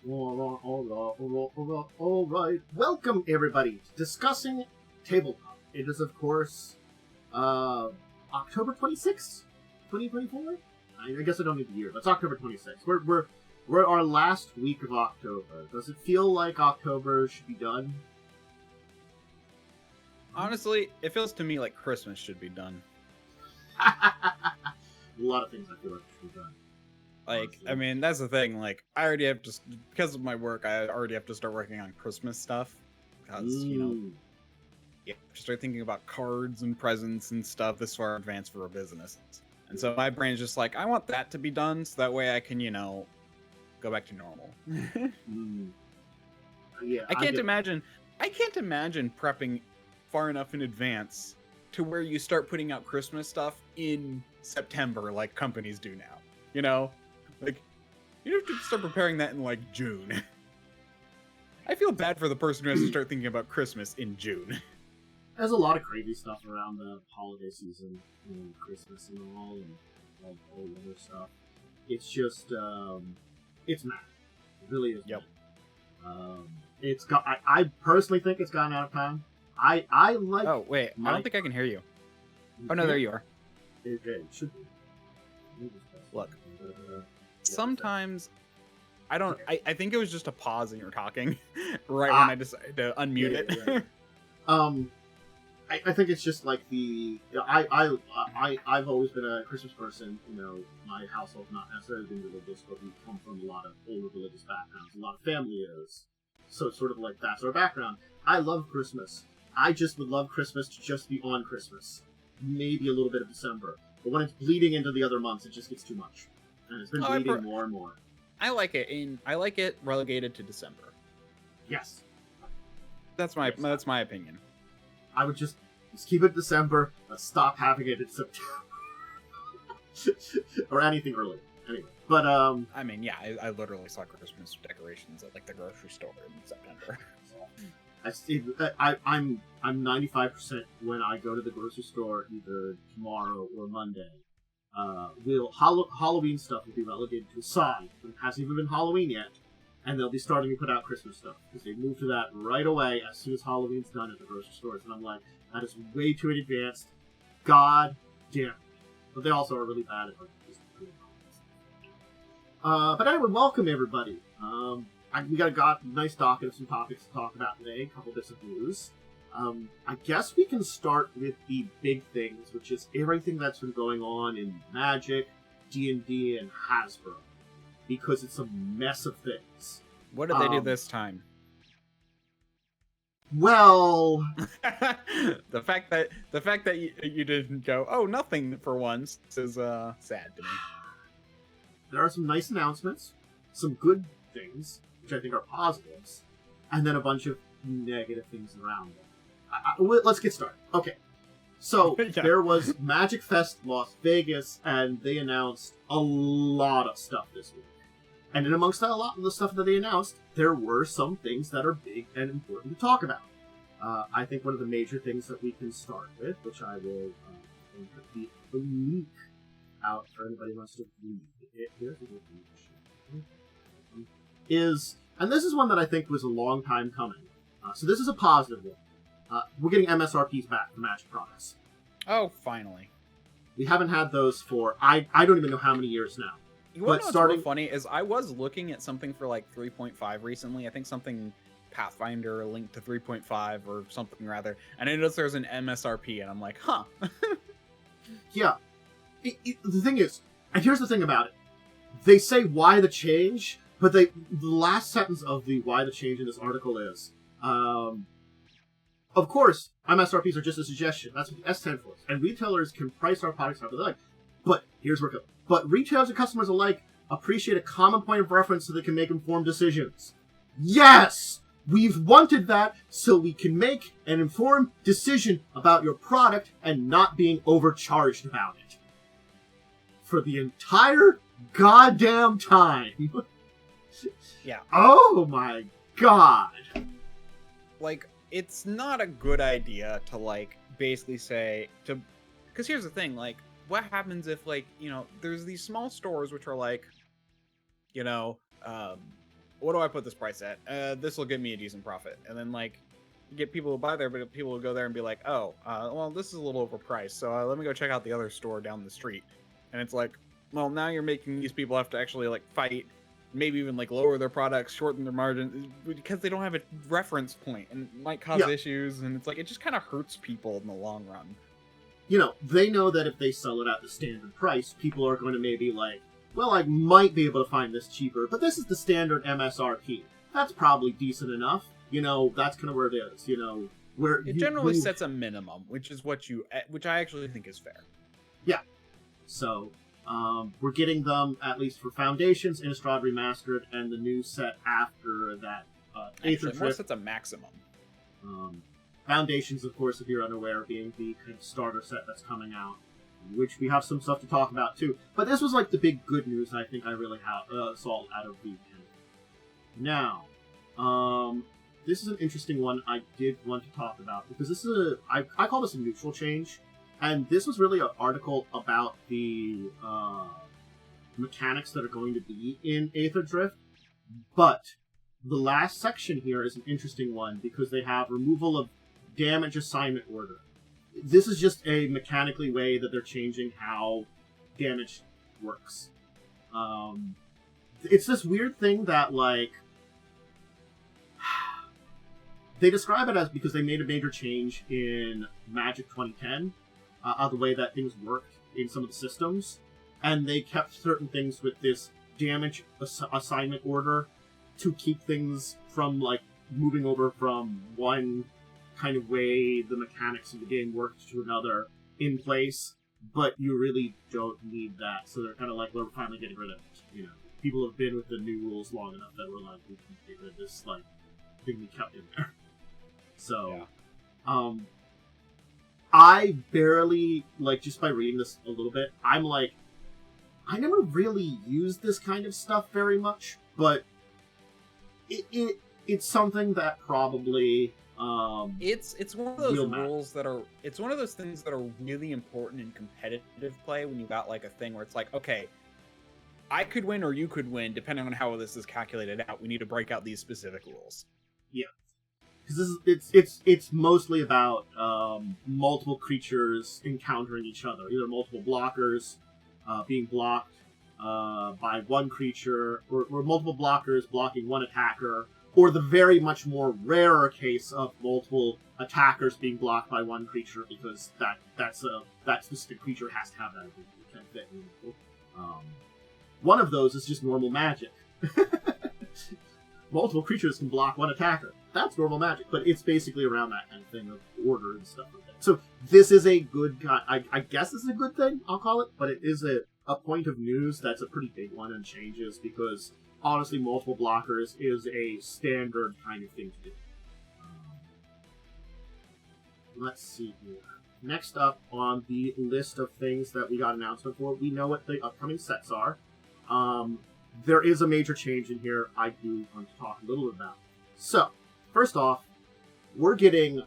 All right. Welcome, everybody, to Discussing Tabletop. It is, of course, October 26th, 2024? I guess I don't need the year, but it's October 26th. We're our last week of October. Does it feel like October should be done? Honestly, it feels to me like Christmas should be done. A lot of things I feel like should be done. Like, I mean, that's the thing. Like, I already have to, because of my work, I already have to start working on Christmas stuff. Because, you know, you have to start thinking about cards and presents and stuff this far in advance for a business. And so my brain's just like, I want that to be done so that way I can, you know, go back to normal. Yeah, I can't imagine prepping far enough in advance to where you start putting out Christmas stuff in September like companies do now. You know? Like, you have to start preparing that in, like, June. I feel bad for the person who has to start thinking about Christmas in June. There's a lot of crazy stuff around the holiday season, Christmas and all other stuff. It's just, it's mad. It really is. Yep. It's got. I personally think it's gotten out of time. I like. Oh wait, I don't think I can hear you. Oh no, there you are. It should be. Look. Sometimes I don't. I think it was just a pause and you're talking, right when I decided to unmute it. Yeah. I think it's just like I've always been a Christmas person. You know, my household not necessarily been religious, but we come from a lot of older religious backgrounds. A lot of family is, so it's sort of like that's our background. I love Christmas. I just would love Christmas to just be on Christmas, maybe a little bit of December, but when it's bleeding into the other months, it just gets too much, and it's been bleeding more and more. I like it relegated to December. Yes, that's my opinion. I would just keep it December. Let's stop having it in September or anything early. Anyway, but I mean, yeah, I literally saw Christmas decorations at like the grocery store in September. I'm 95% when I go to the grocery store either tomorrow or Monday. Halloween stuff will be relegated to a side. It hasn't even been Halloween yet, and they'll be starting to put out Christmas stuff because they move to that right away as soon as Halloween's done at the grocery stores. And I'm like, that is way too advanced. God damn. But they also are really bad at like just doing but anyway, welcome everybody. We got a nice docket of some topics to talk about today. A couple bits of news. I guess we can start with the big things, which is everything that's been going on in Magic, D&D, and Hasbro, because it's a mess of things. What did they do this time? Well, the fact that you didn't go, oh, nothing for once is sad to me. There are some nice announcements, some good things, which I think are positives, and then a bunch of negative things around them. Let's get started. Okay, so There was Magic Fest Las Vegas, and they announced a lot of stuff this week. And in amongst that, a lot of the stuff that they announced, there were some things that are big and important to talk about. I think one of the major things that we can start with, which I will put the link out for anybody who wants to read it. Here's the is, and this is one that I think was a long time coming. So this is a positive one. We're getting MSRPs back for Magic products. Oh, finally. We haven't had those for, I don't even know how many years now. You want to know what's real funny is I was looking at something for like 3.5 recently. I think something Pathfinder linked to 3.5 or something rather. And I noticed there's an MSRP and I'm like, huh. Yeah. The thing is, and here's the thing about it. They say why the change, but the last sentence of the why the change in this article is, of course, MSRPs are just a suggestion. That's what the S stands for. And retailers can price our products however they like. But here's where it goes. But retailers and customers alike appreciate a common point of reference so they can make informed decisions. Yes! We've wanted that so we can make an informed decision about your product and not being overcharged about it. For the entire goddamn time. Yeah. Oh my god. Like, it's not a good idea to, like, basically say, because here's the thing, like, what happens if, like, you know, there's these small stores which are, like, you know, what do I put this price at? This will give me a decent profit. And then like get people to buy there, but people will go there and be like, oh, well, this is a little overpriced. So let me go check out the other store down the street. And it's like, well, now you're making these people have to actually like fight, maybe even like lower their products, shorten their margin because they don't have a reference point and it might cause issues. And it's like, it just kind of hurts people in the long run. You know, they know that if they sell it at the standard price, people are going to maybe like, well, I might be able to find this cheaper, but this is the standard MSRP. That's probably decent enough. You know, that's kind of where it is. You know, where it generally sets a minimum, which I actually think is fair. Yeah. So, we're getting them at least for Foundations, Innistrad Remastered, and the new set after that. Actually, more sets a maximum. Foundations, of course, if you're unaware, being the kind of starter set that's coming out, which we have some stuff to talk about too. But this was like the big good news I think I really saw out of the weekend. Now, this is an interesting one I did want to talk about because this is I call this a neutral change, and this was really an article about the mechanics that are going to be in Aether Drift, but the last section here is an interesting one because they have removal of damage assignment order. This is just a mechanically way that they're changing how damage works. It's this weird thing that, like, they describe it as because they made a major change in Magic 2010, the way that things worked in some of the systems, and they kept certain things with this damage assignment order to keep things from, like, moving over from one kind of way the mechanics of the game worked to another in place, but you really don't need that. So they're kind of like, we're finally getting rid of it. You know, people have been with the new rules long enough that we're like, we can get rid of this like thing we kept in there. So, I barely, like, just by reading this a little bit, I'm like, I never really used this kind of stuff very much, but it's something that probably. It's one of those rules that are, it's one of those things that are really important in competitive play when you got like a thing where it's like, okay, I could win or you could win depending on how this is calculated out. We need to break out these specific rules. Yeah, because it's mostly about multiple creatures encountering each other, either multiple blockers being blocked by one creature, or multiple blockers blocking one attacker. Or the very much more rarer case of multiple attackers being blocked by one creature because that specific creature has to have that ability kind of thing. One of those is just normal magic. Multiple creatures can block one attacker. That's normal magic, but it's basically around that kind of thing of order and stuff like that. So this is a good, I guess this is a good thing, I'll call it, but it is a point of news that's a pretty big one and changes because honestly, multiple blockers is a standard kind of thing to do. Let's see here. Next up on the list of things that we got announcement for, we know what the upcoming sets are. There is a major change in here I do want to talk a little bit about. So, first off, we're getting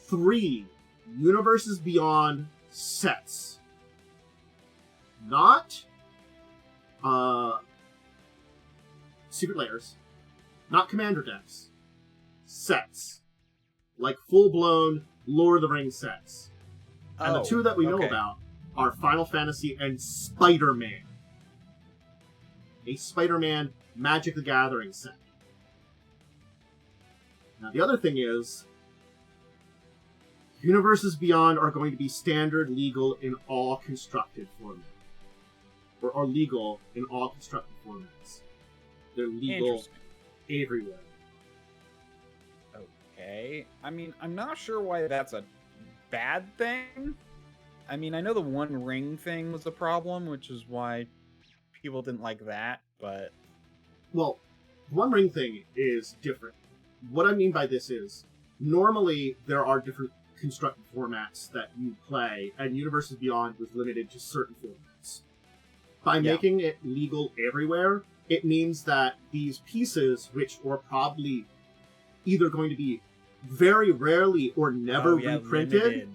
3 Universes Beyond sets. Not, Secret Layers, not Commander decks, sets. Like full-blown Lord of the Rings sets. And the 2 that we know about are Final Fantasy and Spider-Man. A Spider-Man Magic the Gathering set. Now the other thing is, Universes Beyond are going to be standard legal in all constructed formats. Or are legal in all constructed formats. They're legal everywhere. Okay. I mean, I'm not sure why that's a bad thing. I mean, I know the One Ring thing was a problem, which is why people didn't like that, but... Well, One Ring thing is different. What I mean by this is, normally there are different constructed formats that you play, and Universes Beyond was limited to certain formats. By making it legal everywhere, it means that these pieces, which are probably either going to be very rarely or never reprinted. Limited.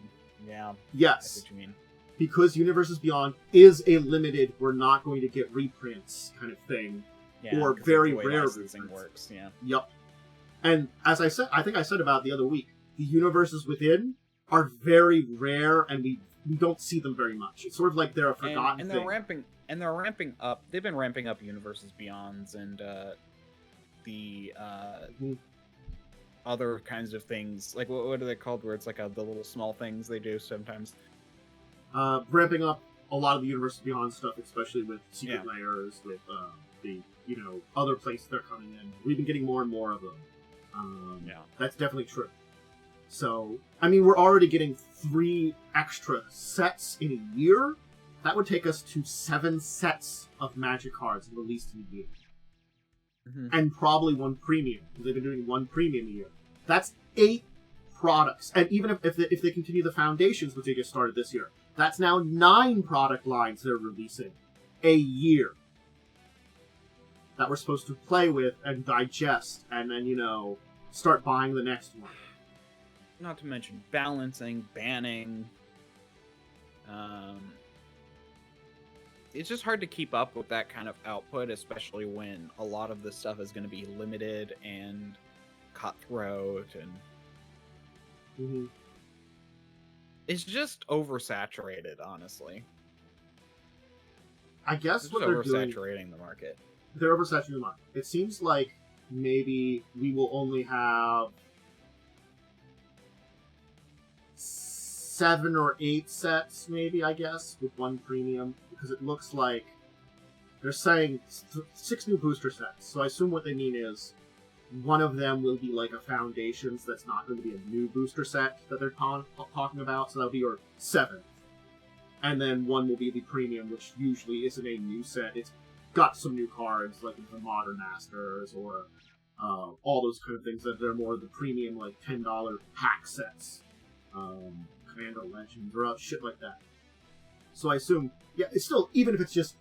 Yeah. Yes. I see what you mean. Because Universes Beyond is a limited, we're not going to get reprints kind of thing. Yeah, or 'cause of very the way rare licensing boosters. works. Yeah. Yep. And as I said, I think I said about the other week, the universes within are very rare, and we don't see them very much. It's sort of like they're a forgotten and thing. they're ramping up. They've been ramping up Universes Beyonds and the other kinds of things. Like what are they called? Where it's like the little small things they do sometimes. Ramping up a lot of the universes beyond stuff, especially with secret Yeah. layers, with the other places they're coming in. We've been getting more and more of them. Yeah. That's definitely true. So, I mean, we're already getting 3 extra sets in a year. That would take us to 7 sets of Magic cards released in a year. Mm-hmm. And probably 1 premium, because they've been doing 1 premium a year. That's 8 products. And even if they continue the foundations, which they just started this year, that's now 9 product lines they're releasing a year that we're supposed to play with and digest, and then, start buying the next one. Not to mention balancing, banning. It's just hard to keep up with that kind of output, especially when a lot of this stuff is going to be limited and cutthroat, and Mm-hmm. it's just oversaturated, honestly. I guess It's what just they're doing, oversaturating the market. they're oversaturating the market. It seems like maybe we will only have 7 or 8 sets, maybe, I guess, with 1 premium, because it looks like they're saying 6 new booster sets. So I assume what they mean is one of them will be like a Foundations that's not going to be a new booster set that they're talking about, so that'll be your 7th. And then one will be the premium, which usually isn't a new set. It's got some new cards, like the Modern Masters, or all those kind of things, that they're more the premium, like $10 pack sets. Commander Legends, or shit like that. So I assume, yeah, it's still, even if it's just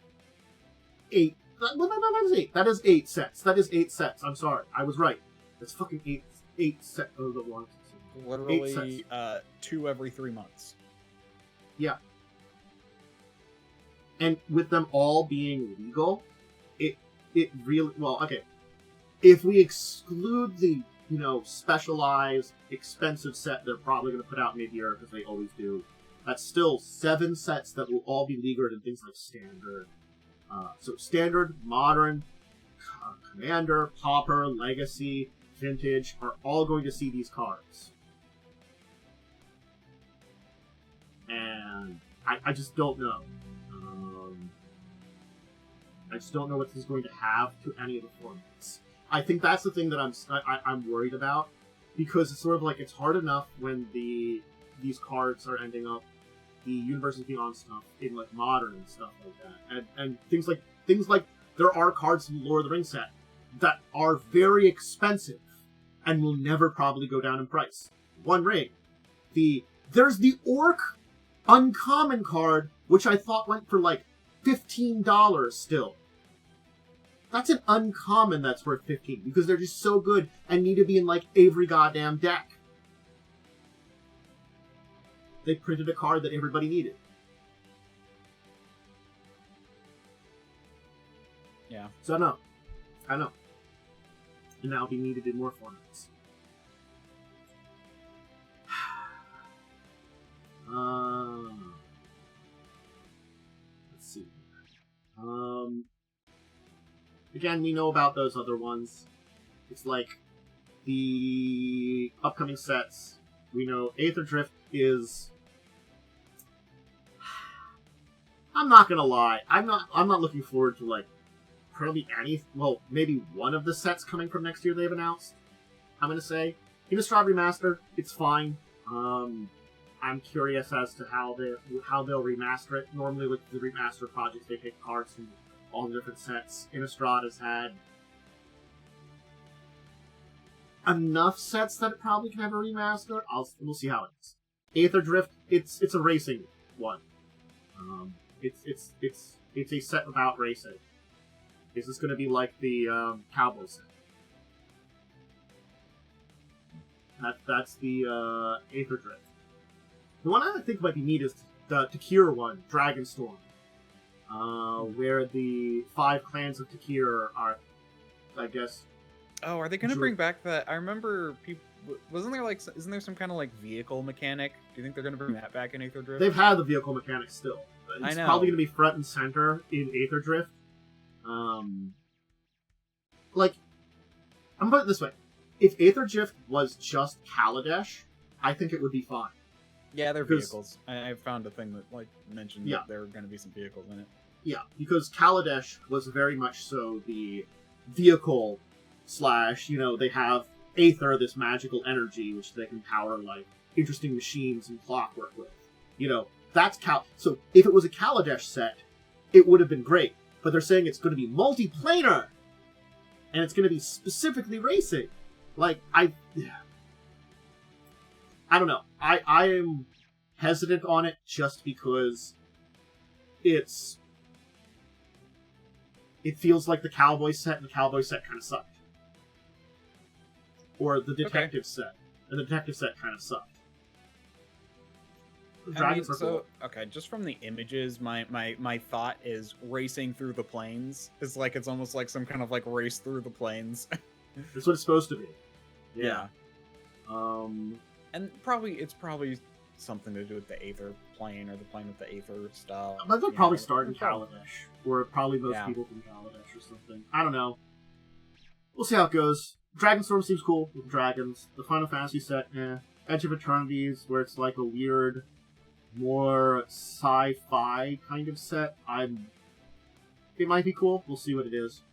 8, that is 8. That is 8 sets. That is 8 sets. I'm sorry. I was right. It's fucking 8 sets. Oh, the one. Literally 2 every 3 months. Yeah. And with them all being legal, it really, well, okay. If we exclude the, specialized, expensive set they're probably going to put out mid-year, because they always do, that's still 7 sets that will all be legal in things like Standard. So Standard, Modern, Commander, Pauper, Legacy, Vintage are all going to see these cards. And I just don't know. I just don't know what this is going to have to any of the formats. I think that's the thing that I'm worried about, because it's sort of like, it's hard enough when these cards are ending up the Universes Beyond stuff in like Modern and stuff like that, and things like there are cards from the Lord of the Rings set that are very expensive and will never probably go down in price. One Ring, there's the Orc uncommon card, which I thought went for like $15 still. That's an uncommon that's worth $15, because they're just so good and need to be in like every goddamn deck. They printed a card that everybody needed. Yeah. So I know. And now be needed in more formats. Let's see. Again, we know about those other ones. It's like the upcoming sets. We know Aether Drift is. I'm not gonna lie. I'm not looking forward to like probably any. Well, maybe one of the sets coming from next year they've announced. I'm gonna say Innistrad Remastered. It's fine. I'm curious as to how they'll remaster it. Normally with the remaster projects, they pick cards from all the different sets. Innistrad has had enough sets that it probably can have a remaster. We'll see how it is. Aether Drift, it's a racing one. It's a set about racing. Is this going to be like the Cowboy set? That's the Aether Drift. The one I think might be neat is the Takir one, Dragonstorm, where the 5 clans of Takir are I guess. Oh, are they going to bring back that? I remember people. Wasn't there like? Isn't there some kind of like vehicle mechanic? Do you think they're going to bring that back in Aether Drift? They've had the vehicle mechanic still. I It's know. probably going to be front and center in Aether Drift. Like, I'm putting it this way: if Aether Drift was just Kaladesh, I think it would be fine. Yeah, they're vehicles. I found a thing that like mentioned Yeah. that there were going to be some vehicles in it. Yeah, because Kaladesh was very much so the vehicle / they have Aether, this magical energy, which they can power, like, interesting machines and clockwork with. That's So, if it was a Kaladesh set, it would have been great. But they're saying it's going to be multiplanar! And it's going to be specifically racing. Like, I don't know. I am hesitant on it just because it feels like the Cowboy set, and the Cowboy set kind of sucked. Or the Detective set. And the Detective set kind of sucked. Dragons are cool. Okay, just from the images, my thought is racing through the plains. It's like it's almost like some kind of like race through the plains. That's what it's supposed to be. Yeah. And it's probably something to do with the Aether plane or the plane with the Aether stuff. But they'll probably start in Kaladesh. Or probably most people from Kaladesh or something. I don't know. We'll see how it goes. Dragonstorm seems cool with dragons. The Final Fantasy set, Edge of Eternities, where it's like a weird, more sci-fi kind of set. It might be cool. We'll see what it is.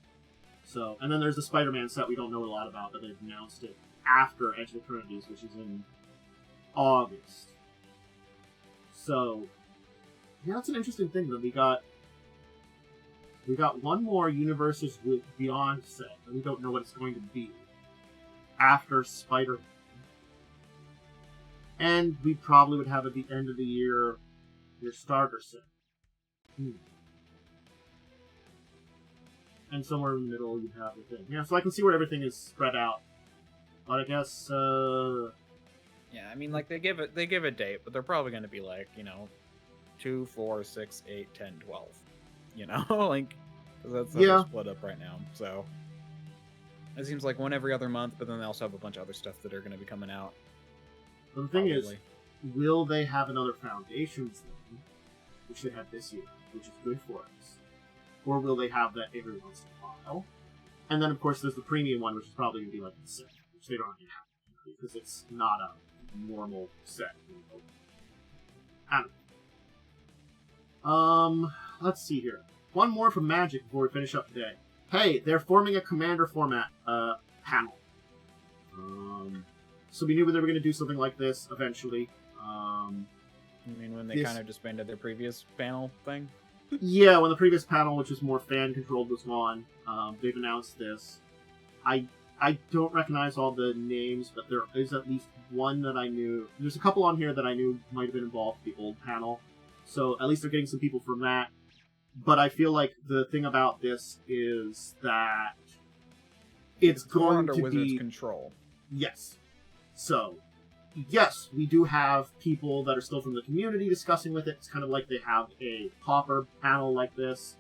So, and then there's the Spider-Man set we don't know a lot about, but they've announced it after Edge of Eternities, which is in August. So, yeah, that's an interesting thing that we got one more Universes with Beyond set, and we don't know what it's going to be after Spider-Man. And we probably would have at the end of the year your starter set. And somewhere in the middle you have the thing. Yeah, so I can see where everything is spread out. But I guess, yeah, I mean, like, they give a date, but they're probably going to be like, 2, 4, 6, 8, 10, 12. Like, because that's how they're split up right now. So, it seems like one every other month, but then they also have a bunch of other stuff that are going to be coming out. But the thing is, will they have another Foundations thing, which they had this year, which is good for us? Or will they have that every once in a while? And then, of course, there's the premium one, which is probably going to be like the set, which they don't have because it's not a normal set. I don't know. Let's see here. One more from Magic before we finish up today. Hey, they're forming a Commander format panel. So we knew they were going to do something like this eventually. You mean when they kind of disbanded their previous panel thing? Yeah, when the previous panel, which was more fan-controlled, was gone, they've announced this. I don't recognize all the names, but there is at least one that I knew. There's a couple on here that I knew might have been involved with the old panel. So at least they're getting some people from that. But I feel like the thing about this is that it's going to Wizards be... control. Yes. So, yes, we do have people that are still from the community discussing with it. It's kind of like they have a Pauper panel like this.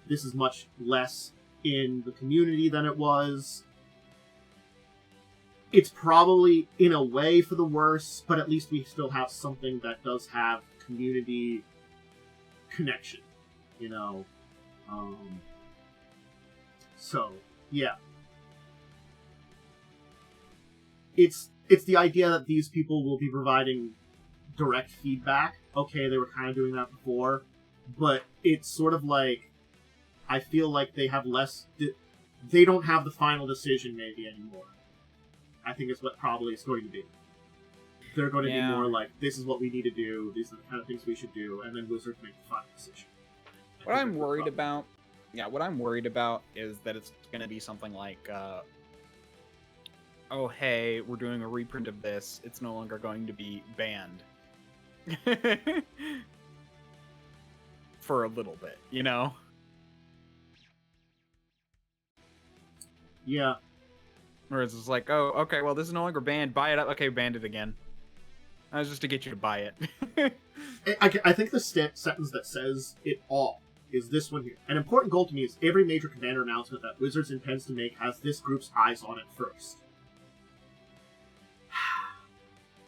This is much less in the community than it was. It's probably, in a way, for the worse, but at least we still have something that does have community connection, So, yeah. It's the idea that these people will be providing direct feedback. Okay, they were kind of doing that before, but it's sort of like, I feel like they have less... They don't have the final decision, maybe, anymore. I think it's what probably it's going to be. They're going to be more like, this is what we need to do, these are the kind of things we should do, and then Wizards make the final decision. What I'm worried about is that it's going to be something like, oh, hey, we're doing a reprint of this, it's no longer going to be banned. For a little bit, Yeah. Or it's just like, oh, okay, well, this is no longer banned. Buy it up. Okay, banned it again. That was just to get you to buy it. I think the sentence that says it all is this one here. An important goal to me is every major Commander announcement that Wizards intends to make has this group's eyes on it first.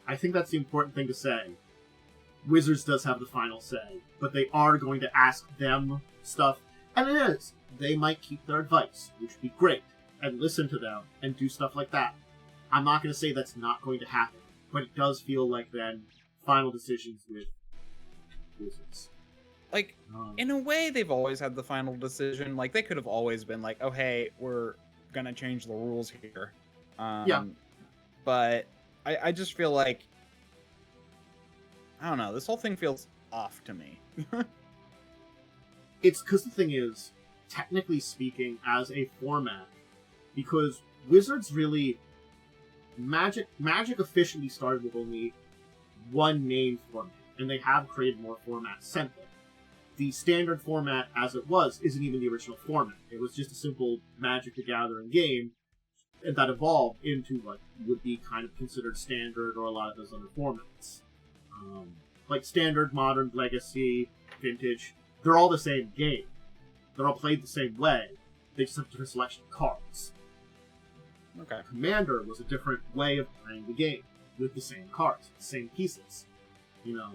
I think that's the important thing to say. Wizards does have the final say, but they are going to ask them stuff, and it is. They might keep their advice, which would be great, and listen to them, and do stuff like that. I'm not going to say that's not going to happen, but it does feel like then final decisions with Wizards. Like, in a way, they've always had the final decision. Like, they could have always been like, oh, hey, we're going to change the rules here. Yeah. But I just feel like, I don't know, this whole thing feels off to me. It's because the thing is, technically speaking, as a format, because Wizards really... Magic officially started with only one main format, and they have created more formats since then. The standard format, as it was, isn't even the original format. It was just a simple Magic the Gathering game that evolved into what would be kind of considered standard or a lot of those other formats. Like Standard, Modern, Legacy, Vintage, they're all the same game. They're all played the same way. They just have a different selection of cards. Okay. Commander was a different way of playing the game with the same cards, the same pieces. You know.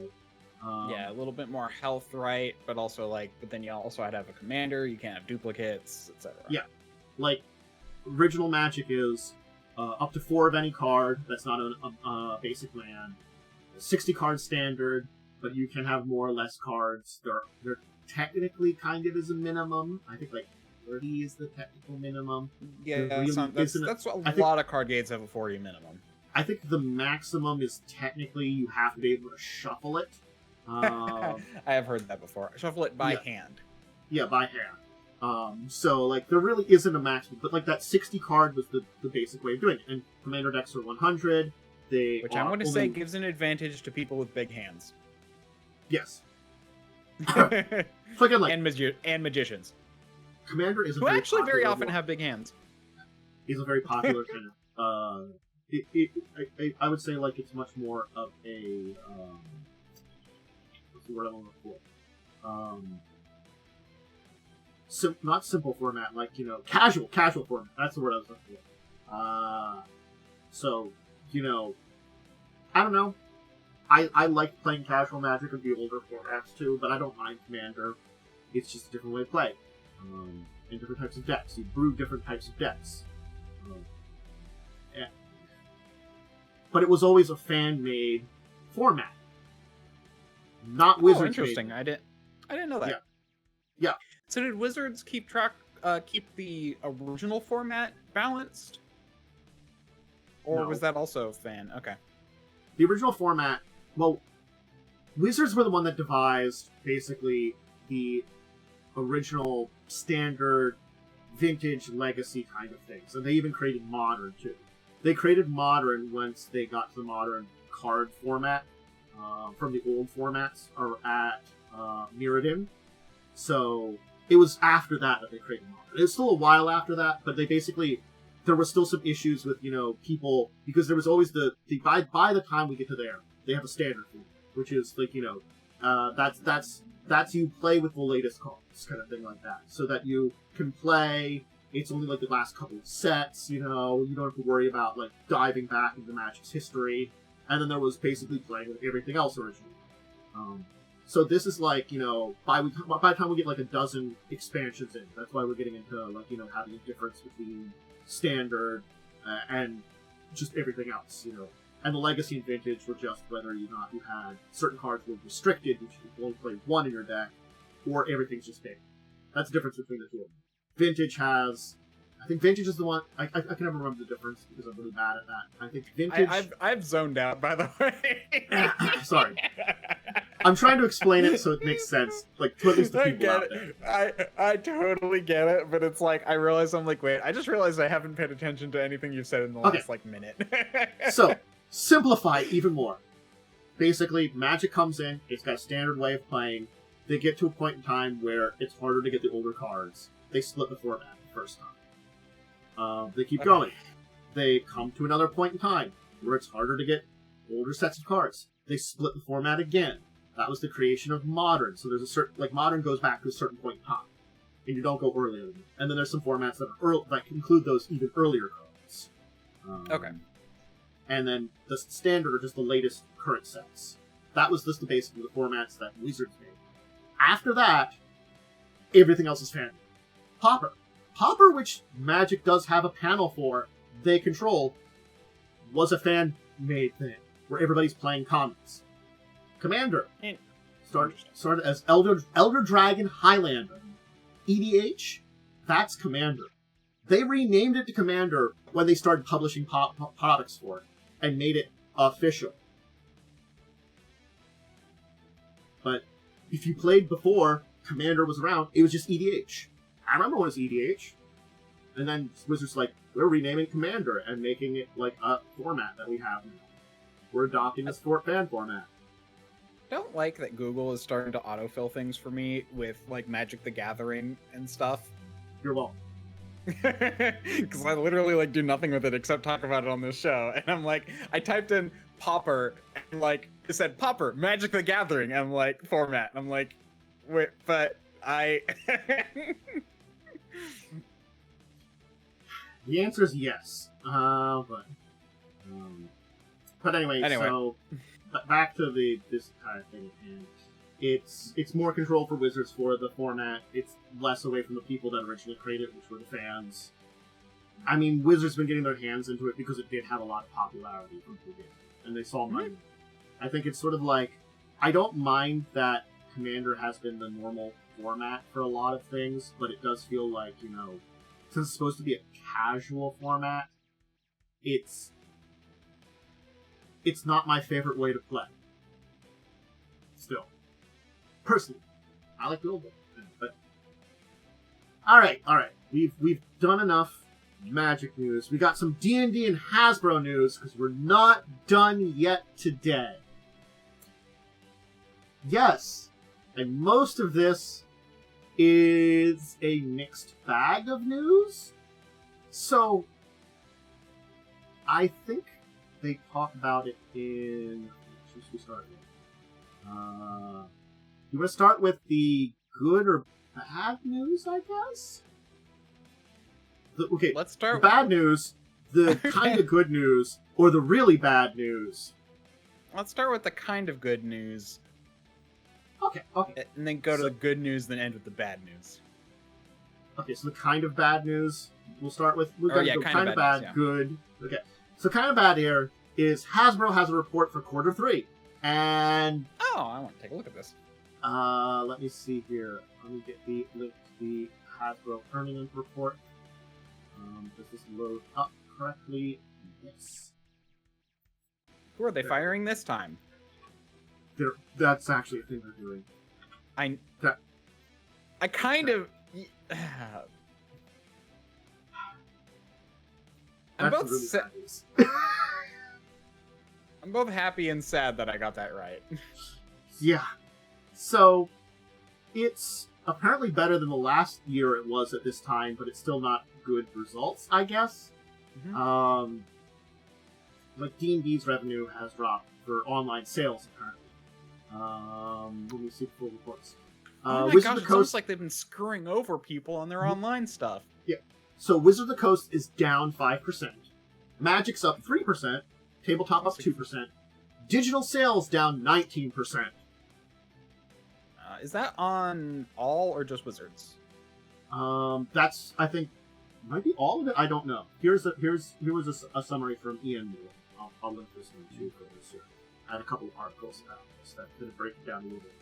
Yeah, a little bit more health, right? But also but then you also had to have a commander. You can't have duplicates, etc. Yeah, like original Magic is up to 4 of any card that's not a basic land. 60 card standard, but you can have more or less cards. They're technically kind of as a minimum. I think 30 is the technical minimum. Yeah, really that's what a lot of card games have a 40 minimum. I think the maximum is technically you have to be able to shuffle it. I have heard that before. Shuffle it by hand. Yeah, by hand. So there really isn't a maximum, but that 60 card was the basic way of doing it. And Commander decks are 100. Which I'm going to say gives an advantage to people with big hands. Yes. And magicians. Commander is who actually very often have big hands. He's a very popular kind of. I would say it's much more of a. What's the word I'm looking for? Not simple format, casual format. That's the word I was looking for. So, I don't know. I like playing casual Magic of the older formats too, but I don't mind Commander. It's just a different way to play. And different types of decks. You brew different types of decks. Yeah. But it was always a fan-made format. Not Wizards. Oh, interesting. I didn't know that. Yeah. So did Wizards keep the original format balanced? Or was that also fan? Okay. The original format, Wizards were the one that devised, basically, the original standard vintage legacy kind of things. And they even created Modern, too. They created Modern once they got to the Modern card format from the old formats at Mirrodin. So it was after that they created Modern. It was still a while after that, but they basically... There were still some issues with, people... Because there was always by the time we get to there, they have a standard format, which is, that's you play with the latest cards, kind of thing like that. So that you can play, it's only the last couple of sets, you don't have to worry about diving back into Magic's history. And then there was basically playing with everything else originally. So this is by the time we get a dozen expansions in, that's why we're getting into having a difference between standard and just everything else, And the Legacy and Vintage were just whether or not you had certain cards were restricted, which you could only play one in your deck, or everything's just big. That's the difference between the two of them. Vintage has... I think Vintage is the one... I can never remember the difference because I'm really bad at that. I think Vintage... I've zoned out, by the way. Sorry. I'm trying to explain it so it makes sense, to at least the people out there. I totally get it, but it's I realize wait, I just realized I haven't paid attention to anything you've said in the last minute. So, simplify even more. Basically, Magic comes in, it's got a standard way of playing. They get to a point in time where it's harder to get the older cards. They split the format the first time. They keep going. They come to another point in time where it's harder to get older sets of cards. They split the format again. That was the creation of Modern. So there's a certain, like, Modern goes back to a certain point in time, and you don't go earlier than that. And then there's some formats that are that include those even earlier cards. Okay. And then the Standard are just the latest current sets. That was just basically the formats that Wizards made. After that, everything else is fan. Pauper. Pauper, which Magic does have a panel for, they control, was a fan-made thing, where everybody's playing comics. Commander started as Elder Dragon Highlander. EDH, that's Commander. They renamed it to Commander when they started publishing products for it, and made it official. But if you played before Commander was around, it was just EDH. I remember when it was EDH. And then Wizards like, we're renaming Commander and making it like a format that we have now. We're adopting this fan format. I don't like that Google is starting to autofill things for me with like Magic the Gathering and stuff. You're welcome. Because I literally like do nothing with it except talk about it on this show. And I'm like, I typed in Pauper and like it said Pauper, Magic the Gathering. And I'm like, format. And I'm like, wait, but I The answer is yes. But anyway, so back to this entire thing at hand. It's more control for Wizards for the format. It's less away from the people that originally created it, which were the fans. I mean, Wizards been getting their hands into it because it did have a lot of popularity from the beginning, and they saw money. I think it's sort of like, I don't mind that Commander has been the normal format for a lot of things, but it does feel like, you know, since it's supposed to be a casual format, it's not my favorite way to play. Still. Personally. I like the old one. But Alright. We've done enough Magic news. We got some D&D and Hasbro news, because we're not done yet today. Yes, and most of this is a mixed bag of news. So, I think they talk about it in... Where should we start with? You want to start with the good or bad news, I guess? Okay, let's start with the bad news, the kind of good news, or the really bad news. Let's start with the kind of good news. Okay. And then go to the good news, then end with the bad news. Okay, so the kind of bad news we'll start with. We're going to go kind of bad, good. Okay, so kind of bad here is Hasbro has a report for quarter 3. And... Oh, I want to take a look at this. Let me see here. Let me get the link to the Hasbro earnings report. Does this load up correctly? Yes. Who are they firing this time? That's actually a thing they're doing. I kind of... I'm both happy and sad that I got that right. Yeah. So, it's apparently better than the last year it was at this time, but it's still not good results, I guess. Mm-hmm. Like, D&D's revenue has dropped for online sales, apparently. Let me see the full reports. Oh my gosh, it sounds like they've been screwing over people on their online stuff. Yeah. So, Wizard of the Coast is down 5%. Magic's up 3%. Tabletop up 2%. Digital sales down 19%. Is that on all or just Wizards? That's, I think, might be all of it. I don't know. Here was a summary from Ian. I'll link this one too for this year. I had a couple of articles about this that could break it down a little bit.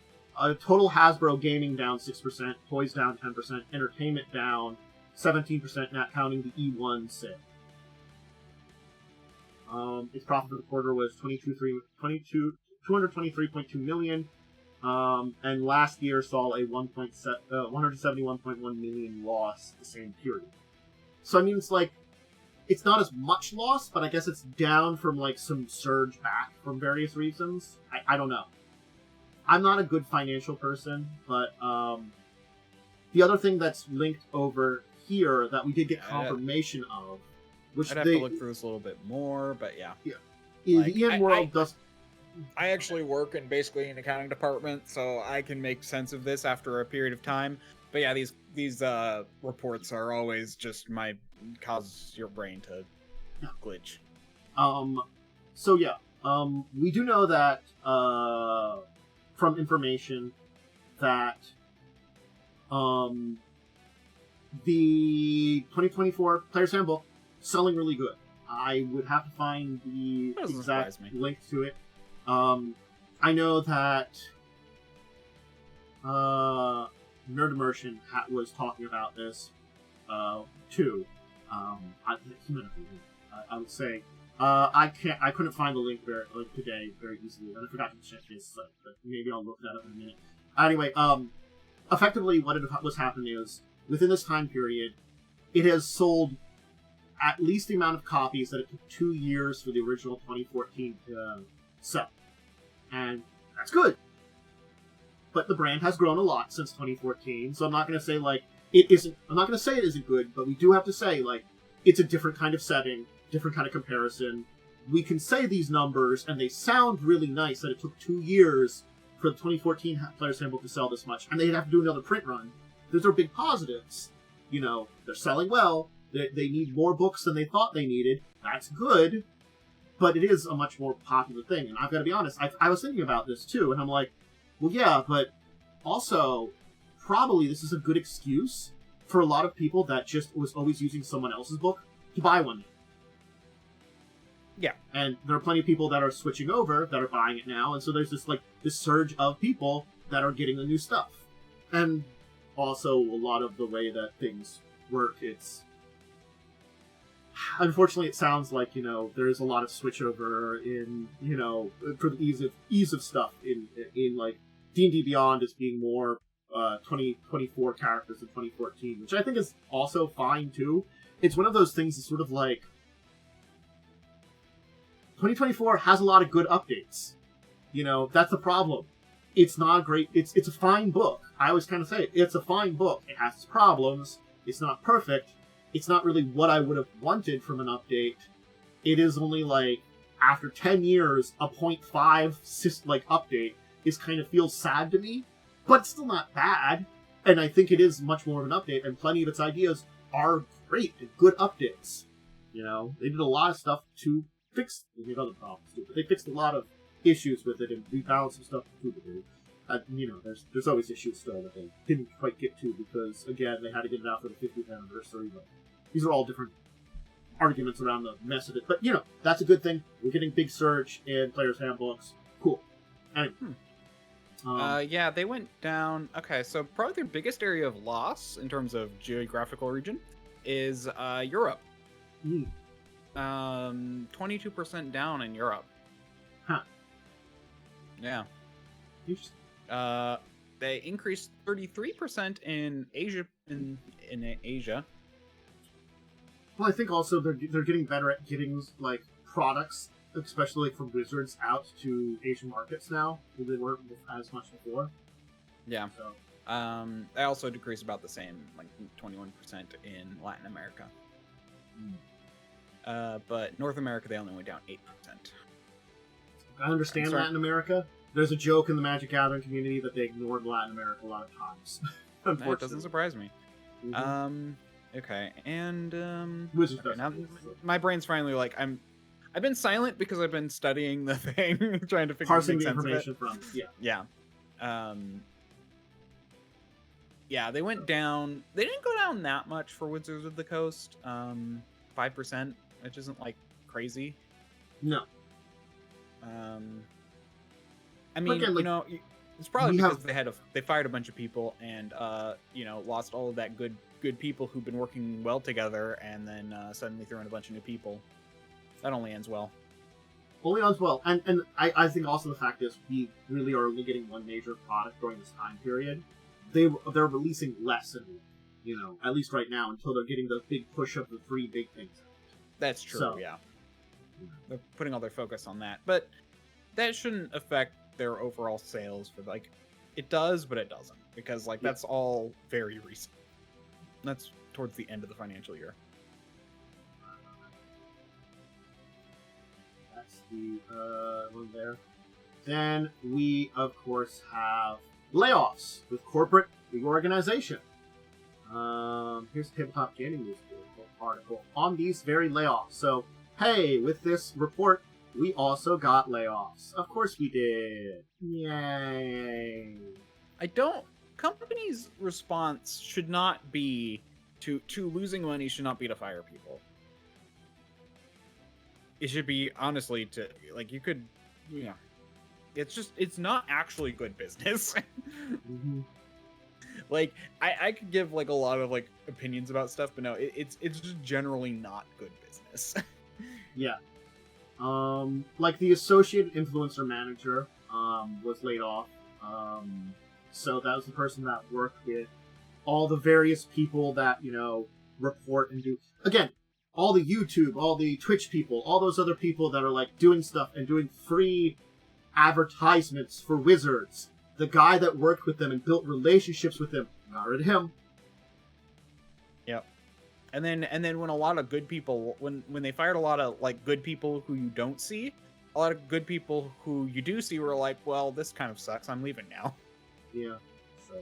Total Hasbro gaming down 6%, toys down 10%, entertainment down 17%, not counting the E1 sale. Its profit for the quarter was $223.2 million, and last year saw a 171.1 million loss the same period. So I mean, it's like, it's not as much loss, but I guess it's down from like some surge back from various reasons. I don't know. I'm not a good financial person, but the other thing that's linked over here that we did get confirmation of, which I'd have to look through this a little bit more, but yeah. Yeah. The Ian World does... I actually work in basically an accounting department, so I can make sense of this after a period of time. But yeah, these reports are always just cause your brain to glitch. So yeah, we do know that from information that the 2024 Player's Handbook selling really good. I would have to find the exact link to it. I know that Nerd Immersion was talking about this too. I would say I couldn't find the link today very easily, and I forgot to check this site, but maybe I'll look that up in a minute. Anyway, effectively, what's happening is within this time period, it has sold at least the amount of copies that it took 2 years for the original 2014 to sell. And that's good. But the brand has grown a lot since 2014, so I'm not going to say, it isn't... I'm not going to say it isn't good, but we do have to say, it's a different kind of setting, different kind of comparison. We can say these numbers, and they sound really nice, that it took 2 years for the 2014 Player's Handbook to sell this much, and they'd have to do another print run. Those are big positives. They're selling well. They need more books than they thought they needed. That's good. But it is a much more popular thing. And I've got to be honest, I was thinking about this too. And I'm like, well, yeah, but also, probably this is a good excuse for a lot of people that just was always using someone else's book to buy one. Yeah. And there are plenty of people that are switching over, that are buying it now. And so there's this surge of people that are getting the new stuff. And also, a lot of the way that things work, unfortunately, it sounds like, there's a lot of switchover in, for the ease of stuff in D&D Beyond as being more 2024 characters than 2014, which I think is also fine, too. It's one of those things that's sort of 2024 has a lot of good updates. That's the problem. It's not great. It's a fine book. I always kind of say it's a fine book. It has its problems. It's not perfect. It's not really what I would have wanted from an update. It is only after 10 years, a 0.5 update is kind of feels sad to me, but it's still not bad. And I think it is much more of an update, and plenty of its ideas are great and good updates. They did a lot of stuff to fix other problems too, but they fixed a lot of issues with it and rebalanced some stuff too. There's always issues still that they didn't quite get to because, again, they had to get it out for the 50th anniversary, but these are all different arguments around the mess of it. But, that's a good thing. We're getting big surge in Player's Handbooks. Cool. Anyway. Yeah, they went down... Okay, so probably their biggest area of loss in terms of geographical region is Europe. 22% down in Europe. Huh. Yeah. Interesting. They increased 33% in Asia. In Asia. Well, I think also they're getting better at getting products, especially from Wizards, out to Asian markets now. They weren't as much before. Yeah. So. They also decreased about the same, 21% in Latin America. But North America, they only went down 8%. I understand Latin America. There's a joke in the Magic Gathering community that they ignored Latin America a lot of times. Unfortunately. That doesn't surprise me. Mm-hmm. Okay, and Wizards. Okay, now my brain's finally I've been silent because I've been studying the thing, trying to parsing make the sense information of it. from. Yeah. Yeah, they went down. They didn't go down that much for Wizards of the Coast. 5%, which isn't crazy. No. I mean, again, it's probably because they fired a bunch of people and lost all of that good people who've been working well together, and then suddenly threw in a bunch of new people. That only ends well. Only ends well, and I think also the fact is we really are only getting one major product during this time period. They're releasing less, at least right now, until they're getting the big push of the 3 big things. That's true. Yeah. They're putting all their focus on that, but that shouldn't affect their overall sales for it does, but it doesn't, because that's all very recent. That's towards the end of the financial year. That's the one there. then we, of course, have layoffs with corporate reorganization. Here's a Tabletop Gaming News article on these very layoffs. So, hey, with this report, we also got layoffs. Of course we did. Yay. Companies' response should not be to losing money should not be to fire people. It should be, honestly, to, like, you could, it's not actually good business. Mm-hmm. Like, I could give, like, a lot of, like, opinions about stuff, but no, it's just generally not good business. Yeah. Like, the associate influencer manager, was laid off. So that was the person that worked with all the various people that, report and do... Again, all the YouTube, all the Twitch people, all those other people that are, like, doing stuff and doing free advertisements for Wizards. The guy that worked with them and built relationships with them, got rid of him. Yep. And then when a lot of good people, when they fired a lot of, like, good people who you don't see, a lot of good people who you do see were like, well, this kind of sucks, I'm leaving now. Yeah. So.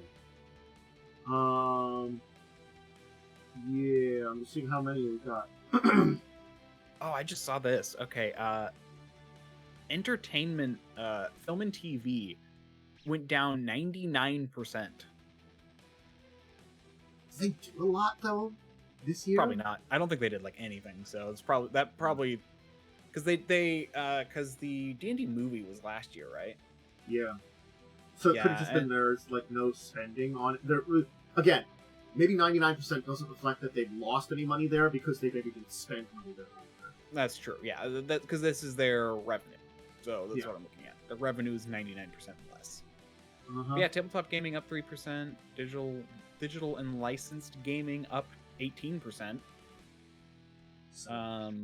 Yeah, I'm just seeing how many we got. Oh, I just saw this. Okay, entertainment, film and TV went down 99%. Do they do a lot, though, this year? Probably not. I don't think they did, like, anything, so it's probably... Because because the D&D movie was last year, right? Yeah. So it could have just been there's, like, no spending on it. There, again, maybe 99% doesn't reflect that they've lost any money there because they maybe didn't spend money there. That's true, yeah. Because this is their revenue. So that's what I'm looking at. The revenue is 99% less. Uh-huh. Yeah, tabletop gaming up 3%. Digital and licensed gaming up 18%. So.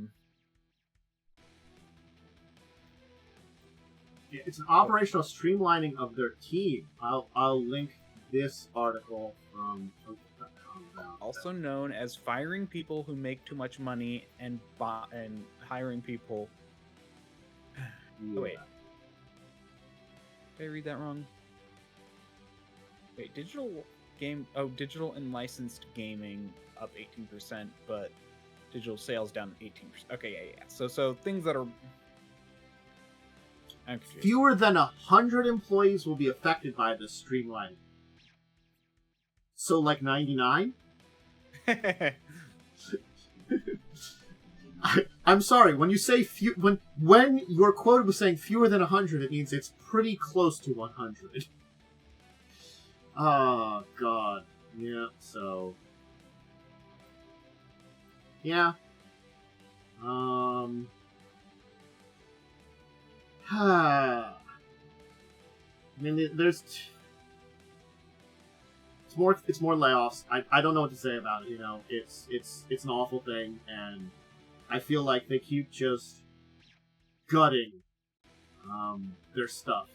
It's an operational streamlining of their team. I'll link this article from Token.com. Also known as firing people who make too much money and hiring people. Yeah. Oh, wait. Did I read that wrong? Wait, digital and licensed gaming up 18%, but digital sales down 18%. Okay, yeah. So things that are... Fewer than 100 employees will be affected by this streamlining. So, like 99? I'm sorry. When you say when your quote was saying fewer than 100, it means it's pretty close to 100. Oh God. Yeah. So. Yeah. I mean, it's more layoffs. I don't know what to say about it. It's an awful thing, and I feel like they keep just gutting their stuff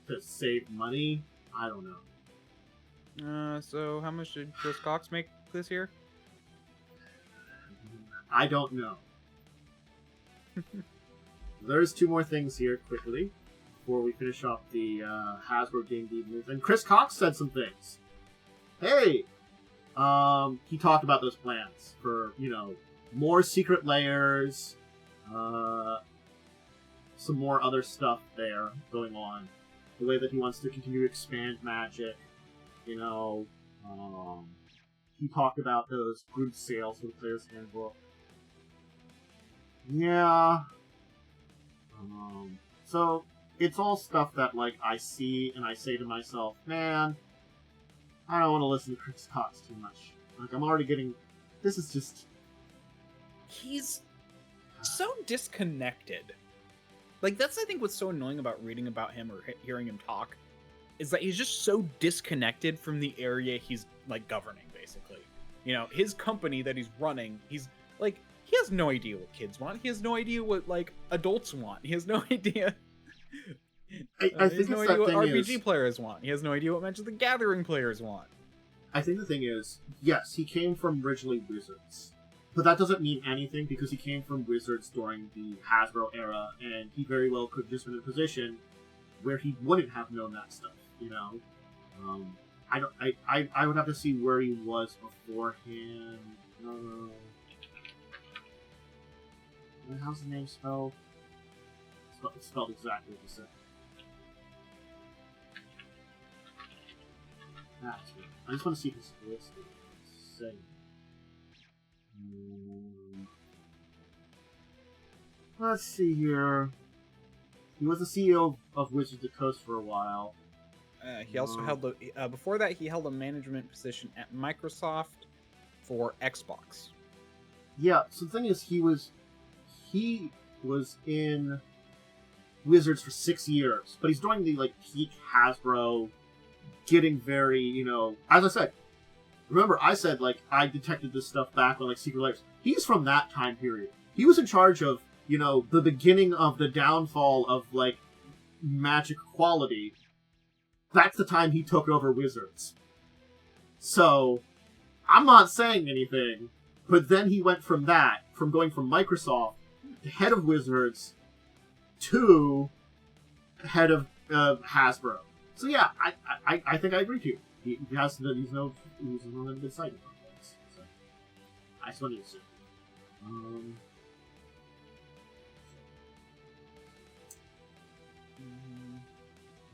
to save money. I don't know. So how much did Chris Cox make this year? I don't know. There's two more things here quickly before we finish off the Hasbro D&D news. And Chris Cox said some things. Hey, he talked about those plans for more secret layers, some more other stuff there going on. The way that he wants to continue to expand Magic, He talked about those group sales for the Player's Handbook. Yeah. So it's all stuff that, like, I see and I say to myself, man, I don't want to listen to Chris Cox too much. Like, I'm already getting... This is just... He's so disconnected. Like, that's, I think, what's so annoying about reading about him or hearing him talk, is that he's just so disconnected from the area he's, like, governing, basically. His company that he's running, he's, like... He has no idea what kids want. He has no idea what, like, adults want. He has no idea. I think he has no idea what RPG players want. He has no idea what Magic the Gathering players want. I think the thing is, yes, he came from originally Wizards. But that doesn't mean anything because he came from Wizards during the Hasbro era, and he very well could have just been in a position where he wouldn't have known that stuff. I would have to see where he was beforehand. How's the name spelled? It's spelled exactly what you said. That's weird. I just want to see his list. Let's see here. He was the CEO of Wizards of the Coast for a while. He also held before that he held a management position at Microsoft for Xbox. Yeah, so the thing is, he was in Wizards for 6 years, but he's during the peak Hasbro, getting very, as I said. Remember, I said I detected this stuff back on Secret Layers. He's from that time period. He was in charge of the beginning of the downfall of Magic quality. That's the time he took over Wizards. So, I'm not saying anything, but then he went from going from Microsoft to head of Wizards to head of Hasbro. So yeah, I think I agree with you. He's no good sight on things. So, I just wanted to say.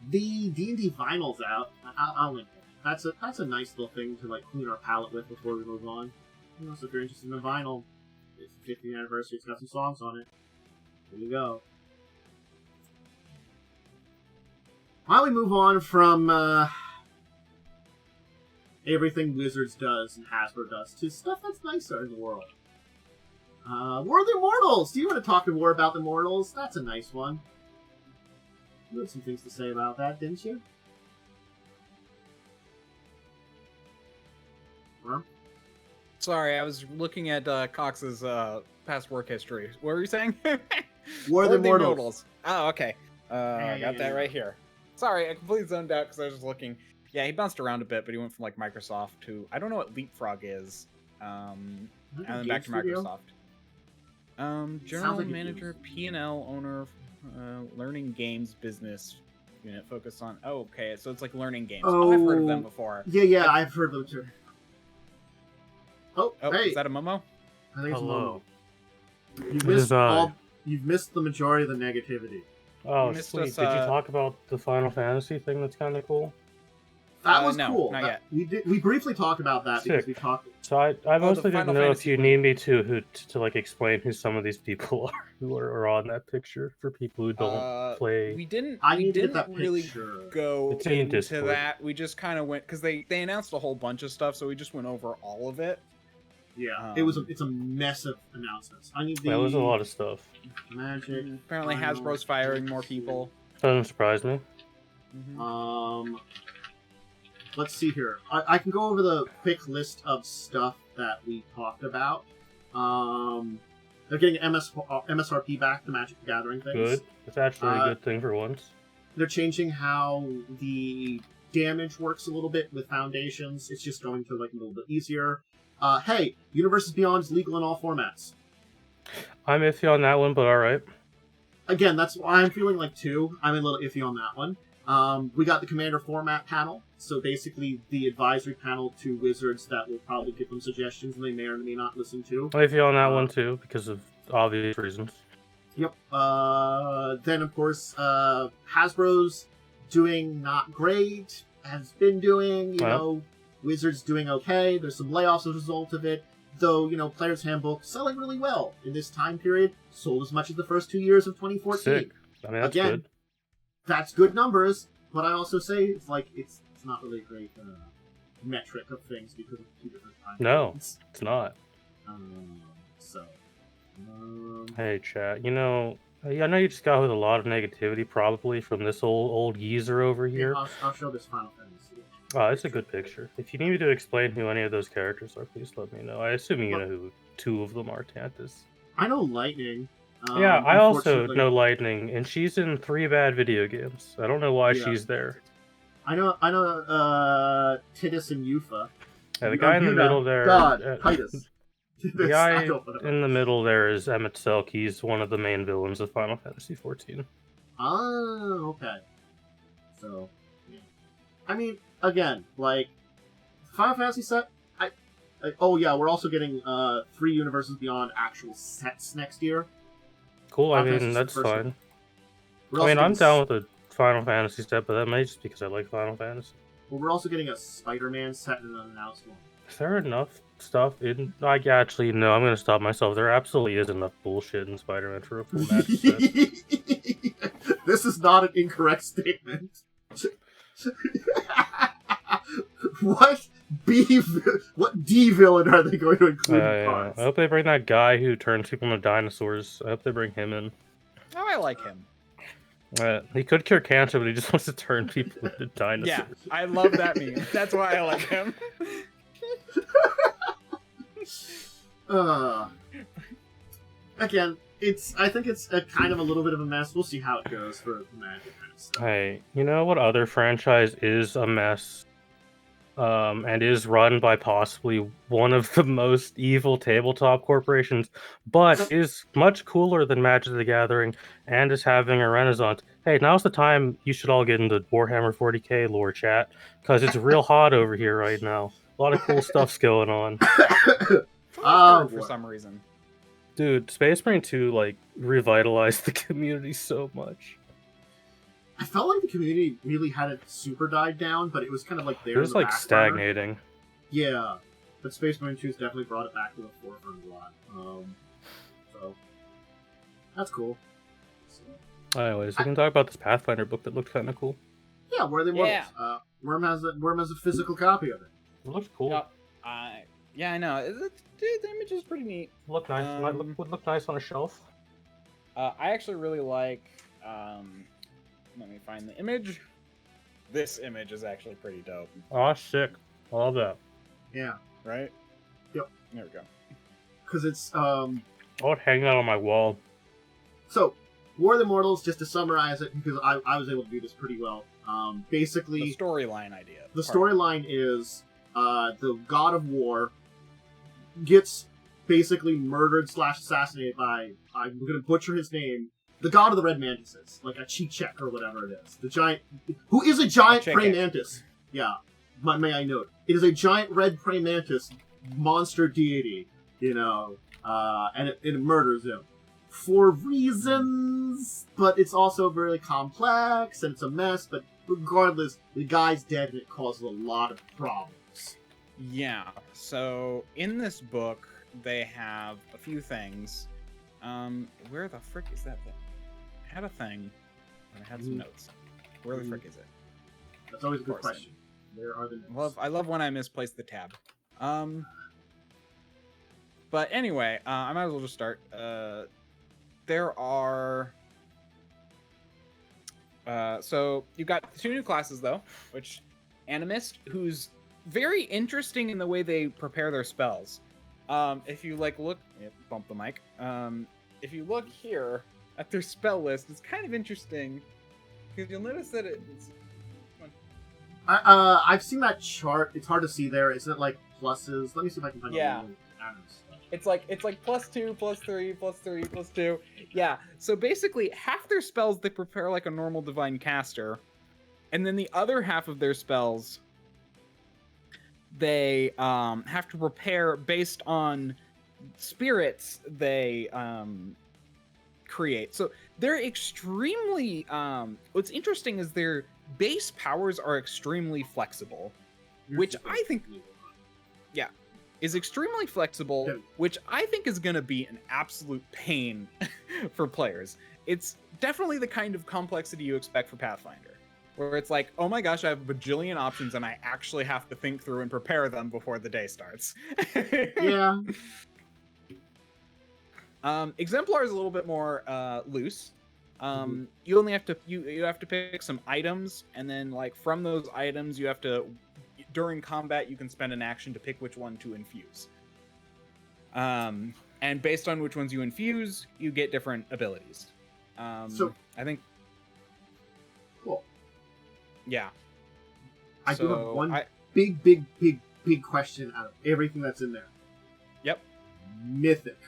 The D&D vinyl's out. I'll link it. That's a nice little thing to clean our palate with before we move on. So if you're interested in the vinyl, it's the 50th anniversary. It's got some songs on it. There you go. Why don't we move on from everything Wizards does and Hasbro does to stuff that's nicer in the world. War of the Immortals! Do you want to talk more about the Immortals? That's a nice one. You had some things to say about that, didn't you? Worm? Sorry, I was looking at Cox's past work history. What were you saying? War of the Immortals. Oh, okay. I got that right here. Sorry, I completely zoned out because I was just looking. Yeah, he bounced around a bit, but he went from Microsoft to I don't know what Leapfrog is, and then back to Microsoft. General manager, P&L owner, learning games business unit focused on. Oh, okay, so it's learning games. Oh, I've heard of them before. Yeah, I've heard of them too. Oh, hey. Is that a Momo? I think it's Momo. You've missed the majority of the negativity. Oh, sweet. Did you talk about the Final Fantasy thing that's kind of cool? That was no, cool. Not yet. We briefly talked about that. Sick. Because we talked. So I mostly didn't know if you need me to explain who some of these people are who are on that picture for people who don't play. We didn't that really go into Discord. that. We just kind of went because they announced a whole bunch of stuff, so we just went over all of it. Yeah, it's a mess of announcements. That was a lot of stuff. Magic. Apparently, Hasbro's firing more people. Doesn't surprise me. Mm-hmm. Let's see here. I can go over the quick list of stuff that we talked about. They're getting MSRP back to Magic the Gathering things. Good. It's actually a good thing for once. They're changing how the damage works a little bit with Foundations. It's just going to a little bit easier. Hey, Universes Beyond is legal in all formats. I'm iffy on that one, but alright. Again, that's why I'm feeling too. I'm a little iffy on that one. We got the Commander format panel, so basically the advisory panel to Wizards that will probably give them suggestions and they may or may not listen to. I'm iffy on that one too, because of obvious reasons. Yep. Then, of course, Hasbro's doing not great, has been doing, you know, Wizards doing okay. There's some layoffs as a result of it. Though, Player's Handbook selling really well in this time period. Sold as much as the first 2 years of 2014. Sick. I mean, that's good. That's good numbers, but I also say it's not really a great metric of things because of two different time periods. It's not. Hey, chat. I know you just got with a lot of negativity, probably from this old geezer over here. Yeah, I'll show this Final Fantasy. Oh, it's a good picture. If you need me to explain who any of those characters are, please let me know. I assume you know who two of them are, Tantus. I know Lightning. Yeah, I also know Lightning, and she's in 3 bad video games. I don't know why she's there. I know. Tidus and Yufa. Yeah, the guy in the middle there. Titus. The guy in the middle there is Emmett Selk. He's one of the main villains of Final Fantasy XIV. Oh, okay. So, yeah. I mean, again, like Final Fantasy set. Oh yeah, we're also getting 3 Universes Beyond actual sets next year. Cool. I Final mean, Fantasy that's first fine. We're I also mean, I'm getting down with the Final Fantasy set, but that may just because I like Final Fantasy. Well, we're also getting a Spider-Man set and an unannounced one. Is there enough stuff in? Like, actually, no. I'm gonna stop myself. There absolutely is enough bullshit in Spider-Man for a full match set. This is not an incorrect statement. What what D villain are they going to include in Yeah. cards? I hope they bring that guy who turns people into dinosaurs. I hope they bring him in. Oh, I like him. He could cure cancer, but he just wants to turn people into dinosaurs. Yeah, I love that meme. That's why I like him. Again, I think it's a kind of a little bit of a mess. We'll see how it goes for the Magic kind of stuff. Hey, you know what other franchise is a mess? And is run by possibly one of the most evil tabletop corporations, but is much cooler than Magic the Gathering and is having a renaissance. Hey, now's the time you should all get into Warhammer 40k lore chat, because it's real hot over here right now. A lot of cool stuff's going on. For some reason. Dude, Space Marine 2, like, revitalized the community so much. I felt like the community really hadn't super died down, but it was kind of like there. It was like stagnating. Yeah, but Space Marine 2's definitely brought it back to the forefront a lot. So that's cool. So, anyways, we can talk about this Pathfinder book that looked kind of cool. Yeah, where are the Immortals? Worm has a physical copy of it. It looks cool. Yep. Yeah, I know. The image is pretty neat. Look nice. Would look nice on a shelf. I actually really like. Let me find the image. This image is actually pretty dope. Oh, sick. I love that. Yeah. Right? Yep. There we go. Because it's I would hang that on my wall. So, War of the Immortals, just to summarize it, because I was able to do this pretty well. Basically, the storyline idea. The storyline is the god of war gets basically murdered / assassinated by, I'm going to butcher his name, the god of the red mantises, like a Chichek or whatever it is. The giant, who is a giant praying mantis. Yeah, may I note. It is a giant red praying mantis monster deity, and it murders him. For reasons, but it's also very complex, and it's a mess, but regardless, the guy's dead and it causes a lot of problems. Yeah, so in this book, they have a few things. Where the frick is that thing? I had a thing, and I had some notes. Where the frick is it? That's always a good question. Where are the notes? I love when I misplace the tab. But anyway, I might as well just start. There are... so you've got 2 new classes, though, which Animist, who's very interesting in the way they prepare their spells. If you look, bump the mic. If you look here at their spell list, it's kind of interesting because you'll notice that it's. I've seen that chart. It's hard to see there. Isn't it like pluses? Let me see if I can find. Yeah. It's like +2, +3, +3, +2. Yeah. So basically, half their spells they prepare like a normal divine caster, and then the other half of their spells they have to prepare based on spirits they create. So they're extremely. What's interesting is their base powers are extremely flexible, which I think. Yeah. Is extremely flexible, which I think is going to be an absolute pain for players. It's definitely the kind of complexity you expect for Pathfinder, where it's like, oh my gosh, I have a bajillion options and I actually have to think through and prepare them before the day starts. Yeah. Exemplar is a little bit more loose. You only have to you have to pick some items, and then like from those items you have to. During combat, you can spend an action to pick which one to infuse. And based on which ones you infuse, you get different abilities. So I think... Cool. Yeah. I do have one big question out of everything that's in there. Yep. Mythic.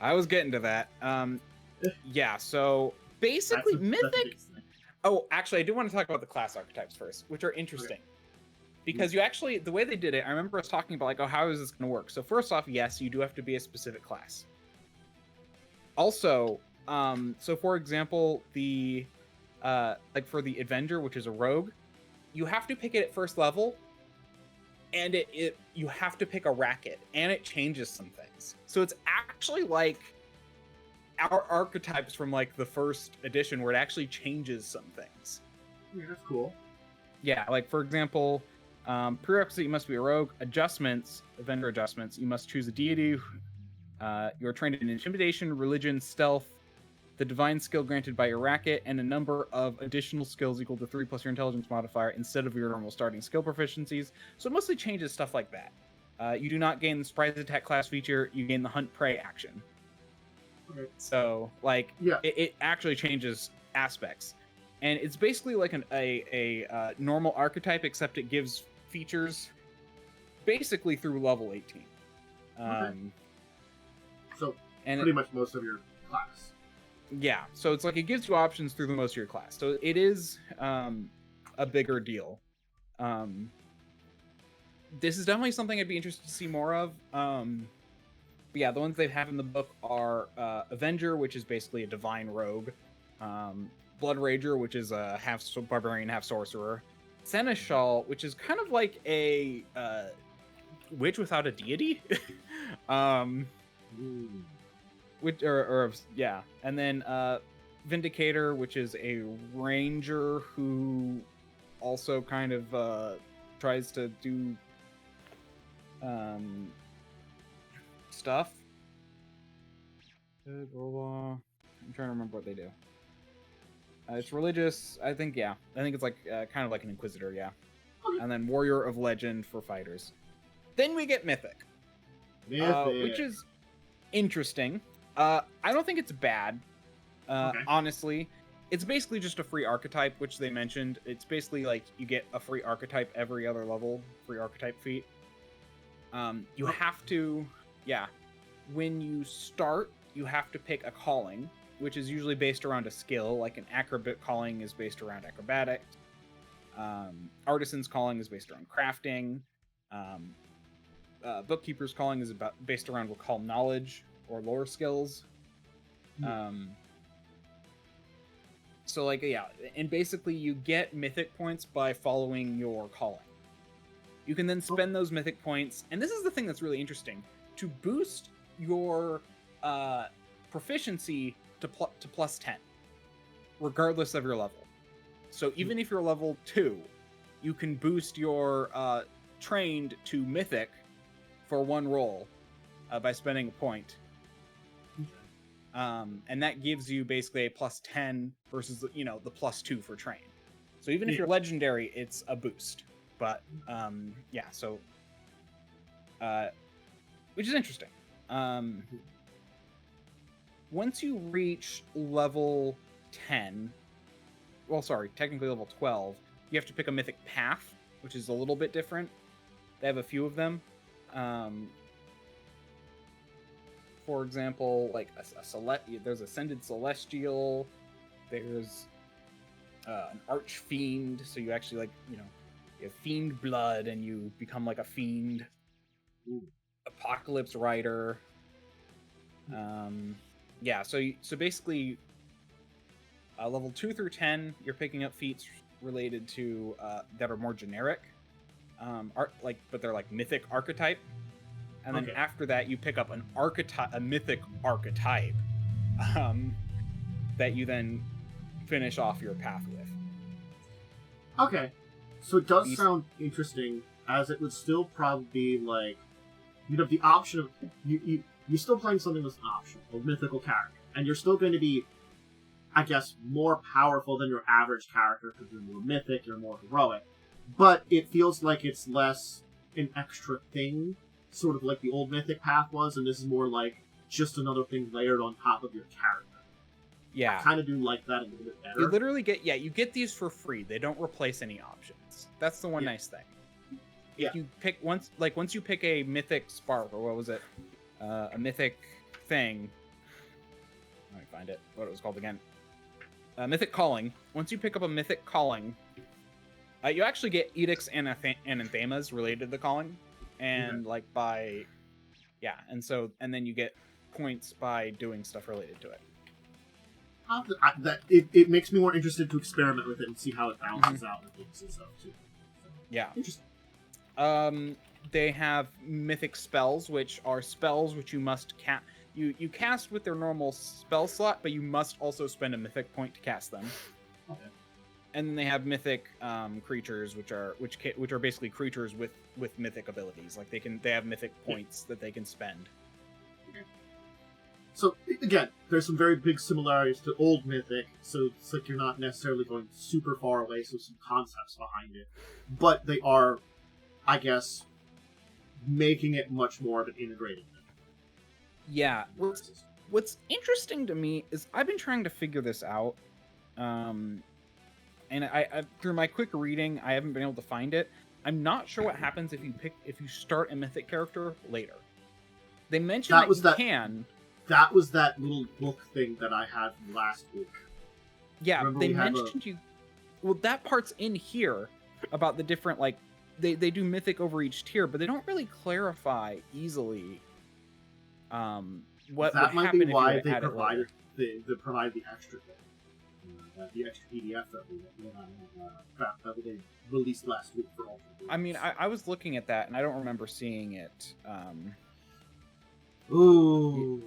I was getting to that. Yeah, so basically Mythic... Oh, actually, I do want to talk about the class archetypes first, which are interesting. Because you actually, the way they did it, I remember us talking about like, oh, how is this going to work? So first off, yes, you do have to be a specific class. Also, so for example, the like for the Avenger, which is a rogue, you have to pick it at first level, and you have to pick a racket, and it changes some things. So it's actually like our archetypes from like the first edition, where it actually changes some things. Yeah, that's cool. Yeah, like for example, prerequisite, you must be a rogue. Adjustments, Avenger adjustments, you must choose a deity. You are trained in intimidation, religion, stealth, the divine skill granted by your racket, and a number of additional skills equal to 3 plus your intelligence modifier instead of your normal starting skill proficiencies. So it mostly changes stuff like that. You do not gain the surprise attack class feature, you gain the hunt prey action. Okay. So, like, it actually changes aspects. And it's basically like a normal archetype, except it gives features basically through level 18. So, pretty much most of your class. Yeah, so it's like it gives you options through the most of your class. So it is a bigger deal. This is definitely something I'd be interested to see more of. But yeah, the ones they have in the book are Avenger, which is basically a divine rogue. Blood Rager, which is a half barbarian, half sorcerer. Seneschal, which is kind of like a witch without a deity. Which yeah, and then Vindicator, which is a ranger who also kind of tries to do stuff. I'm trying to remember what they do. It's religious, I think. Yeah, I think it's like kind of like an inquisitor. Yeah, and then warrior of legend for fighters. Then we get mythic. Which is interesting. I don't think it's bad. Honestly, it's basically just a free archetype, which they mentioned. It's basically like you get a free archetype every other level, free archetype feat. You have to, when you start, you have to pick a calling, which is usually based around a skill. Like an acrobat calling is based around acrobatics. Artisan's calling is based around crafting. Bookkeeper's calling is based around we'll call knowledge or lore skills. So like, and basically you get mythic points by following your calling. You can then spend those mythic points, and this is the thing that's really interesting, to boost your proficiency to plus 10, regardless of your level. So even if you're level 2, you can boost your trained to mythic for one roll by spending a point. And that gives you basically a plus 10 versus, the plus 2 for train. So even if you're legendary, it's a boost. But, so... which is interesting. Once you reach level 10... Well, sorry, technically level 12, you have to pick a mythic path, which is a little bit different. They have a few of them. For example, like there's Ascended Celestial, there's an Archfiend, so you actually you have Fiend Blood and you become like a Fiend. Apocalypse Rider. So basically, level 2 through 10, you're picking up feats related to that are more generic, but they're like mythic archetype. And then after that, you pick up a mythic archetype, that you then finish off your path with. Okay, so it does sound interesting, as it would still probably be like, you'd have the option of you're still playing something with an option, a mythical character, and you're still going to be, I guess, more powerful than your average character because you're more mythic, you're more heroic, but it feels like it's less an extra thing, sort of like the old mythic path was, and this is more like just another thing layered on top of your character. Yeah, I kind of do like that a little bit better. You literally you get these for free. They don't replace any options. That's the one nice thing. If you pick once you pick a mythic spark, or what was it, a mythic thing. Let me find it. What it was called again. Mythic Calling. Once you pick up a Mythic Calling, you actually get edicts and anathemas related to the calling, and and then you get points by doing stuff related to it. It makes me more interested to experiment with it and see how it balances out and things and stuff too. Yeah. Interesting. They have mythic spells, which are spells which you must cast. You cast with their normal spell slot, but you must also spend a mythic point to cast them. Okay. And then they have mythic creatures, which are basically creatures with mythic abilities. Like they have mythic points that they can spend. Okay. So again, there's some very big similarities to old Mythic. So it's like you're not necessarily going super far away. So some concepts behind it, but they are, I guess, making it much more of an integrated thing. Yeah. What's interesting to me is I've been trying to figure this out, and I through my quick reading, I haven't been able to find it. I'm not sure what happens if you start a mythic character later. They mentioned that you can. That was that little book thing that I had from last week. Yeah, they mentioned you. Well, that part's in here about the different they do mythic over each tier, but they don't really clarify easily. What that would might happen be if why you they provided provide the extra thing, the extra PDF that they released last week for all. I mean, I was looking at that and I don't remember seeing it. Ooh.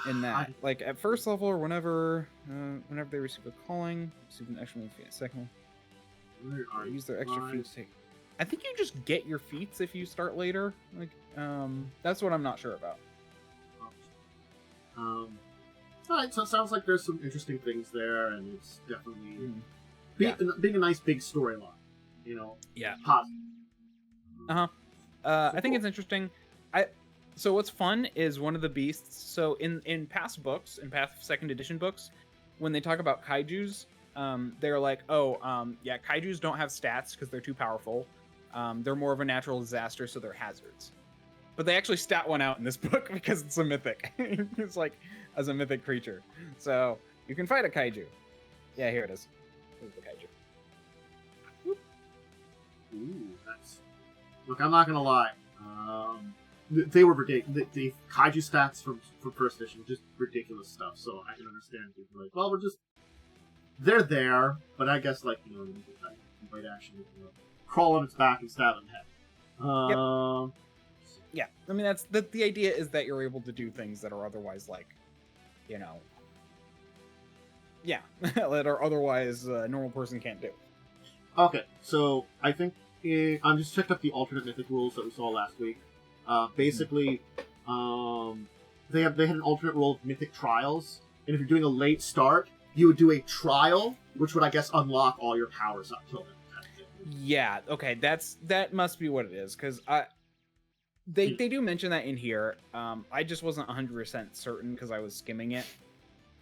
In that, like at first level or whenever they receive a calling, receive an extra second. Use their extra feats. I think you just get your feats if you start later. That's what I'm not sure about. Alright, so it sounds like there's some interesting things there, and it's definitely being a nice big storyline. Yeah. Positive. I think it's interesting. So what's fun is one of the beasts. So in past books, in past second edition books, when they talk about kaijus, they're like, kaijus don't have stats because they're too powerful. They're more of a natural disaster, so they're hazards. But they actually stat one out in this book because it's a mythic. It's like as a mythic creature. So you can fight a kaiju. Yeah, here it is. Here's the kaiju. Whoop. Ooh, that's... Look, I'm not gonna lie. They were ridiculous. The kaiju stats from first edition, just ridiculous stuff. So I can understand people like, well, they're there, but I guess you might actually crawl on its back and stab in the head. Yep. Yeah, I mean that's the idea is that you're able to do things that are otherwise that are otherwise a normal person can't do. Okay, so I think I'm just checked up the alternate mythic rules that we saw last week. Basically, they had an alternate rule of mythic trials, and if you're doing a late start, you would do a trial, which would, I guess, unlock all your powers up till then. Yeah, okay, that must be what it is, because they do mention that in here. I just wasn't 100% certain because I was skimming it,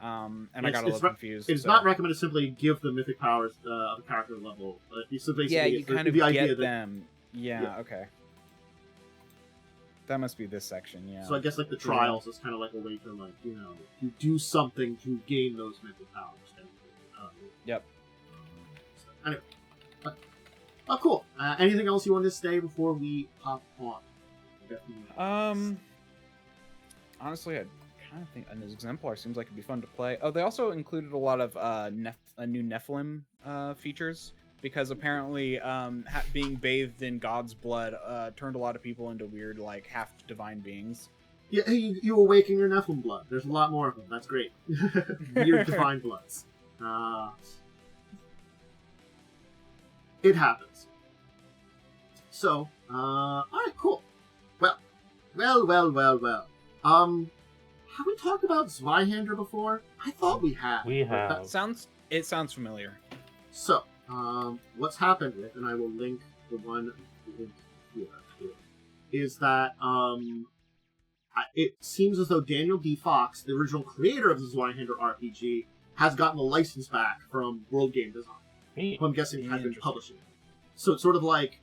and I got a little confused. It's not recommended to simply give the mythic powers of the character level. So basically, yeah, you kind of the idea get that, them. Yeah, okay. That must be this section, yeah. So I guess the trials is kind of like a way to you do something to gain those mythic powers. Yep. Anyway, oh cool. Anything else you want to say before we hop on? Honestly, I kind of think an exemplar seems like it'd be fun to play. Oh, they also included a lot of new Nephilim features. Because apparently, being bathed in God's blood turned a lot of people into weird, half-divine beings. Yeah, hey, you awaken your Nephilim blood. There's a lot more of them. That's great. Weird divine bloods. It happens. So, alright, cool. Well. Have we talked about Zweihander before? I thought we had. We have. It sounds familiar. So, what's happened with, and I will link the one here, is that it seems as though Daniel D. Fox, the original creator of the Zweihander RPG, has gotten the license back from World Game Design, who I'm guessing has been publishing it. So it's sort of like,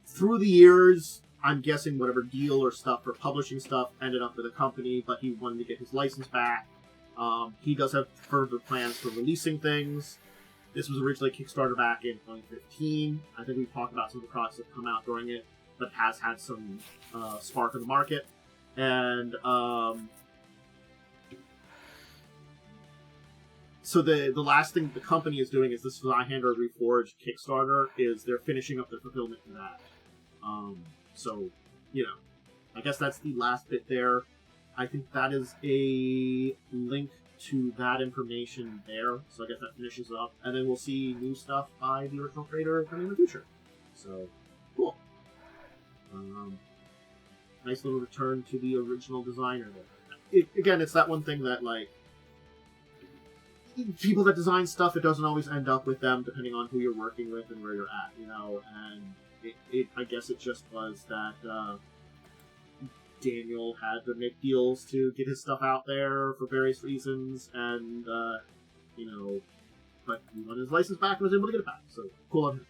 through the years, I'm guessing whatever deal or stuff for publishing stuff ended up with a company, but he wanted to get his license back. He does have further plans for releasing things. This was originally Kickstarter back in 2015. I think we've talked about some of the products that have come out during it, but has had some spark in the market. And so the last thing the company is doing is this Zweihander Reforged Kickstarter. Is they're finishing up the fulfillment for that. So, I guess that's the last bit there. I think that is a link to that information there. So I guess that finishes up. And then we'll see new stuff by the original creator coming in the future. So, cool. Nice little return to the original designer there. Again, it's that one thing that, like, people that design stuff, it doesn't always end up with them, depending on who you're working with and where you're at, and I guess it just was that Daniel had to make deals to get his stuff out there for various reasons, and but he wanted his license back and was able to get it back. So cool on him.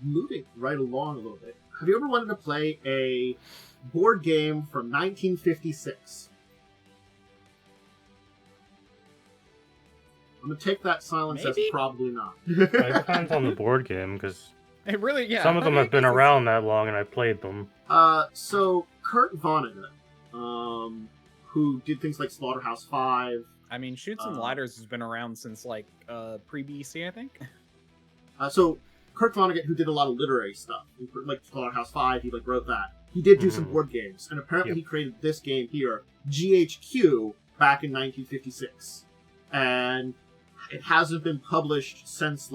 Moving right along a little bit. Have you ever wanted to play a board game from 1956? I'm gonna take that silence as probably not. It depends on the board game, because it really, yeah. Some of them have been around that long, and I played them. So Kurt Vonnegut, who did things like Slaughterhouse 5. I mean, Chutes and Ladders has been around since like pre-BC, I think. So Kurt Vonnegut, who did a lot of literary stuff, like Slaughterhouse 5, he wrote that. He did do some board games, and apparently he created this game here, GHQ, back in 1956, and it hasn't been published since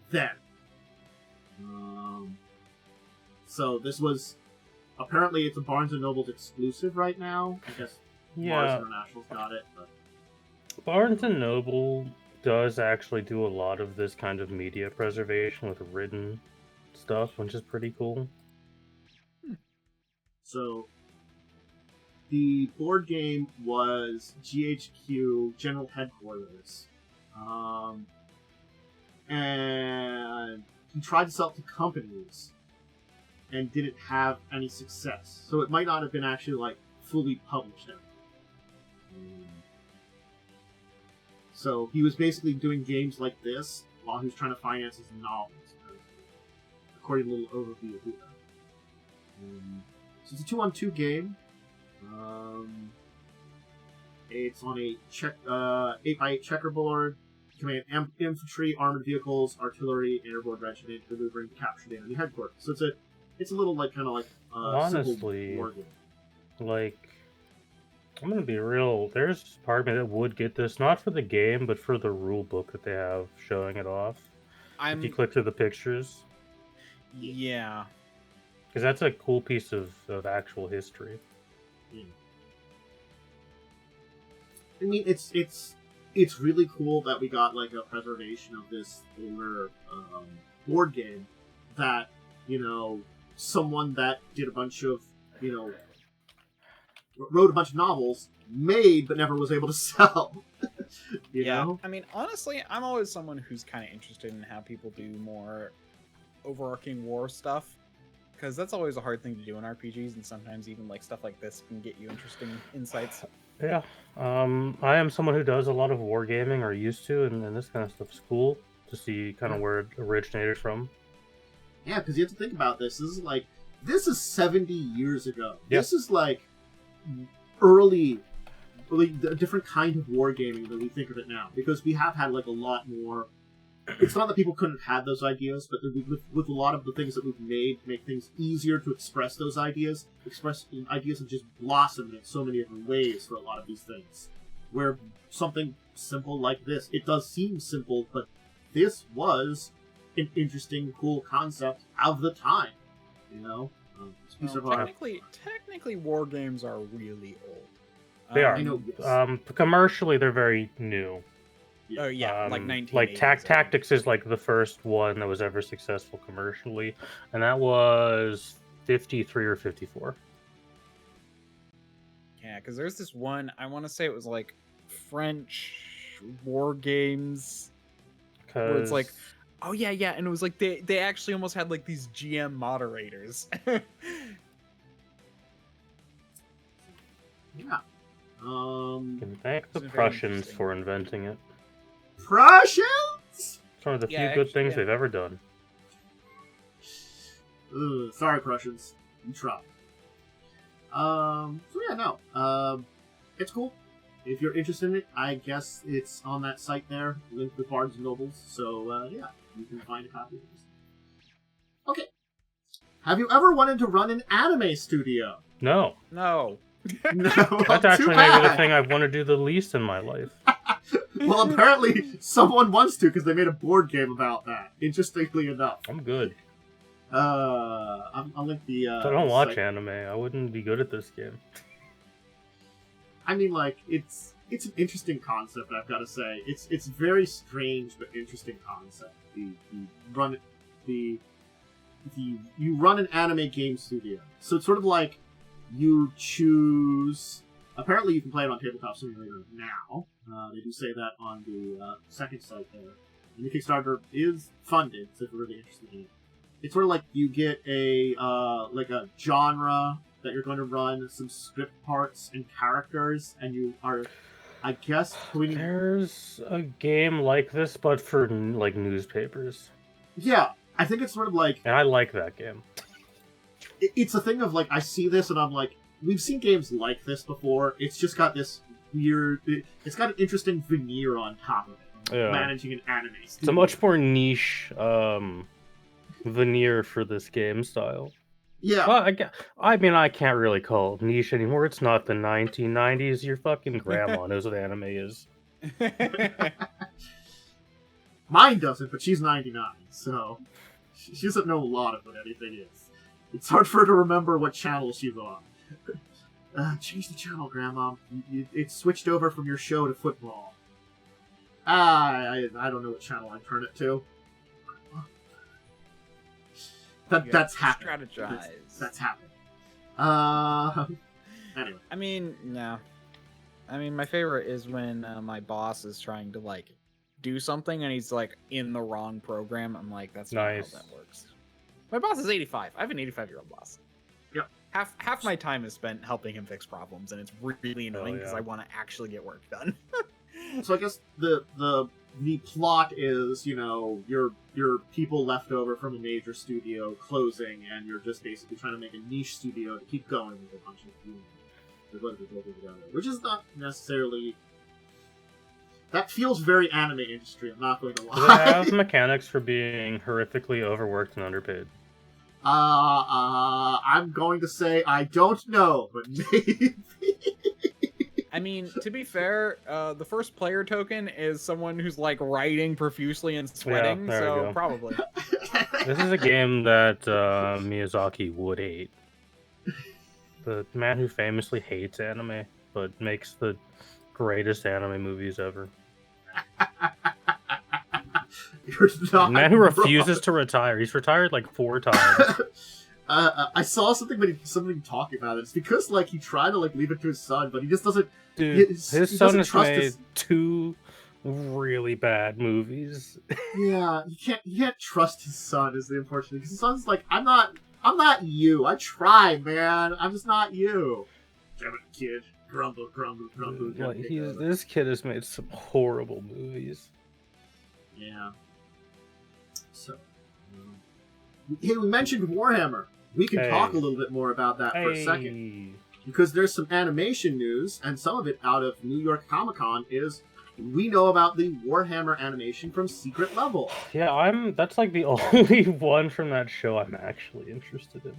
then. So this was apparently it's a Barnes and Noble's exclusive right now. I guess Mars International's got it, but Barnes and Noble does actually do a lot of this kind of media preservation with written stuff, which is pretty cool. So, the board game was GHQ General Headquarters. And he tried to sell it to companies and didn't have any success. So it might not have been actually, fully published yet. So he was basically doing games like this while he was trying to finance his novels. According to a little overview of that. So it's a 2-on-2 game. It's on a 8x8 checkerboard. You command infantry, armored vehicles, artillery, and airborne regiment, maneuvering to capture the enemy headquarters. So it's a little honestly, war game. I'm gonna be real. There's part of me that would get this, not for the game, but for the rule book that they have showing it off. If you click through the pictures. Yeah. Because that's a cool piece of actual history. Yeah. I mean, it's really cool that we got a preservation of this older board game that someone that did a bunch of wrote a bunch of novels, made but never was able to sell. you know? I mean, honestly, I'm always someone who's kind of interested in how people do more overarching war stuff, because that's always a hard thing to do in RPGs, and sometimes even stuff like this can get you interesting insights. Yeah, I am someone who does a lot of wargaming, or used to, and this kind of stuff's cool to see kind of where it originated from. Yeah, because you have to think about this. This is 70 years ago. Yep. This is early, a different kind of wargaming than we think of it now. Because we have had a lot more. It's not that people couldn't have had those ideas, but with a lot of the things that we've made, make things easier to express those ideas. Ideas have just blossomed in so many different ways for a lot of these things. Where something simple like this, it does seem simple, but this was an interesting, cool concept of the time. Technically, war games are really old. They are. Commercially, they're very new. Oh yeah, 1980s. Tactics is the first one that was ever successful commercially, and that was 53 or 54. Yeah, because there's this one, I want to say it was French war games, where it's oh yeah, and it was they actually almost had these GM moderators. Can thank the This is very Prussians interesting. for inventing it. Prussians. It's one of the few Yeah, good actually, things yeah. they've ever done. Ugh, sorry, Prussians. You tried. So yeah, no. It's cool. If you're interested in it, I guess it's on that site there, linked with Barnes and Nobles. So yeah, you can find a copy of this. Okay. Have you ever wanted to run an anime studio? No. No. No. That's too actually maybe the bad. thing I want to do the least in my life. Well, apparently someone wants to because they made a board game about that. Interestingly enough, I'm good. I'll link the. I don't watch site. anime. I wouldn't be good at this game. I mean, like it's an interesting concept. I've got to say, it's very strange but interesting concept. You run you run an anime game studio, so it's sort of like you choose. Apparently, you can play it on Tabletop Simulator now. They do say that on the second site there. And the Kickstarter is funded, so if you're really interested in it. It's sort of like you get a genre that you're going to run, some script parts and characters, and you are, I guess, tweeting. There's a game like this, but for like newspapers, Yeah, I think it's sort of like and I like that game. it's a thing of like I see this and I'm like, we've seen games like this before. It's just got this weird. It's got an interesting veneer on top of it. Yeah. Managing an anime. It's a much more niche veneer for this game style. Yeah. Well, I mean, I can't really call it niche anymore. It's not the 1990s. Your fucking grandma knows what anime is. Mine doesn't, but she's 99, so she doesn't know a lot of what anything is. It's hard for her to remember what channel she's on. Change the channel, Grandma. It switched over from your show to football. I don't know what channel I turn it to. That's happened. Strategize. That's happened. Anyway. I mean, no. I mean, my favorite is when my boss is trying to like do something and he's like in the wrong program. I'm like, that's not Nice. how that works. My boss is 85. I have an 85-year-old boss. Yep. Half my time is spent helping him fix problems, and it's really annoying because yeah. I want to actually get work done. So I guess the plot is, you know, your people left over from a major studio closing, and you're just basically trying to make a niche studio to keep going with a bunch of people together, which is not necessarily. That feels very anime industry. I'm not going to Does it lie. have mechanics for being horrifically overworked and underpaid? I'm going to say I don't know, but maybe. I mean, to be fair, the first player token is someone who's like writing profusely and sweating, there we so go. probably. This is a game that Miyazaki would hate. The man who famously hates anime, but makes the greatest anime movies ever. You're not The man who wrong. refuses to retire. He's retired like 4 times. I saw something talking about it. It's because like he tried to like leave it to his son, but he just doesn't. Dude, he his doesn't son has trust made his- 2 really bad movies. Yeah, you can't trust his son is the unfortunate because his son's like, I'm not you. I try, man. I'm just not you. Damn it, kid. Grumble. Like, this kid has made some horrible movies. Yeah. So, hey, we mentioned Warhammer. We can Hey. talk a little bit more about that for a second. Because there's some animation news, and some of it out of New York Comic Con is we know about the Warhammer animation from Secret Level. Yeah, that's like the only one from that show I'm actually interested in.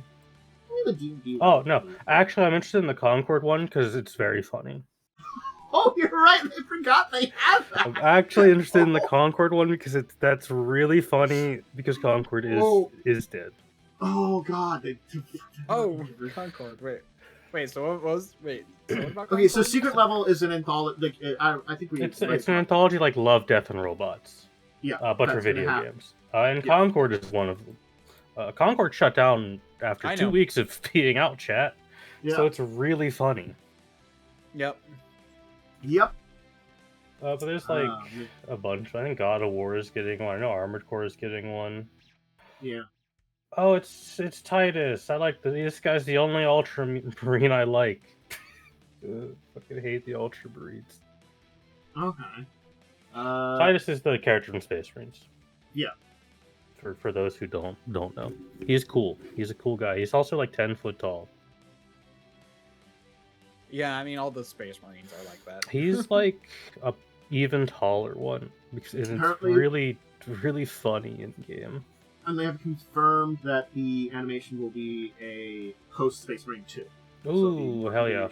The D&D Oh, one. no. Actually, I'm interested in the Concord one because it's very funny. Oh, you're right. I forgot they have that. I'm actually interested in the Concord one because that's really funny because Concord is dead. Oh God. Oh, Concord. Wait. So what was? Wait. So what about Okay, so Concord? Secret Level is an anthology. Like, I think we. It's an anthology like Love, Death, and Robots. Yeah, But for that's gonna video happen. games. And Concord is one of them. Concord shut down after I 2 know. weeks of being out, chat. Yeah. So it's really funny. Yep. Yep. But there's like a bunch. I think God of War is getting one. I know Armored Core is getting one. Yeah. Oh, it's Titus. I like this guy's the only Ultramarine I like. Fucking hate the Ultra Breeds. Okay. Titus is the character from Space Marines. Yeah. For those who don't know, he's cool. He's a cool guy. He's also like 10 foot tall. Yeah, I mean, all the Space Marines are like that. He's like a even taller one because it's really funny in game. And they have confirmed that the animation will be a post Space Marine 2. Ooh, hell yeah!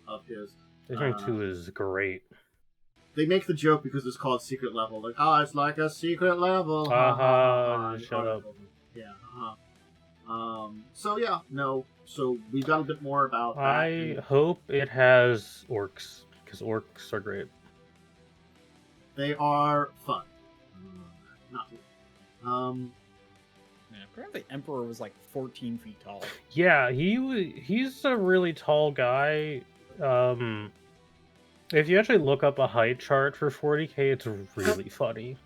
Of his. Space Marine 2 is great. They make the joke because it's called Secret Level. Like, oh, it's like a secret level. Shut up. Yeah. So yeah, no. So we got a bit more about that. I hope it has orcs because orcs are great. They are fun. Not good. Yeah, apparently Emperor was like 14 feet tall. Yeah, he's a really tall guy. If you actually look up a height chart for 40k, it's really funny.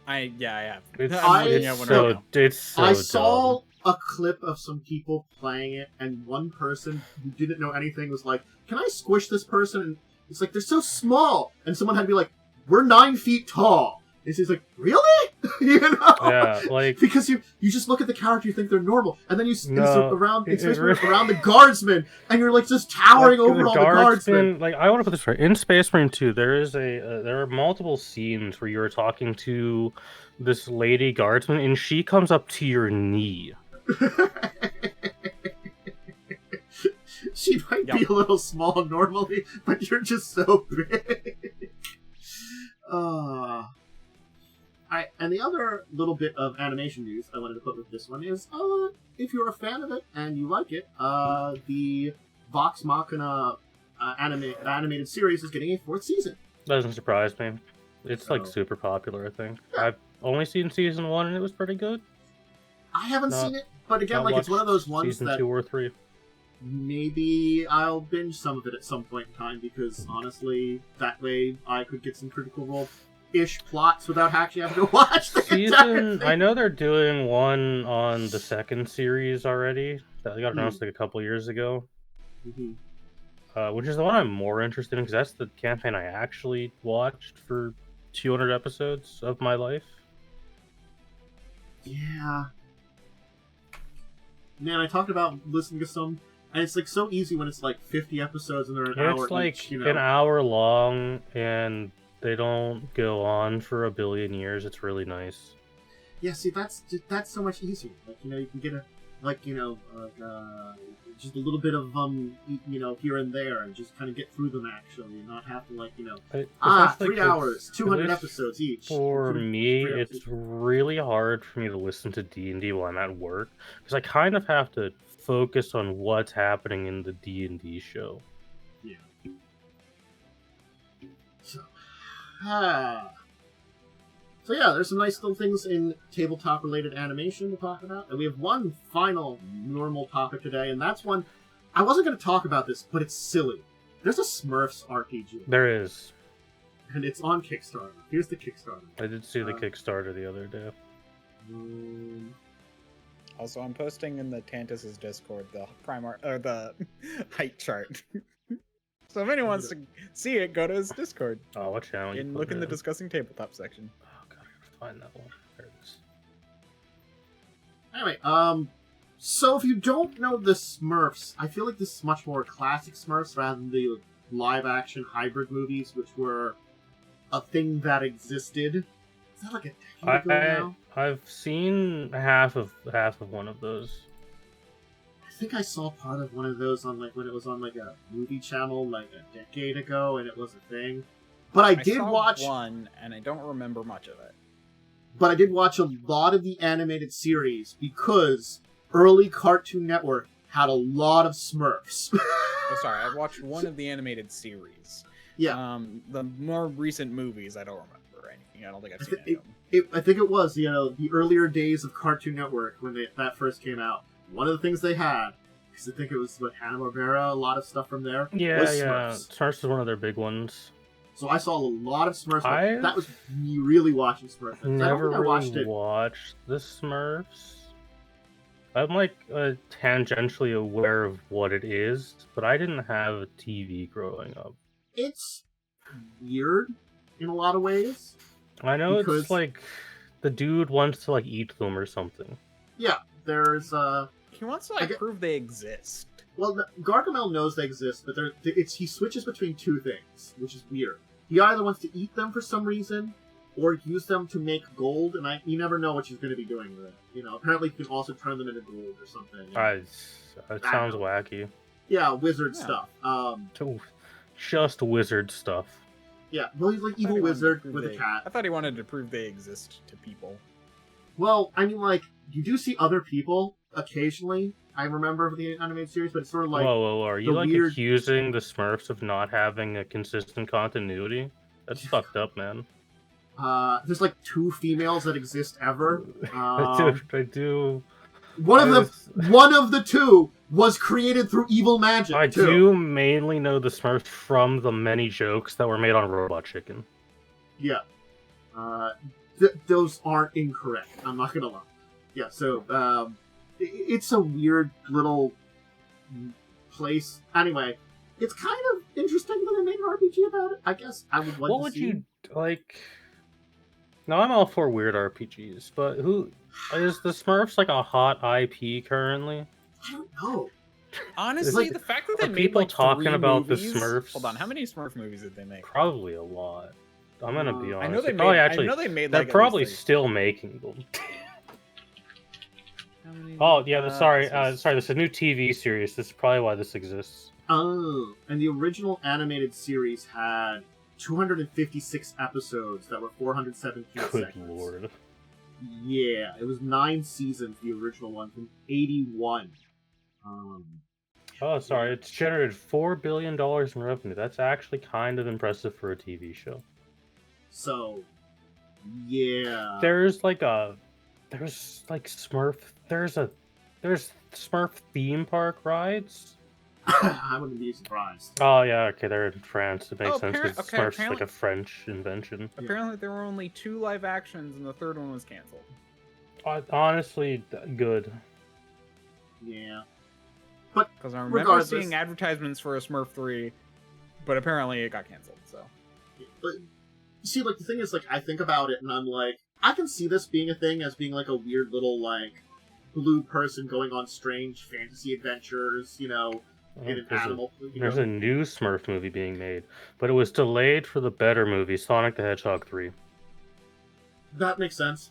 I have. It's so I saw dumb. a clip of some people playing it, and one person who didn't know anything was like, "Can I squish this person?" And it's like, they're so small, and someone had to be like, "We're 9 feet tall." And he's like, "Really?" You know? Yeah, like because you just look at the character, you think they're normal, and then you around the guardsmen, and you're like just towering over all the guardsmen. Like, I want to put this right in Space Marine 2. There is there are multiple scenes where you're talking to this lady guardsman, and she comes up to your knee. She might be a little small normally, but you're just so big. And the other little bit of animation news I wanted to put with this one is, if you're a fan of it and you like it, the Vox Machina animated series is getting a 4th season. Doesn't surprise me. It's like super popular, I think. Yeah. I've only seen season 1 and it was pretty good. I haven't seen it, but again, like, it's one of those ones season 2 or 3. Maybe I'll binge some of it at some point in time, because honestly, that way I could get some Critical Role-ish plots without actually having to watch the entire thing. I know they're doing one on the 2nd series already. That got announced like a couple years ago. Which is the one I'm more interested in, because that's the campaign I actually watched for 200 episodes of my life. Yeah. Man, I talked about listening to some, and it's like so easy when it's like 50 episodes and they're an hour It's like each, you know? an hour long, and they don't go on for a billion years. It's really nice. Yeah, see, that's so much easier. Like, you know, you can get just a little bit of here and there, and just kind of get through them actually, and not have to 3 hours, 200 episodes each. For me, it's really hard for me to listen to D&D while I'm at work, because I kind of have to focus on what's happening in the D&D show. Yeah. So yeah, there's some nice little things in tabletop-related animation to talk about. And we have one final normal topic today, and that's one... I wasn't going to talk about this, but it's silly. There's a Smurfs RPG. There is. And it's on Kickstarter. Here's the Kickstarter. I did see the Kickstarter the other day. Also, I'm posting in the Tantus's Discord the the height chart. So if anyone wants to see it, go to his Discord. Oh, what channel? And look in the Discussing Tabletop section. Find that one. There it is. Anyway, so if you don't know the Smurfs, I feel like this is much more classic Smurfs rather than the live-action hybrid movies, which were a thing that existed. Is that like a decade ago now? I've seen half of one of those. I think I saw part of one of those on when it was on a movie channel a decade ago, and it was a thing. But I did watch one, and I don't remember much of it. But I did watch a lot of the animated series because early Cartoon Network had a lot of Smurfs. Oh, sorry, I watched one of the animated series. Yeah. The more recent movies, I don't remember anything. I don't think I've seen any of them. I think it was, the earlier days of Cartoon Network when that first came out. One of the things they had, because I think it was Hanna-Barbera, a lot of stuff from there. Yeah, was yeah. Smurfs. Smurfs is one of their big ones. So I saw a lot of Smurfs. That was me really watching Smurfs. Never really watched the Smurfs. I'm like tangentially aware of what it is, but I didn't have a TV growing up. It's weird in a lot of ways. I know Because- it's like the dude wants to like eat them or something. Yeah, there's He wants to I like get- prove they exist. well, Gargamel knows they exist, but he switches between two things, which is weird. He either wants to eat them for some reason, or use them to make gold, and you never know what she's going to be doing with it. You know, apparently you can also turn them into gold or something. It sounds wacky. Yeah, wizard Yeah. stuff. Just wizard stuff. Yeah, well, he's like I thought evil he wanted to wizard prove with a they- cat. I thought he wanted to prove they exist to people. Well, I mean, like, you do see other people occasionally. I remember the animated series, but it's sort of like... whoa! Are you the like weird- accusing the Smurfs of not having a consistent continuity? That's fucked up, man. There's like 2 females that exist ever. I do. One of the 2 was created through evil magic. I too. do mainly know the Smurfs from the many jokes that were made on Robot Chicken. Yeah. Those aren't incorrect. I'm not gonna lie. Yeah. So it's a weird little place. Anyway, it's kind of interesting that they made an RPG about it. I guess I would like What to would see. you like? Now I'm all for weird RPGs, but who is the Smurfs like a hot IP currently? I don't know. Honestly, like- the fact that they are made people like talking 3 about the movies... Smurfs? Hold on, how many Smurf movies did they make? Probably a lot. I'm gonna be honest. I know they probably made. actually. I know they made They're like. at probably least, still making them. How many- Oh yeah, sorry. this is- Sorry. This is a new TV series. This is probably why this exists. Oh, and the original animated series had 256 episodes that were 417 Good seconds. lord. Yeah, it was 9 seasons, the original one, from 81. Oh, sorry. It's generated $4 billion in revenue. That's actually kind of impressive for a TV show. So, yeah. There's Smurf theme park rides. I wouldn't be surprised. Oh yeah, okay, they're in France. It makes Oh, sense because okay, Smurf's like apparently- a French invention. Apparently, there were only 2 live actions, and the 3rd one was canceled. Honestly, good. Yeah. Because I remember Regardless- seeing advertisements for a Smurf 3, but apparently it got canceled. So But, see, like, the thing is, like, I think about it and I'm like, I can see this being a thing as being, like, a weird little, like, blue person going on strange fantasy adventures, you know, in an animal. There's a new Smurf movie being made, but it was delayed for the better movie, Sonic the Hedgehog 3. That makes sense.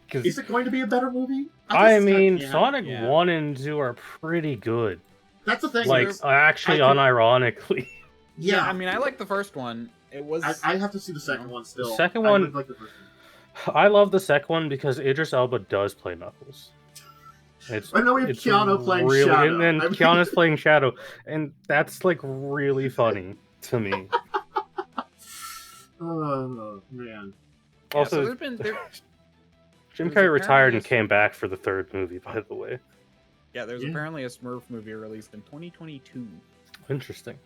'Cause- Is it going to be a better movie? I guess mean, yeah. Sonic Yeah. 1 and 2 are pretty good. That's the thing. Like, there's- actually, I can- unironically. yeah, I mean, I like the first one. It was. I have to see the second one still. The second I one- would like the first one. I love the second one because Idris Elba does play Knuckles. It's, I know we have it's Keanu playing really, Shadow. and then I mean- Keanu's playing Shadow, and that's like really funny to me. Oh man. Yeah, Also, so there's been Jim there's Carrey retired apparently and a- came back for the 3rd movie, by the way. there's Yeah. apparently a Smurf movie released in 2022. Interesting.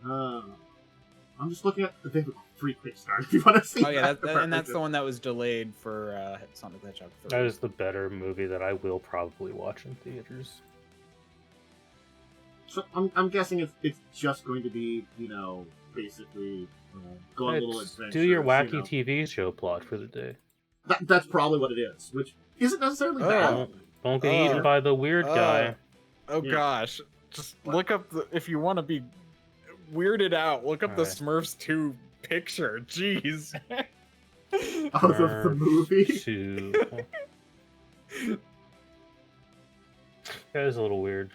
I'm just looking at the free quick start if you want to see. Oh yeah, that and that's the one that was delayed for Sonic the Hedgehog 3. That is the better movie that I will probably watch in theaters. So I'm guessing it's just going to be, you know, basically go on little It's- adventures. do your wacky you know. TV show plot for the day. That's probably what it is, which isn't necessarily Oh. bad. Don't get Oh. eaten by the weird guy. Oh Yeah. gosh, just look up if you want to be weirded out. Look up the Alright. Smurfs 2 picture. Jeez. Oh, the movie. Two. That is a little weird.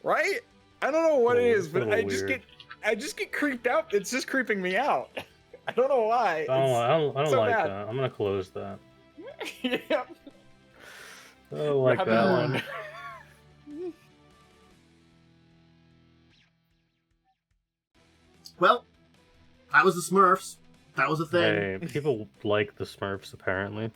Right? I don't know what it Oh, is, it's a but little I just weird. get creeped out. It's just creeping me out. I don't know why. I don't so like bad. that. I'm gonna close that. Yeah. I don't like Rabbit that one. one. Well, that was the Smurfs. That was a thing. Hey, people like the Smurfs apparently.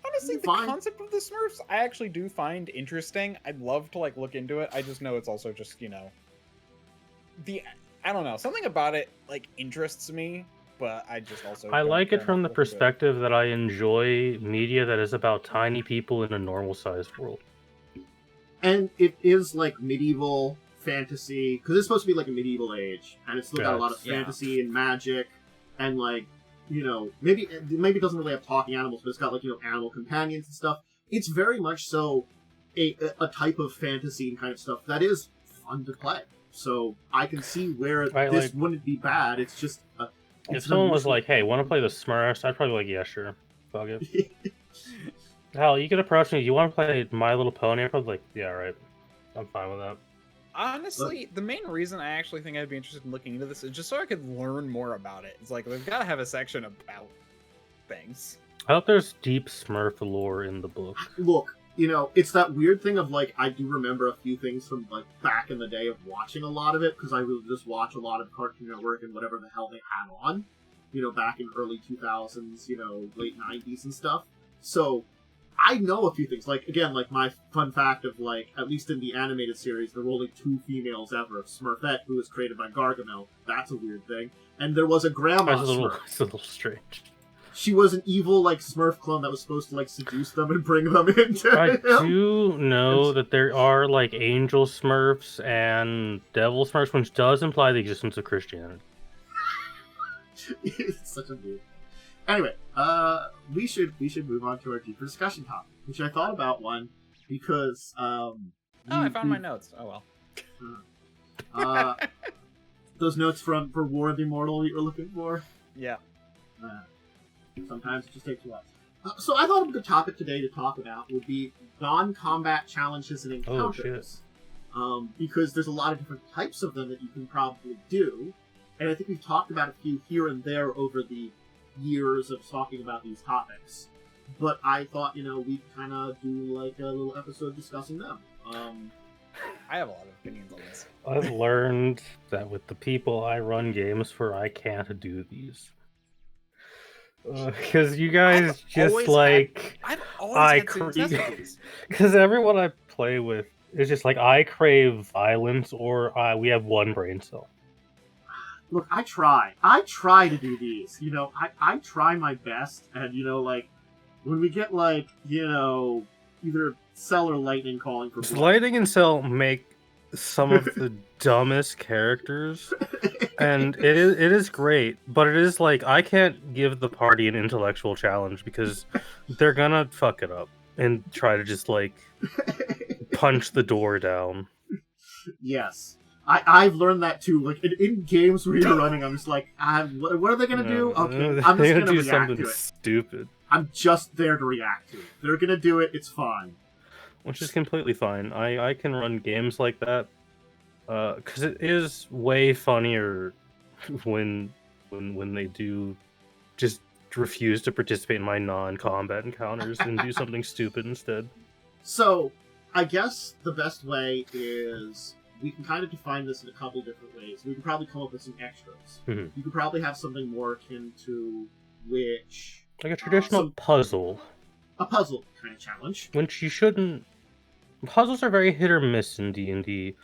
Honestly, the Fine. concept of the Smurfs I actually do find interesting. I'd love to like look into it. I just know it's also just, I don't know, something about it like interests me, but I just also I don't like care it from the enough to look into it. perspective that I enjoy media that is about tiny people in a normal-sized world. And it is like medieval fantasy, because it's supposed to be like a medieval age, and it's still got a lot of Yeah. fantasy and magic, and like, you know, maybe it doesn't really have talking animals, but it's got like, you know, animal companions and stuff. It's very much so a type of fantasy and kind of stuff that is fun to play. So I can see where this wouldn't be bad. It's just if someone was like, "Hey, want to play the Smurfs?" I'd probably be like, "Yeah, sure, fuck it." Hell, you could approach me. You want to play My Little Pony? I'd probably like, "Yeah, right, I'm fine with that." Honestly, the main reason I actually think I'd be interested in looking into this is just so I could learn more about it. It's like they've got to have a section about things. I hope there's deep Smurf lore in the book. Look, you know, it's that weird thing of like, I do remember a few things from like back in the day of watching a lot of it, because I would just watch a lot of Cartoon Network and whatever the hell they had on, you know, back in early 2000s, you know, late 90s and stuff. So I know a few things. Like, again, like my fun fact of like, at least in the animated series, there were only 2 females ever. Smurfette, who was created by Gargamel. That's a weird thing. And there was a grandma Smurf. It's a little strange. She was an evil, like, Smurf clone that was supposed to, like, seduce them and bring them into I do know that there are, like, angel Smurfs and devil Smurfs, which does imply the existence of Christianity. It's such a weird. Anyway, we should move on to our deeper discussion topic, which I thought about one because I found my notes. Oh well. Those notes for War of the Immortal you were looking for. Yeah. Sometimes it just takes a while. So I thought a good topic today to talk about would be non-combat challenges and encounters. Because there's a lot of different types of them that you can probably do, and I think we've talked about a few here and there over the years of talking about these topics. But I thought, you know, we'd kind of do like a little episode discussing them. I have a lot of opinions on this. I've learned that with the people I run games for, I can't do these. Because you guys just like... I've always had success with these. Because everyone I play with is just like, I crave violence or we have one brain cell. Look, I try to do these, you know, I try my best, and, you know, like, when we get, like, you know, either Cell or Lightning calling for blood. Lightning and Cell make some of the dumbest characters, and it is great, but it is like, I can't give the party an intellectual challenge, because they're gonna fuck it up, and try to just, like, punch the door down. Yes. I've learned that too. Like in games where you're running, I'm just like, what are they gonna do? Okay, I'm just gonna do react something to it. Stupid. I'm just there to react to it. They're gonna do it. It's fine. Which is completely fine. I can run games like that, because it is way funnier when they do just refuse to participate in my non-combat encounters and do something stupid instead. So, I guess the best way is, we can kind of define this in a couple different ways. We could probably come up with some extras. Mm-hmm. You could probably have something more akin to which... Like a traditional puzzle. A puzzle kind of challenge. Which you shouldn't... Puzzles are very hit or miss in D&D. You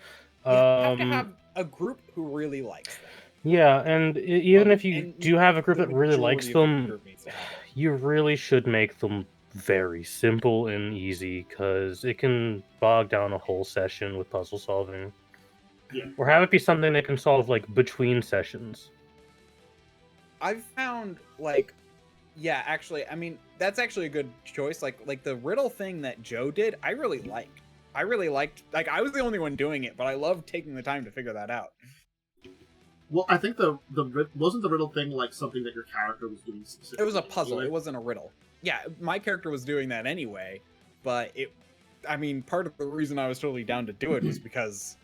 have to have a group who really likes them. Yeah, and even if you do have a group that really likes them, you really should make them very simple and easy, because it can bog down a whole session with puzzle solving. Yeah. Or have it be something they can solve, like, between sessions. I've found, like, yeah, actually, I mean, that's actually a good choice. Like the riddle thing that Joe did, I really liked. Like, I was the only one doing it, but I loved taking the time to figure that out. Well, I think wasn't the riddle thing like something that your character was doing specifically? It was a puzzle. It wasn't a riddle. Yeah, my character was doing that anyway, but part of the reason I was totally down to do it was because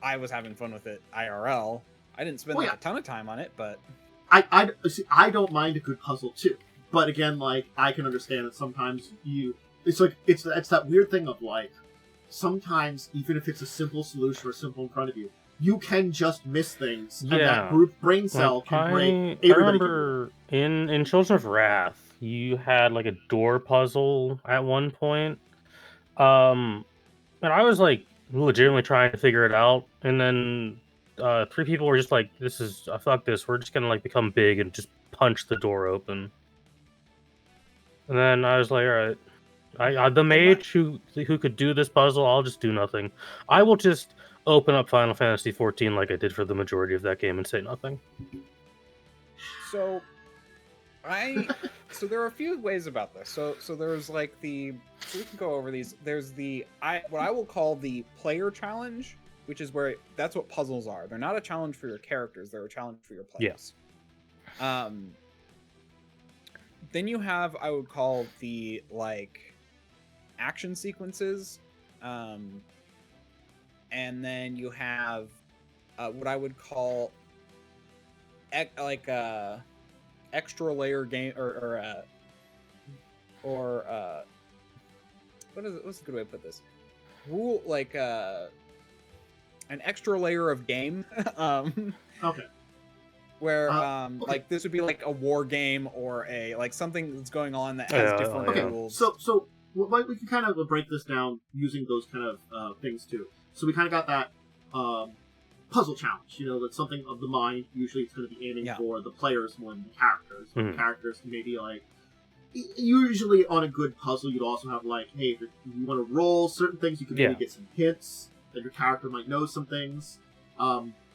I was having fun with it IRL. I didn't spend a ton of time on it, but... I don't mind a good puzzle, too. But again, like, I can understand that sometimes it's that weird thing of, like, sometimes, even if it's a simple solution or simple in front of you, you can just miss things, and that group brain cell can break. I remember in Children of Wrath, you had like a door puzzle at one point, and I was like legitimately trying to figure it out, and then three people were just like, "This is fuck this. We're just gonna like become big and just punch the door open." And then I was like, "All right, the mage who could do this puzzle, I'll just do nothing. I will just open up Final Fantasy 14 like I did for the majority of that game and say nothing." So so there are a few ways about this. So there's like so we can go over these. There's what I will call the player challenge, which is where that's what puzzles are. They're not a challenge for your characters, they're a challenge for your players. Yeah. Then you have, I would call the like action sequences. And then you have what I would call extra layer game or what's a good way to put this? Rule like an extra layer of game. Okay. Where okay. Like this would be like a war game or a like something that's going on that has different rules. So we can kind of break this down using those kind of things too. So we kind of got that puzzle challenge. You know, that's something of the mind. Usually, it's going to be aiming for the players more than the characters. The characters can maybe like. Usually, on a good puzzle, you'd also have like, hey, if you want to roll certain things, you can maybe get some hints that your character might know some things.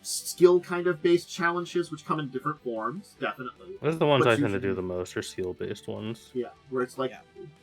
Skill kind of based challenges, which come in different forms, definitely. Those are the ones I tend to do the most, are skill based ones. Yeah, where it's like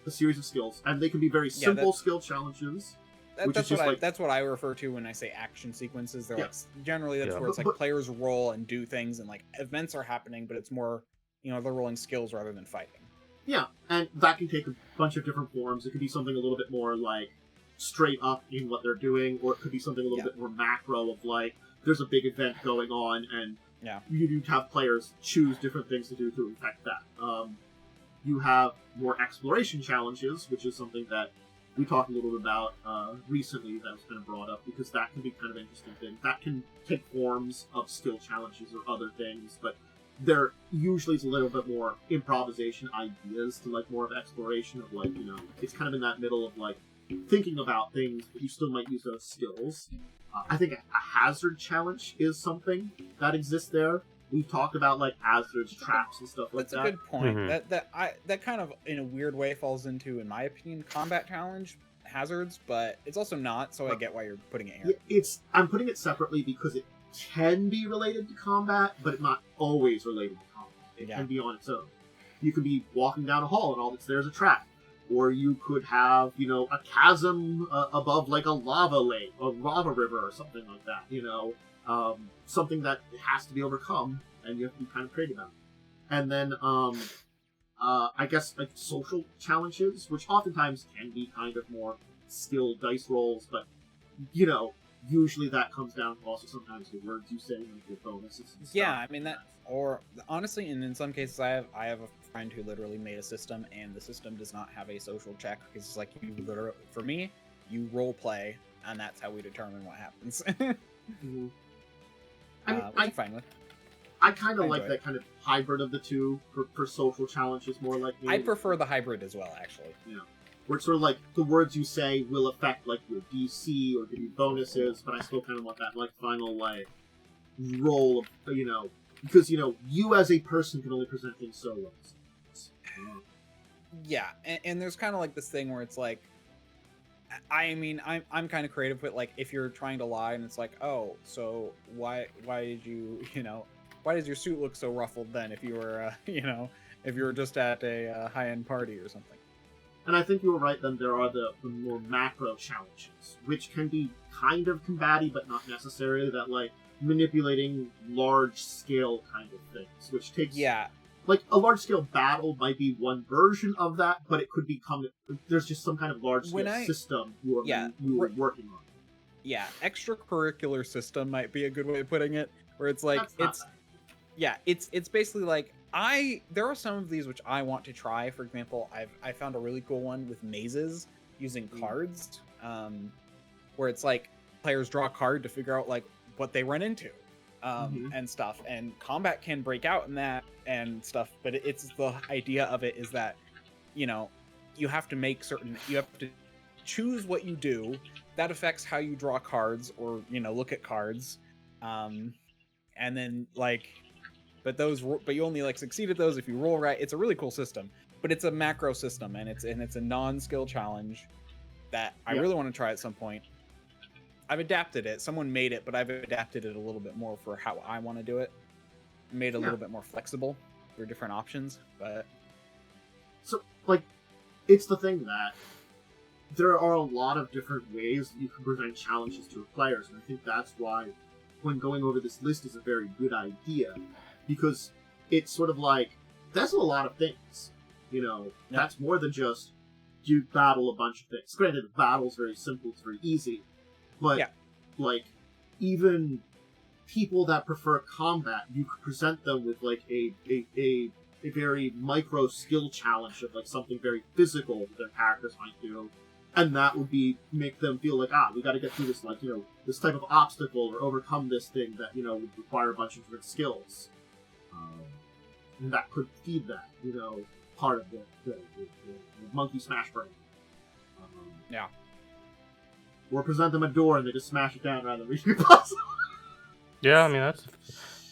a series of skills, and they can be very simple skill challenges. That's what I refer to when I say action sequences. They're like generally that's where it's like players roll and do things, and like events are happening, but it's more they're rolling skills rather than fighting. Yeah, and that can take a bunch of different forms. It could be something a little bit more like straight up in what they're doing, or it could be something a little bit more macro of like. There's a big event going on, and you do have players choose different things to do to affect that. You have more exploration challenges, which is something that we talked a little bit about recently that was kind of brought up, because that can be kind of an interesting thing. That can take forms of skill challenges or other things, but there usually is a little bit more improvisation ideas to like more of exploration of like, it's kind of in that middle of like thinking about things, but you still might use those skills. I think a hazard challenge is something that exists there. We've talked about like hazards, traps, and stuff like that. That's a good point. That kind of, in a weird way, falls into, in my opinion, combat challenge hazards, but it's also not. So I get why you're putting it here. I'm putting it separately because it can be related to combat, but it's not always related to combat. It can be on its own. You could be walking down a hall and all that's there is a trap. Or you could have, a chasm above like a lava lake, a lava river, or something like that. Something that has to be overcome, and you have to be kind of creative about it. And then, I guess like social challenges, which oftentimes can be kind of more skill dice rolls, but usually that comes down to also sometimes the words you say, like your bonuses and stuff. Yeah, I mean that. Or honestly, and in some cases, I have a friend who literally made a system, and the system does not have a social check. It's like for me, you role play, and that's how we determine what happens. Mm-hmm. I'm fine with. I kind of like that kind of hybrid of the two for social challenges more like me. I prefer the hybrid as well, actually. Where it's sort of like the words you say will affect like your DC or give you bonuses, but I still kind of want that like final like roll of because you as a person can only present things so well. Yeah, and there's kind of like this thing where it's like, I mean, I'm kind of creative with like if you're trying to lie and it's like, oh, so why did you why does your suit look so ruffled then if you were if you were just at a high-end party or something. And I think you were right. Then there are the more macro challenges, which can be kind of combative, but not necessarily that like. Manipulating large-scale kind of things, which takes... Yeah. Like, a large-scale battle might be one version of that, but it could become... There's just some kind of large-scale system you are working on. Yeah, extracurricular system might be a good way of putting it, where it's like, it's basically like, there are some of these which I want to try. For example, I found a really cool one with mazes using cards, where it's like, players draw a card to figure out, like, what they run into and stuff, and combat can break out in that and stuff, but it's the idea of it is that you have to choose what you do that affects how you draw cards or look at cards, And then like, but you only like succeed at those if you roll right. It's a really cool system, but it's a macro system, and it's a non-skill challenge that I really want to try at some point. I've adapted it. Someone made it, but I've adapted it a little bit more for how I want to do it. Made it a little bit more flexible for different options, but so like, it's the thing that there are a lot of different ways that you can present challenges to players, and I think that's why when going over this list is a very good idea, because it's sort of like, that's a lot of things, you know. That's more than just you battle a bunch of things. Granted, the battle's very simple, it's very easy, but like, even people that prefer combat, you could present them with like a very micro skill challenge of like something very physical that their characters might do, and that would make them feel like, we got to get through this, like, you know, this type of obstacle or overcome this thing that, you know, would require a bunch of different skills, and that could feed that, you know, part of the monkey smash brain. Or present them a door and they just smash it down rather than reaching a puzzle. Yeah, I mean that's.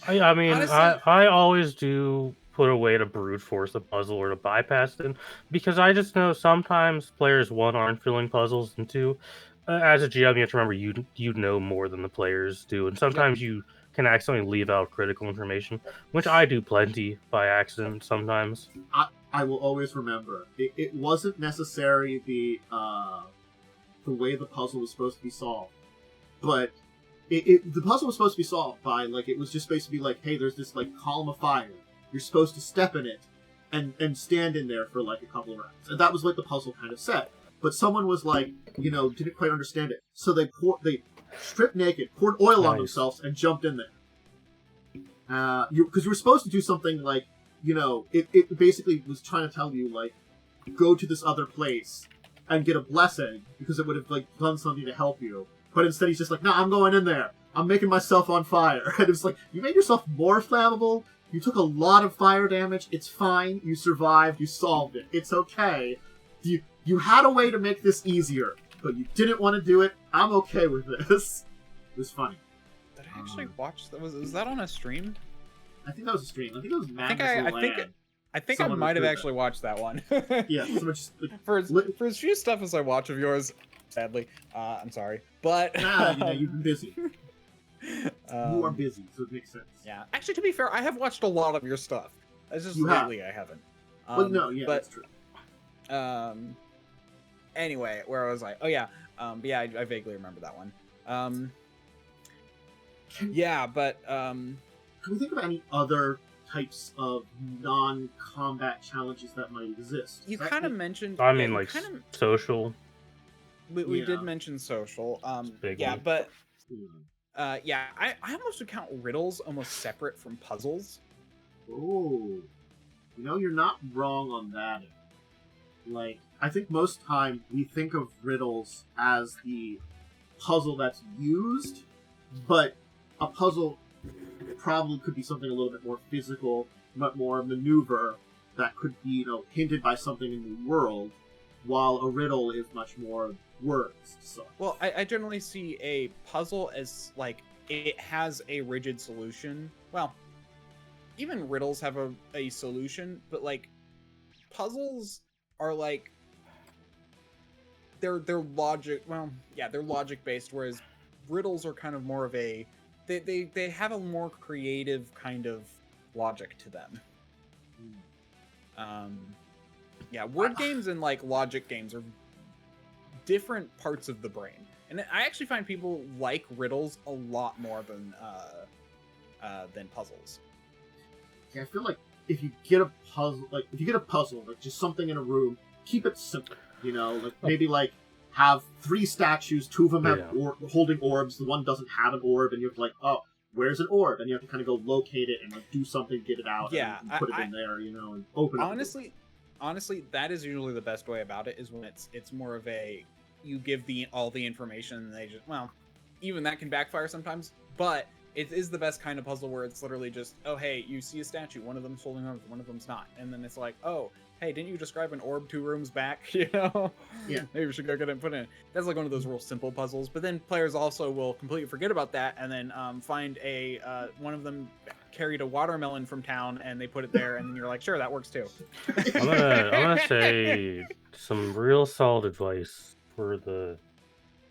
I mean, honestly, I always do put a way to brute force a puzzle or to bypass it, because I just know sometimes players, one, aren't feeling puzzles, and two, as a GM, you have to remember you know more than the players do, and sometimes you can accidentally leave out critical information, which I do plenty by accident sometimes. I will always remember it wasn't necessarily the way the puzzle was supposed to be solved, but the puzzle was supposed to be solved by, like, it was just basically like, hey, there's this like column of fire. You're supposed to step in it and stand in there for like a couple of rounds. And that was what the puzzle kind of said. But someone was like, you know, didn't quite understand it. So they stripped naked, poured oil on themselves, and jumped in there. Because you were supposed to do something like, you know, it basically was trying to tell you, like, go to this other place and get a blessing, because it would have, like, done something to help you. But instead he's just like, no, I'm going in there. I'm making myself on fire. And it's like, you made yourself more flammable. You took a lot of fire damage. It's fine. You survived. You solved it. It's okay. You had a way to make this easier, but you didn't want to do it. I'm okay with this. It was funny. Did I actually watch that? Was that on a stream? I think that was a stream. I think it was Madness I think I might have actually watched that one. Yeah. Just, like, for as few stuff as I watch of yours, sadly, I'm sorry, but you know, you've been busy. You are busy, so it makes sense. Yeah, actually, to be fair, I have watched a lot of your stuff. It's just lately I haven't. That's true. Anyway, where was I? Oh yeah, I vaguely remember that one. Can we think of any other types of non-combat challenges that might exist? You kind of mentioned. I mean, like social. We did mention social. But I almost would count riddles almost separate from puzzles. Oh, you know, you're not wrong on that. Like, I think most time we think of riddles as the puzzle that's used, but a puzzle probably could be something a little bit more physical, but more maneuver that could be, you know, hinted by something in the world, while a riddle is much more words. So. Well, I generally see a puzzle as, like, it has a rigid solution. Well, even riddles have a solution, but, like, puzzles are, like, they're logic, they're logic based, whereas riddles are kind of more of a, they have a more creative kind of logic to them. Word games and, like, logic games are different parts of the brain, and I actually find people like riddles a lot more than puzzles. Yeah, I feel like if you get a puzzle, like just something in a room, keep it simple. You know, like maybe like have 3 statues, 2 of them have holding orbs, the one doesn't have an orb, and you're like, oh, where's an orb? And you have to kind of go locate it and like do something, get it out, and put it in there, you know, and open it. Honestly, that is usually the best way about it, is when it's more of a, you give all the information and they just, well, even that can backfire sometimes, but it is the best kind of puzzle where it's literally just, oh hey, you see a statue, one of them's holding on, one of them's not, and then it's like, oh hey, didn't you describe an orb 2 rooms back? You know, Yeah. Maybe we should go get it and put it in. That's like one of those real simple puzzles. But then players also will completely forget about that and then find a one of them carried a watermelon from town and they put it there, and then you're like, sure, that works too. I'm gonna say some real solid advice for the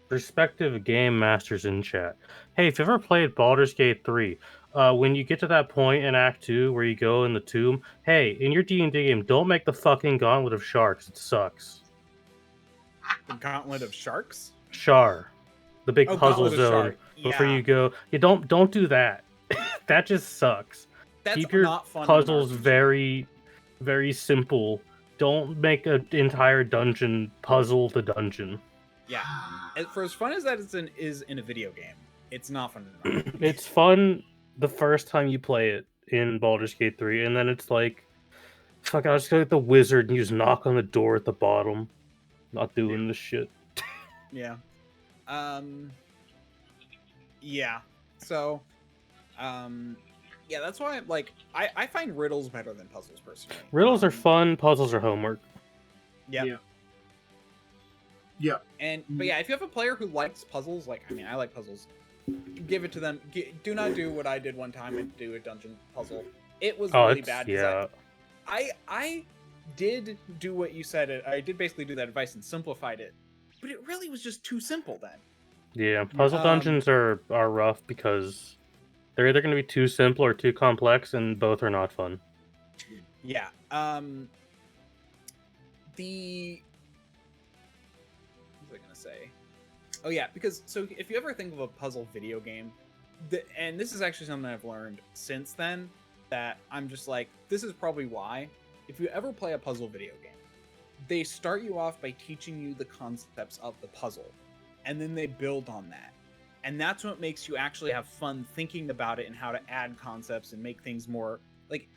respective game masters in chat. Hey, if you've ever played Baldur's Gate 3, when you get to that point in Act 2 where you go in the tomb, hey, in your D&D game, don't make the fucking Gauntlet of Sharks. It sucks. The Gauntlet of Sharks? Shar. The big puzzle Gauntlet of zone Shark. before Yeah. you go. Yeah, don't do that. That just sucks. That's Keep your not fun in puzzles RPG. very, very simple. Don't make an entire dungeon puzzle the dungeon. Yeah. For as fun as that is in a video game, it's not fun in an RPG. It's fun the first time you play it in Baldur's Gate 3, and then it's like, fuck, I'll just go get the wizard and you just knock on the door at the bottom. Not doing this shit. Yeah. Yeah. So, yeah, that's why I find riddles better than puzzles personally. Riddles are fun, puzzles are homework. Yeah. Yeah. But yeah, if you have a player who likes puzzles, I like puzzles, give it to them. Do not do what I did one time and do a dungeon puzzle. It was really bad. Yeah. I did do what you said. I did basically do that advice and simplified it, but it really was just too simple then. Yeah, puzzle dungeons are rough because they're either going to be too simple or too complex, and both are not fun. Yeah. What was I gonna say? Oh yeah, because so if you ever think of a puzzle video game, and this is actually something I've learned since then, that I'm just like, this is probably why. If you ever play a puzzle video game, they start you off by teaching you the concepts of the puzzle, and then they build on that. And that's what makes you actually have fun thinking about it and how to add concepts and make things more like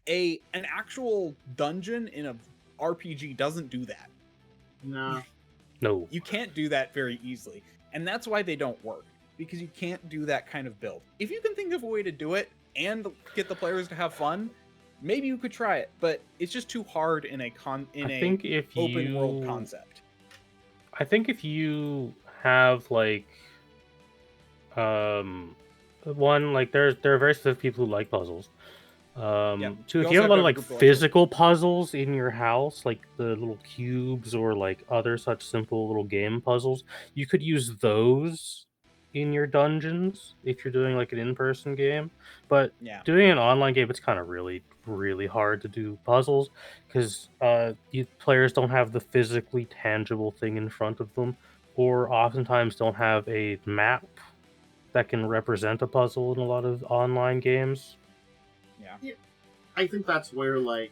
an actual dungeon in a RPG doesn't do that. No. You can't do that very easily. And that's why they don't work, because you can't do that kind of build. If you can think of a way to do it and get the players to have fun, maybe you could try it, but it's just too hard in open world concept. I think if you have there are very specific people who like puzzles. Two, if you have a lot of physical puzzles in your house, like the little cubes or like other such simple little game puzzles, you could use those in your dungeons if you're doing like an in-person game. But doing an online game, it's kind of really, really hard to do puzzles because you players don't have the physically tangible thing in front of them, or oftentimes don't have a map that can represent a puzzle in a lot of online games. Yeah. I think that's where, I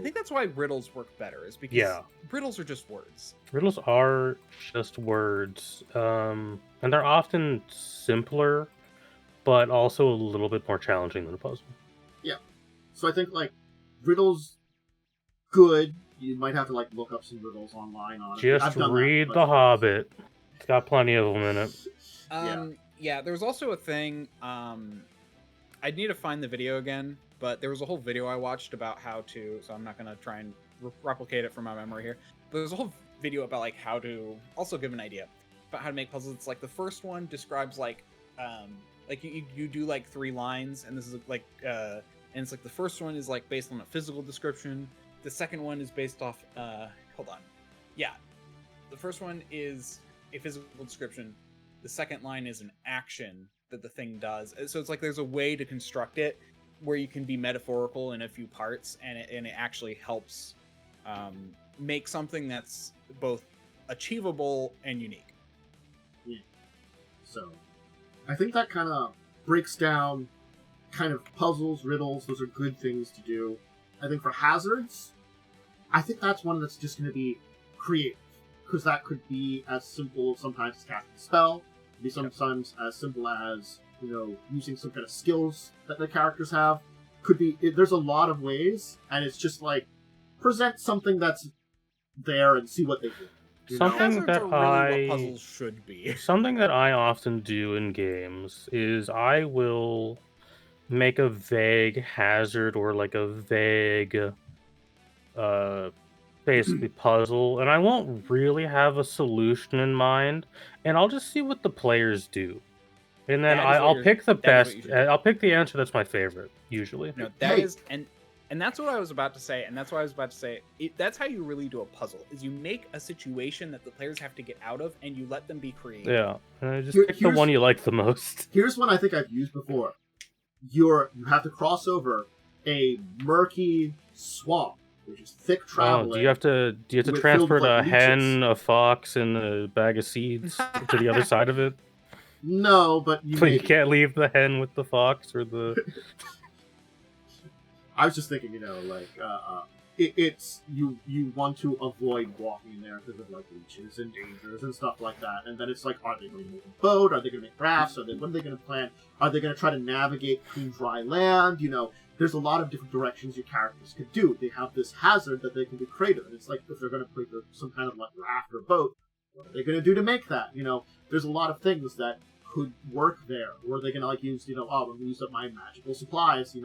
think that's why riddles work better, is because riddles are just words. Riddles are just words. And they're often simpler, but also a little bit more challenging than a puzzle. Yeah. So I think, riddles, good. You might have to, look up some riddles online on it. Just read The Hobbit. It's got plenty of them in it. Yeah, there was also a thing, I'd need to find the video again, but there was a whole video I watched about how to, so I'm not going to try and replicate it from my memory here, but there's a whole video about how to, also give an idea about how to make puzzles. It's the first one describes you do 3 lines, and this is and it's the first one is based on a physical description. The second one is based off, hold on. Yeah. The first one is a physical description. The second line is an action that the thing does. So it's there's a way to construct it where you can be metaphorical in a few parts, and it actually helps make something that's both achievable and unique. Yeah. So, I think that kind of breaks down kind of puzzles, riddles. Those are good things to do. I think for hazards, I think that's one that's just going to be creative, because that could be as simple sometimes as casting a spell. It could be sometimes as simple as using some kind of skills that the characters have. Could be, there's a lot of ways, and it's just present something that's there and see what they do. Something Hazards are really what puzzles should be. Something that I often do in games is I will make a vague hazard or like a vague basically puzzle, and I won't really have a solution in mind, and I'll just see what the players do. And then I'll pick the best. I'll pick the answer that's my favorite, usually. No, that is, and that's what I was about to say, and that's why I was about to say, that's how you really do a puzzle, is you make a situation that the players have to get out of, and you let them be creative. Yeah, and just pick the one you like the most. Here's one I think I've used before. You have to cross over a murky swamp, which is thick traveling. Do you have to transport a hen, a fox, and a bag of seeds to the other side of it? No, but you can't leave the hen with the fox or the... I was just thinking, it's you want to avoid walking in there because of like leeches and dangers and stuff like that. And then it's like, are they going to make a boat? Are they going to make rafts? What are they going to plan? Are they going to try to navigate between dry land? There's a lot of different directions your characters could do. They have this hazard that they can be creative, and it's like if they're going to create some kind of like raft or boat, what are they going to do to make that? There's a lot of things that could work there. Or are they going to like use, I'm going to use up my magical supplies,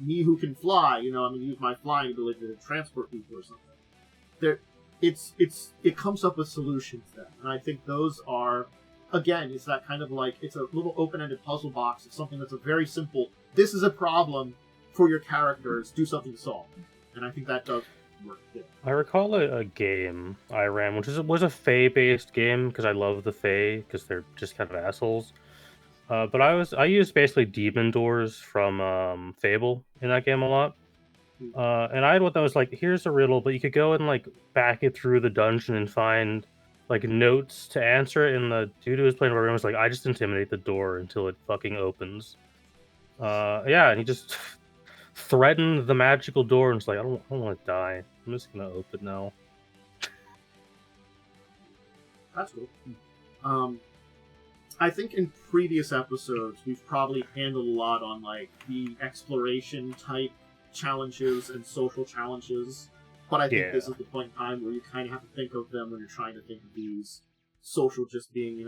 me who can fly, I'm going to use my flying ability to transport people or something. It comes up with solutions then, and I think those are, again, it's that kind of like, it's a little open-ended puzzle box. It's something that's a very simple, this is a problem for your characters, do something to solve. And I think that does work good. I recall a game I ran, which was a Fae-based game, because I love the Fae, because they're just kind of assholes. But I used basically demon doors from Fable in that game a lot. And I had what that was like, here's a riddle, but you could go and like back it through the dungeon and find like notes to answer it, and the dude who was playing Barbarian was like, I just intimidate the door until it fucking opens. And he just threatened the magical door and was like, I don't want to die. I'm just gonna open now. That's cool. I think in previous episodes we've probably handled a lot on like the exploration type challenges and social challenges. But I think this is the point in time where you kind of have to think of them when you're trying to think of these social just being,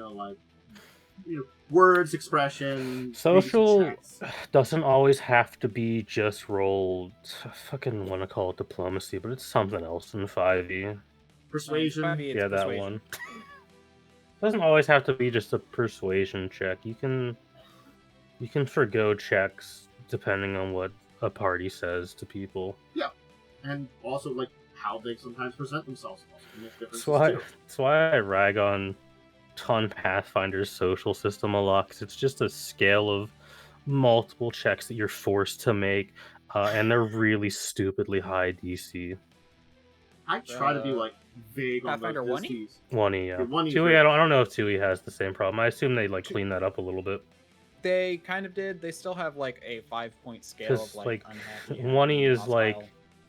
words, expression. Social doesn't always have to be just rolled. I fucking want to call it diplomacy, but it's something else in 5e. Persuasion. Yeah, that one. Doesn't always have to be just a persuasion check. You can forgo checks depending on what a party says to people. Yeah. And also, like, how they sometimes present themselves. That's why I rag on Pathfinder's social system a lot, because it's just a scale of multiple checks that you're forced to make, and they're really stupidly high DC. I try to be, like, vague on those 1E? 1E, yeah. 2E, I don't know if 2E has the same problem. I assume they, like, clean that up a little bit. They kind of did. They still have, like, a 5-point scale of, like unhappy. 1E is, like,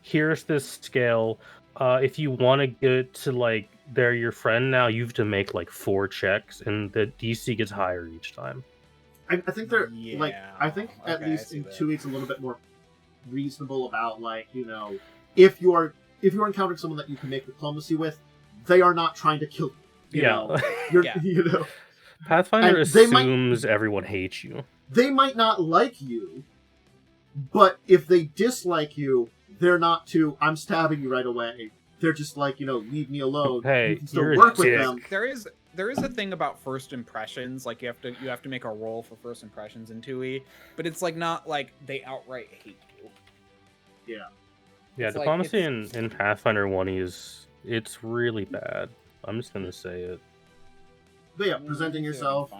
here's this scale. If you want to get to, like, they're your friend now, you have to make, like, 4 checks, and the DC gets higher each time. I think they're, I think at least in 2E it's a little bit more reasonable about, like, if you're encountering someone that you can make diplomacy with, they are not trying to kill you. Pathfinder assumes everyone hates you. They might not like you, but if they dislike you, they're not I'm stabbing you right away. They're just like, leave me alone. Hey, you can still work with them. There is a thing about first impressions. Like, you have to make a roll for first impressions in 2E, but it's like not like they outright hate you. Yeah. Yeah, it's diplomacy in Pathfinder 1E it's really bad. I'm just gonna say it. But yeah, presenting yourself,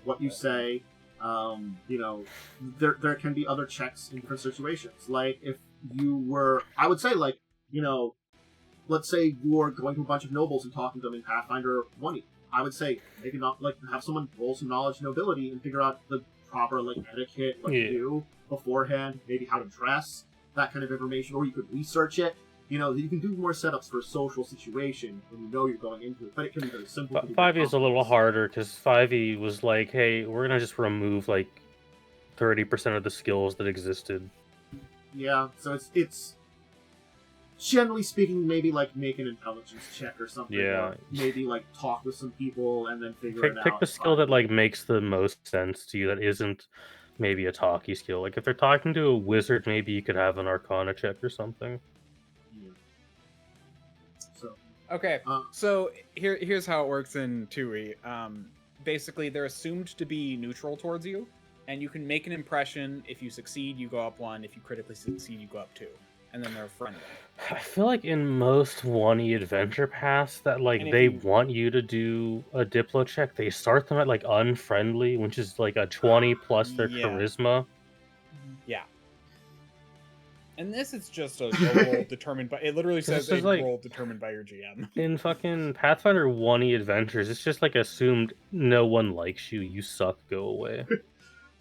what you say, there can be other checks in different situations. Like, if you were, I would say, like, let's say you're going to a bunch of nobles and talking to them in Pathfinder 1E. I would say maybe not, like, have someone roll some knowledge and nobility and figure out the proper, like, etiquette, what to do beforehand, maybe how to dress, that kind of information, or you could research it. You can do more setups for a social situation when you know you're going into it, but it can be very simple. 5e is a little harder, because 5e was like, hey, we're going to just remove, like, 30% of the skills that existed. Yeah, so it's generally speaking, maybe like make an intelligence check or something. Yeah. Or maybe like talk with some people and then figure it out. Pick the skill that like makes the most sense to you. That isn't maybe a talkie skill. Like if they're talking to a wizard, maybe you could have an Arcana check or something. Yeah. So. Okay, so here's how it works in 2e. Basically, they're assumed to be neutral towards you, and you can make an impression. If you succeed, you go up 1. If you critically succeed, you go up 2. And then they're friendly. I feel like in most 1E adventure paths that like they want you to do a Diplo check, they start them at like unfriendly, which is like a 20 plus their charisma. Yeah. And this is just a roll determined by. It literally says a roll determined by your GM. In fucking Pathfinder 1E adventures, it's just like assumed no one likes you. You suck. Go away.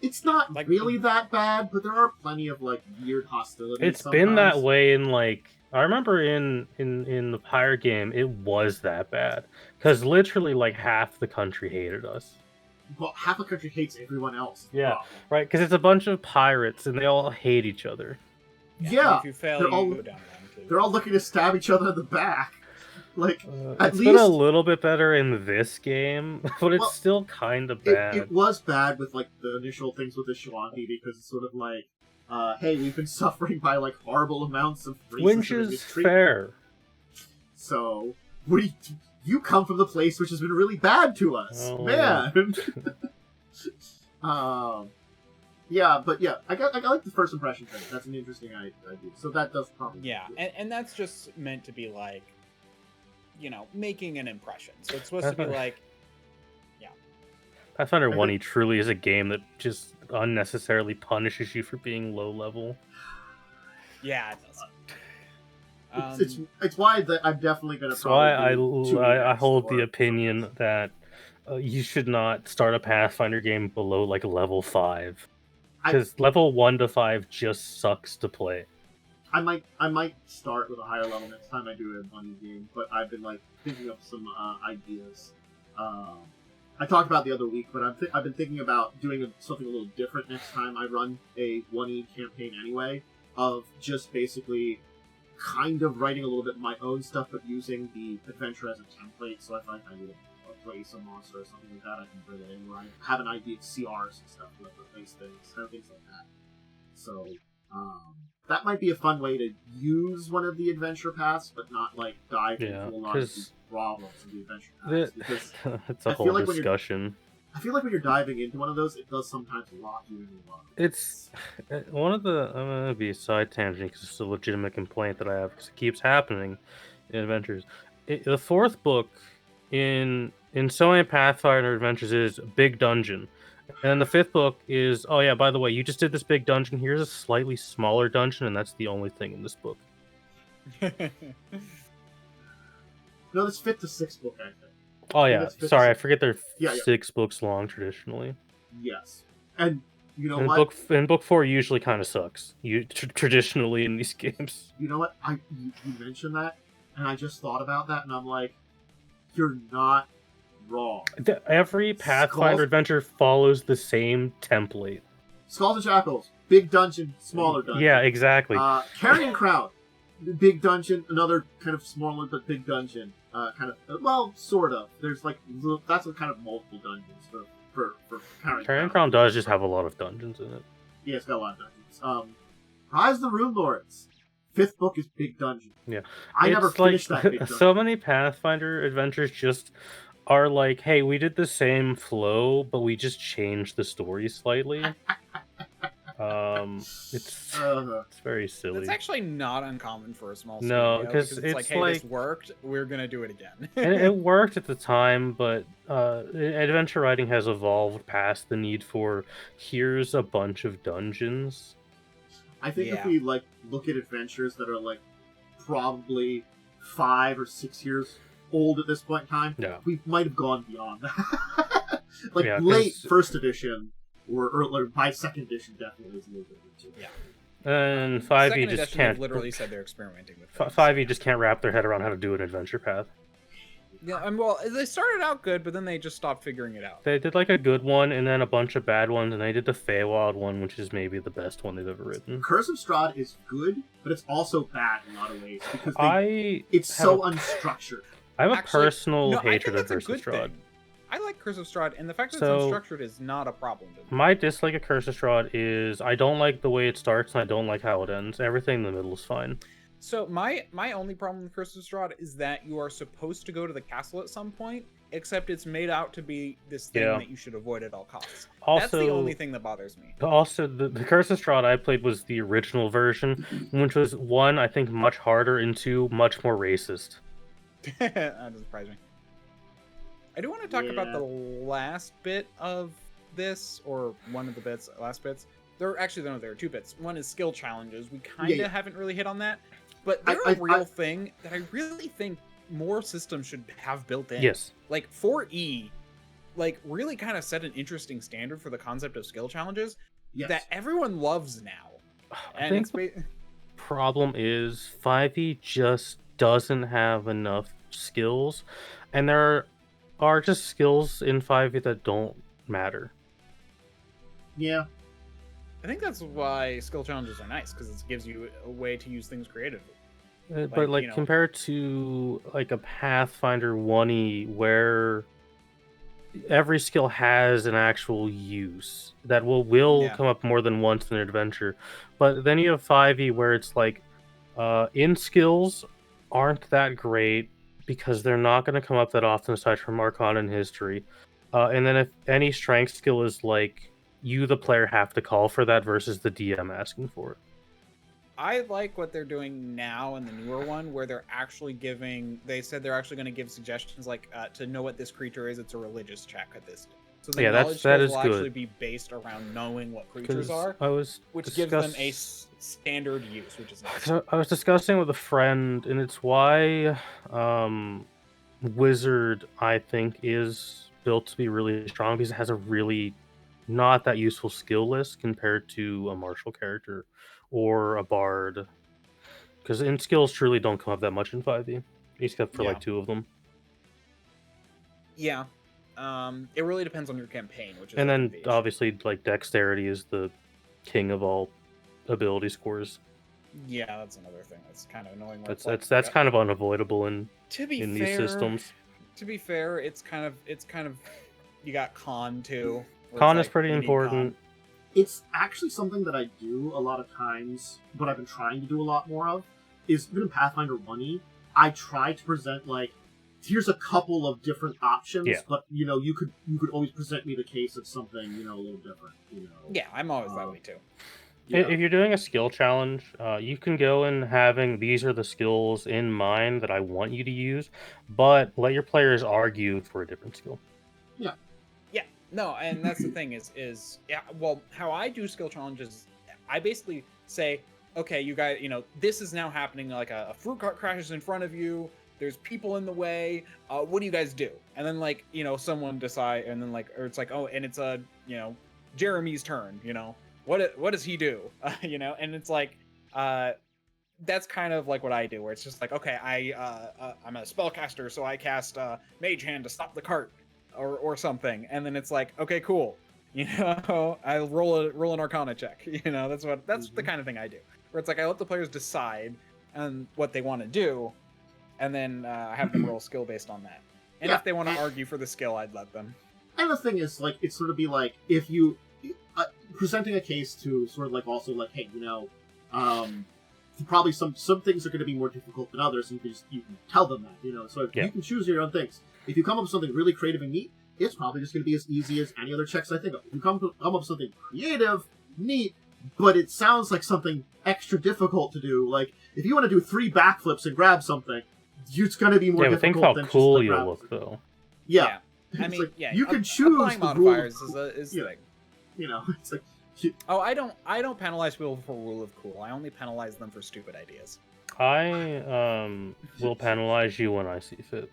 It's not like, really that bad, but there are plenty of like weird hostility. It's been that way in like I remember in the pirate game, it was that bad because literally like half the country hated us. Well, half the country hates everyone else. Yeah, right. Because it's a bunch of pirates and they all hate each other. Yeah, if you fail, you go down too. They're all looking to stab each other in the back. Like, at it's least been a little bit better in this game, but it's still kind of bad. It was bad with like the initial things with the Shawanti because it's sort of like, hey, we've been suffering by like horrible amounts of racism. Which is fair. So, you come from the place which has been really bad to us, man. Yeah, but yeah, I like the first impression thing. That's an interesting idea. So that does probably and that's just meant to be like, you know, making an impression. So it's supposed to be like, Pathfinder 1E truly is a game that just unnecessarily punishes you for being low level. Yeah, it does. It's why I've definitely been. That's why I hold the opinion that you should not start a Pathfinder game below like level 5. Because level 1 to 5 just sucks to play. I might start with a higher level next time I do a 1E game, but I've been like thinking of some ideas. I talked about the other week, but I've been thinking about doing something a little different next time I run a 1E campaign anyway, of just basically kind of writing a little bit of my own stuff, but using the adventure as a template. So if I need a place, a monster, or something like that, I can bring it in where I have an idea of CRs and stuff, like replace things, kind of things like that. So that might be a fun way to use one of the adventure paths, but not like dive into a lot of the problems of the adventure paths. Because it's a whole discussion. I feel like when you're diving into one of those, it does sometimes lock you in a lot. It's one of the. I'm gonna be a side tangent because it's a legitimate complaint that I have because it keeps happening in adventures. The fourth book in so many Pathfinder adventures is Big Dungeon. And then the fifth book is, oh yeah, by the way, you just did this big dungeon. Here's a slightly smaller dungeon, and that's the only thing in this book. No, this 5th to 6th book, I think. Oh yeah, sorry, I forget they're 6 books long traditionally. Yes, and you know what? Book 4 usually kind of sucks. Traditionally in these games. You know what? You mentioned that, and I just thought about that, and I'm like, you're not wrong. Every Pathfinder adventure follows the same template. Skulls and Shackles, big dungeon, smaller dungeon. Yeah, exactly. Carrion Crown, big dungeon, another kind of smaller but big dungeon. Sort of. There's like that's a kind of multiple dungeons for Carrion Crown does just have a lot of dungeons in it. Yeah, it's got a lot of dungeons. Rise of the Rune Lords. 5th book is big dungeon. Yeah, I never finished that big dungeon. So many Pathfinder adventures just are like, hey, we did the same flow, but we just changed the story slightly. It's very silly. It's actually not uncommon for a small studio. No, because it's like, hey, this worked, we're gonna do it again. And it worked at the time, but adventure writing has evolved past the need for here's a bunch of dungeons. I think if we look at adventures that are like probably 5 or 6 years old at this point in time, we might have gone beyond that. Late first edition or by second edition definitely is a little bit too. Yeah. And 5e just can't. Literally said they're experimenting with. 5e just can't wrap their head around how to do an adventure path. Yeah, well, they started out good, but then they just stopped figuring it out. They did like a good one and then a bunch of bad ones, and they did the Feywild one, which is maybe the best one they've ever written. Curse of Strahd is good, but it's also bad in a lot of ways because it's have so unstructured. I have a Actually, personal no, hatred I of think Curse of that's a good Strahd. thing. I like Curse of Strahd, and the fact that So- it's unstructured is not a problem to me. My dislike of Curse of Strahd is I don't like the way it starts and I don't like how it ends. Everything in the middle is fine. So my only problem with Curse of Strahd is that you are supposed to go to the castle at some point, except it's made out to be this thing Yeah. that you should avoid at all costs. Also, That's the only thing that bothers me. Also, the Curse of Strahd I played was the original version, which was one, I think, much harder, and two, much more racist. That doesn't surprise me. I do want to talk about the last bit of this, or one of the last bits. There are two bits. One is skill challenges. We kind of haven't really hit on that, but they're a real thing that I really think more systems should have built in. Yes. Like 4E, like really kind of set an interesting standard for the concept of skill challenges that everyone loves now. I think the problem is 5e just doesn't have enough skills, and there are just skills in 5e that don't matter. Yeah. I think that's why skill challenges are nice, because it gives you a way to use things creatively. But like compared to like a Pathfinder 1e where every skill has an actual use that will come up more than once in an adventure. But then you have 5e where it's like in skills aren't that great because they're not going to come up that often aside from Arcana and History. And then if any strength skill is like you, the player, have to call for that versus the DM asking for it. I like what they're doing now in the newer one, where they're actually they said they're actually going to give suggestions like to know what this creature is, it's a religious check at this. So the knowledge skills will actually be based around knowing what creatures are, which gives them a standard use, which is nice. I was discussing with a friend, and it's why Wizard, I think, is built to be really strong, because it has a really not that useful skill list compared to a martial character or a bard, because in skills truly don't come up that much in 5e, except for like 2 of them. Yeah, it really depends on your campaign, which is and then obviously like dexterity is the king of all ability scores. Yeah, that's another thing that's kind of annoying. That's kind of unavoidable in these systems. To be fair, it's kind of you got con too. Con is pretty important. It's actually something that I do a lot of times, but I've been trying to do a lot more of, is even in Pathfinder 1e, I try to present, like, here's a couple of different options, but, you could always present me the case of something, a little different, Yeah, I'm always that way, too. Yeah. If you're doing a skill challenge, you can go in having these are the skills in mind that I want you to use, but let your players argue for a different skill. Yeah. No, and that's the thing is how I do skill challenges, I basically say, okay, you guys, this is now happening, like a fruit cart crashes in front of you, there's people in the way, what do you guys do? And then someone decide, and then or it's like, oh, and it's Jeremy's turn, what does he do? And it's like, that's kind of like what I do, where it's just like, okay, I'm a spellcaster, so I cast Mage Hand to stop the cart. Or something, and then it's like, okay, cool, I roll an Arcana check, that's the kind of thing I do, where it's like I let the players decide on what they want to do, and then I have them roll skill based on that. And if they want to argue for the skill, I'd let them. And the thing is, like, it's sort of be like if you presenting a case to sort of like also like, hey, probably some things are going to be more difficult than others, and you can tell them that, so you can choose your own things. If you come up with something really creative and neat, it's probably just going to be as easy as any other checks I think of. If you come up with something creative, neat, but it sounds like something extra difficult to do, like if you want to do 3 backflips and grab something, it's going to be more difficult. Think how cool you'll look, though. Yeah. I mean, you can choose the modifiers is the thing. It's like. Oh, I don't penalize people for rule of cool. I only penalize them for stupid ideas. I will penalize you when I see fit.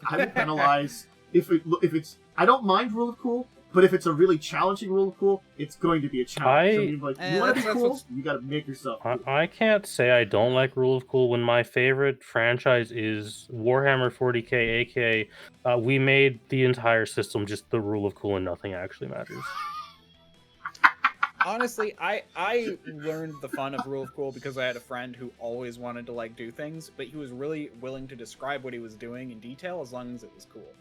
I would penalize if it's. I don't mind rule of cool. But if it's a really challenging rule of cool, it's going to be a challenge. So you want to be cool, you got to make yourself cool. I can't say I don't like rule of cool when my favorite franchise is Warhammer 40k, aka we made the entire system just the rule of cool and nothing actually matters. Honestly, I learned the fun of rule of cool because I had a friend who always wanted to like do things, but he was really willing to describe what he was doing in detail as long as it was cool.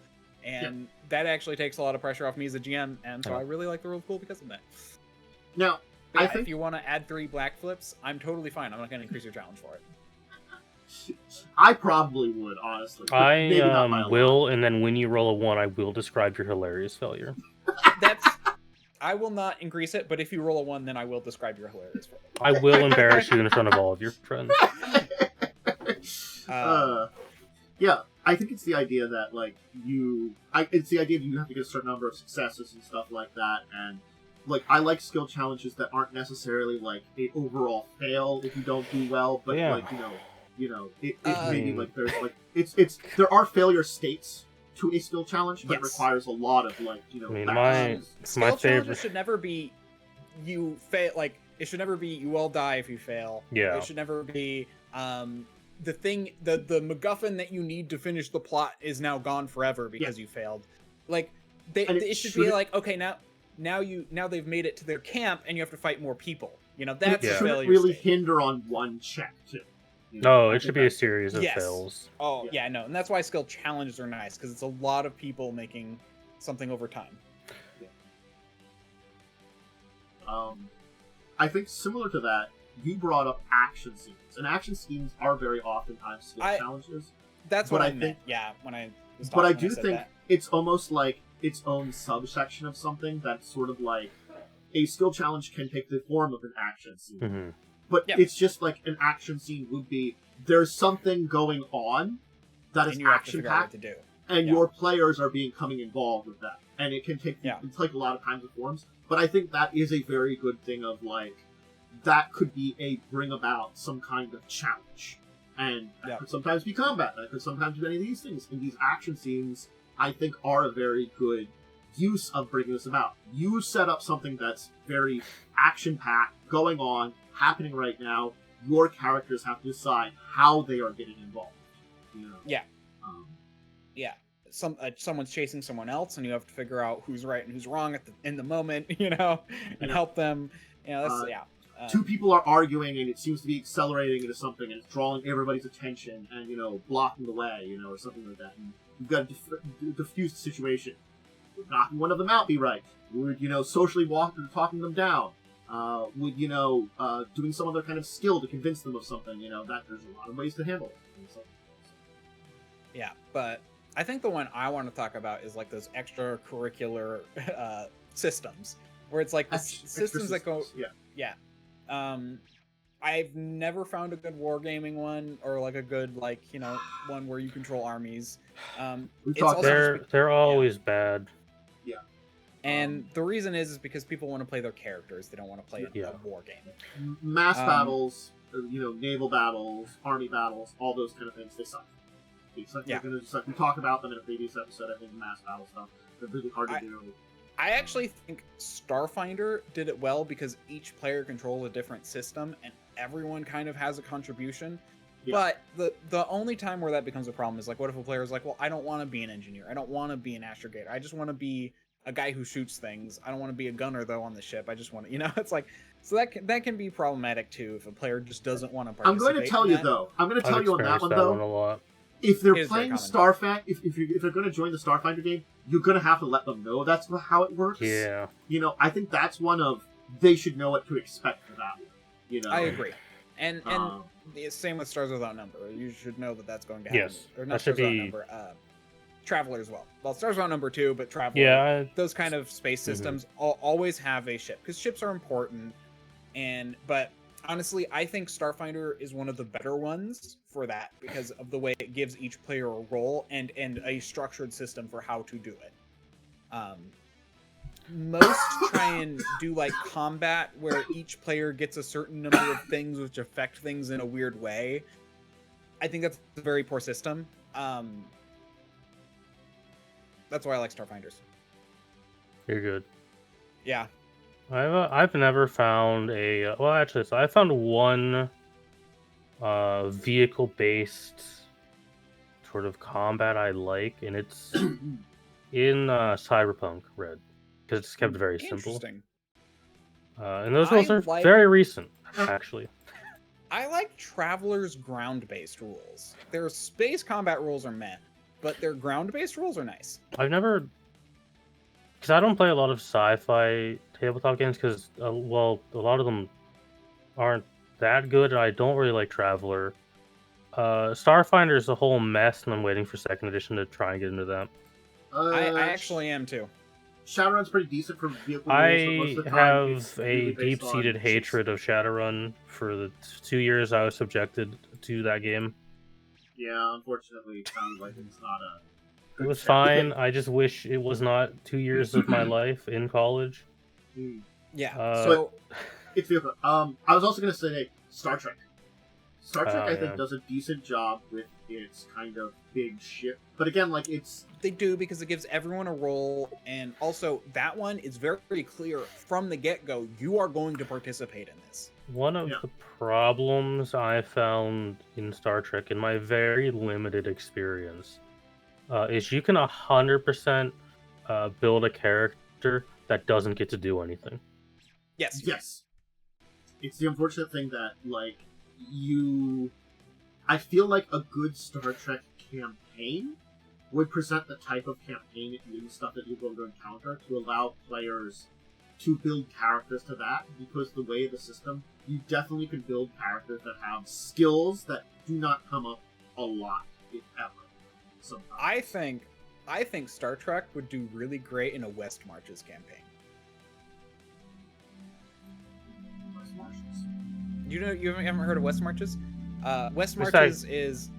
And that actually takes a lot of pressure off me as a GM, and so I really like the rule of cool because of that. Now, but I yeah, think if you want to add 3 black flips, I'm totally fine. I'm not going to increase your challenge for it. I probably would, honestly. I will, and then when you roll a 1, I will describe your hilarious failure. I will not increase it, but if you roll a 1, then I will describe your hilarious failure. I will embarrass you in front of all of your friends. Yeah, I think it's the idea that, like, it's the idea that you have to get a certain number of successes and stuff like that, and, like, I like skill challenges that aren't necessarily, like, a overall fail if you don't do well, but, like, it maybe, like, there's, like, there are failure states to a skill challenge, but it requires a lot of, like, my favorite should never be you fail. Like, it should never be you all die if you fail. Yeah, it should never be the thing, the MacGuffin that you need to finish the plot is now gone forever because you failed. Like, it should be like, okay, now they've made it to their camp and you have to fight more people. That's a failure. Shouldn't really hinder on one check too. No, it should be a series of fails. Oh, yeah, no. And that's why skill challenges are nice, because it's a lot of people making something over time. Yeah. I think similar to that, you brought up action scenes. And action scenes are very oftentimes skill challenges. That's what I meant, when I was talking. But I do think it's almost like its own subsection of something that's sort of like a skill challenge can take the form of an action scene. Mm-hmm. But it's just like an action scene would be, there's something going on that is action-packed, and your players are coming involved with that. And it can take a lot of kinds of forms. But I think that is a very good thing of, like, that could be bring about some kind of challenge. And that could sometimes be combat, that could sometimes be any of these things. And these action scenes, I think, are a very good use of bringing this about. You set up something that's very action-packed, going on, happening right now. Your characters have to decide how they are getting involved. Someone's chasing someone else, and you have to figure out who's right and who's wrong in the moment, and help them. Two people are arguing, and it seems to be accelerating into something, and it's drawing everybody's attention, and blocking the way, or something like that. And you've got to diffuse the situation. Would knocking one of them out be right? Would socially talking them down? Would doing some other kind of skill to convince them of something? That there's a lot of ways to handle it. Yeah, but I think the one I want to talk about is like those extracurricular systems, where it's like the systems that go. Yeah. I've never found a good wargaming one, or like a good one where you control armies. They're always bad. And the reason is because people want to play their characters. They don't want to play a war game. Mass battles, naval battles, army battles, all those kind of things, they suck. They're going to suck. We talk about them in a previous episode, I think, mass battle stuff. They're really hard to do. I actually think Starfinder did it well because each player controls a different system and everyone kind of has a contribution. Yeah. But the only time where that becomes a problem is like, what if a player is like, well, I don't want to be an engineer. I don't want to be an astrogator. I just want to be a guy who shoots things. I don't want to be a gunner though on the ship. I just want to, it's like, so that can be problematic too if a player just doesn't want to participate. I'm going to tell you though. I'm going to tell you on that one though. If they're playing Starfinder, if they're going to join the Starfinder game, you're going to have to let them know that's how it works. Yeah. I think that's one of, they should know what to expect for that one. I agree. And the same with Stars Without Number. You should know that that's going to happen. Yes. Or not Stars Without Number. Traveler as well. Well, Stars Without Number 2, but Traveler. Yeah. Those kind of space systems always have a ship, because ships are important. But honestly, I think Starfinder is one of the better ones for that because of the way it gives each player a role and a structured system for how to do it. Most try and do like combat where each player gets a certain number of things which affect things in a weird way. I think that's a very poor system. That's why I like Starfinders. You're good. Yeah. I've never found a well, actually, so I found one vehicle based sort of combat I like, and it's in Cyberpunk Red because it's kept very simple. Interesting. And those rules are like- very recent, actually. I like Traveler's ground-based rules. Their space combat rules are meh, but their ground-based rules are nice. I've never, because I don't play a lot of sci-fi tabletop games because, well, a lot of them aren't that good, and I don't really like Traveler. Starfinder is a whole mess, and I'm waiting for second edition to try and get into that. I actually am too. Shadowrun's pretty decent for vehicle rules, but most I of the time it's have really a based deep-seated on hatred of Shadowrun for the 2 years I was subjected to that game. Yeah, unfortunately, it sounds like it's not a. It was fine. I just wish it was not 2 years of my life in college. Yeah. So it's vehicle. I was also gonna say Star Trek. Star Trek, I think, yeah. does a decent job with its kind of big ship. But again, like They do because it gives everyone a role, and also that one is very, very clear from the get-go. You are going to participate in this. One of the problems I found in Star Trek, in my very limited experience, is you can 100% build a character that doesn't get to do anything. Yes. Yes. It's the unfortunate thing that, like, I feel like a good Star Trek campaign would present the type of campaign and stuff that you're going to encounter to allow players to build characters to that, because the way of the system, you definitely can build characters that have skills that do not come up a lot, if ever. Sometimes. I think Star Trek would do really great in a West Marches campaign. West Marches. You haven't heard of West Marches? West Marches is.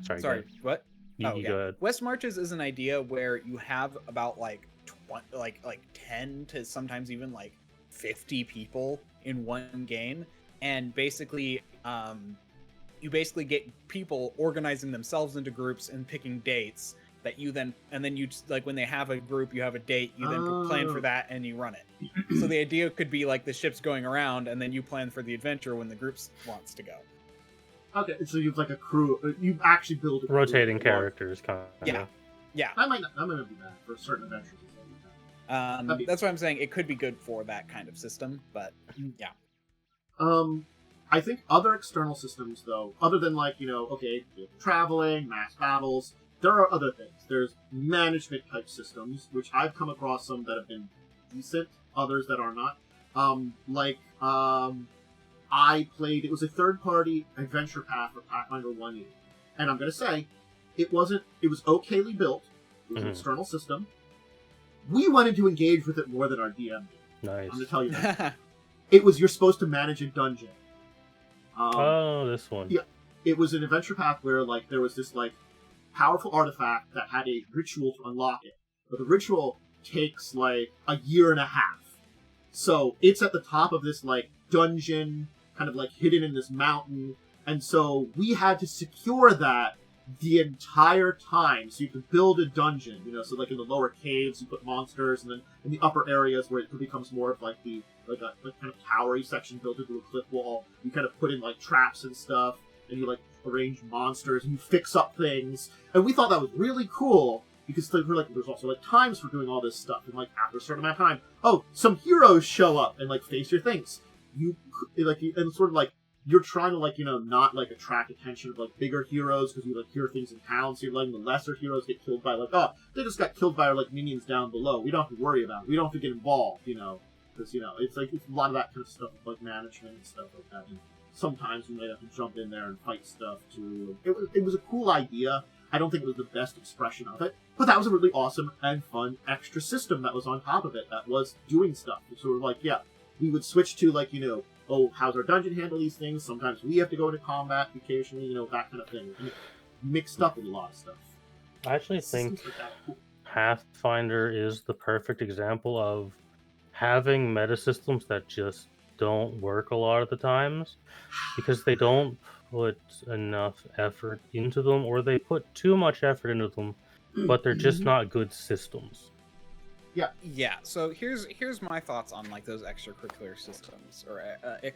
Sorry, what? You go ahead. West Marches is an idea where you have about like 10 to sometimes even like 50 people in one game, and basically you basically get people organizing themselves into groups and picking dates that you then you like when they have a group, you have a date, you then plan for that and you run it. So the idea could be like the ship's going around and then you plan for the adventure when the group wants to go. Okay, so you've like a crew. You actually build a crew Rotating characters, kind of. Yeah. I might not be bad for certain adventures. That's what I'm saying. It could be good for that kind of system, but yeah. I think other external systems, though, other than like traveling, mass battles, there are other things. There's management type systems, which I've come across some that have been decent, others that are not. I played. It was a third-party adventure path for Pathfinder 1E, and I'm gonna say, it was okayly built. It was an external system. We wanted to engage with it more than our DM did. Nice. I'm gonna tell you that. You're supposed to manage a dungeon. This one. Yeah, it was an adventure path where like there was this like powerful artifact that had a ritual to unlock it, but the ritual takes like a year and a half. So it's at the top of this like dungeon, kind of like hidden in this mountain, and so we had to secure that the entire time. So you could build a dungeon, so like in the lower caves you put monsters, and then in the upper areas where it becomes more of like the like kind of towery section built into a cliff wall, you kind of put in like traps and stuff, and you like arrange monsters and you fix up things. And we thought that was really cool because we're like, there's also like times for doing all this stuff, and like after a certain amount of time, some heroes show up and like face your things. And sort of like you're trying to like not like attract attention of like bigger heroes because you like hear things in town, so you're letting the lesser heroes get killed by like, they just got killed by our like minions down below. We don't have to worry about it. We don't have to get involved, because it's like it's a lot of that kind of stuff with like management and stuff like that. And sometimes we might have to jump in there and fight stuff too. It was a cool idea. I don't think it was the best expression of it, but that was a really awesome and fun extra system that was on top of it that was doing stuff. So we're like, we would switch to like how's our dungeon handle these things? Sometimes we have to go into combat occasionally, that kind of thing. And it mixed up with a lot of stuff. I actually think Pathfinder is the perfect example of having meta systems that just don't work a lot of the times because they don't put enough effort into them, or they put too much effort into them, but they're just not good systems. Yeah. So here's my thoughts on like those extracurricular systems or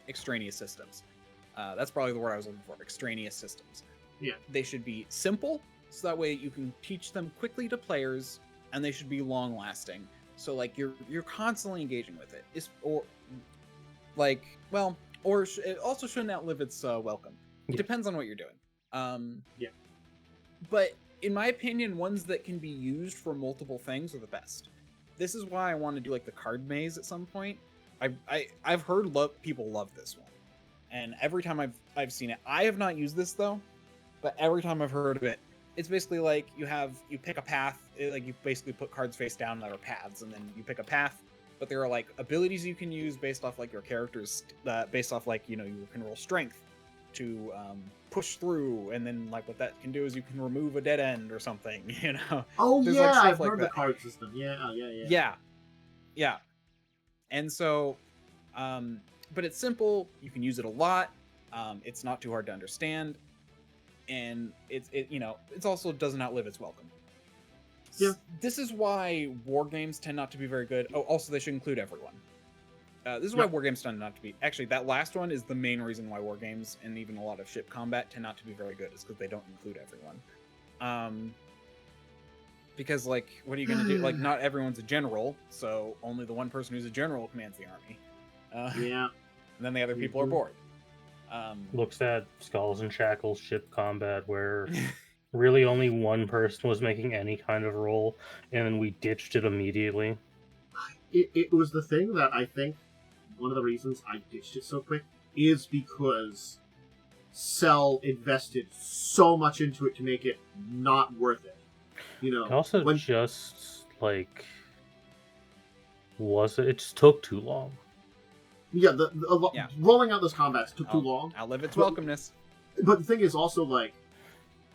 extraneous systems. That's probably the word I was looking for. Extraneous systems. Yeah. They should be simple, so that way you can teach them quickly to players, and they should be long lasting. So like you're constantly engaging with it. It also shouldn't outlive its welcome. It depends on what you're doing. Yeah. But in my opinion, ones that can be used for multiple things are the best. This is why I want to do like the card maze at some point. I've heard people love this one, and every time I've seen it, I have not used this though. But every time I've heard of it, it's basically like you pick a path, like you basically put cards face down that are paths, and then you pick a path. But there are like abilities you can use based off like your characters, based off like you can roll strength to push through, and then like what that can do is you can remove a dead end or something. Oh There's, yeah, like, stuff I've like heard that. the card system. Yeah. Yeah. And so, but it's simple. You can use it a lot. It's not too hard to understand. And it also doesn't outlive its welcome. Yeah. This is why war games tend not to be very good. Oh, also they should include everyone. This is why war games tend not to be. Actually, that last one is the main reason why war games and even a lot of ship combat tend not to be very good, is because they don't include everyone. Because like, what are you gonna do? Like, not everyone's a general, so only the one person who's a general commands the army. Yeah. And then the other people are bored. Looks at Skulls and Shackles ship combat, where really only one person was making any kind of roll, and then we ditched it immediately. It was the thing that I think one of the reasons I ditched it so quick is because Cell invested so much into it to make it not worth it. It also it just took too long. Yeah, rolling out those combats took too long. Outlive its welcomeness. But the thing is also, like,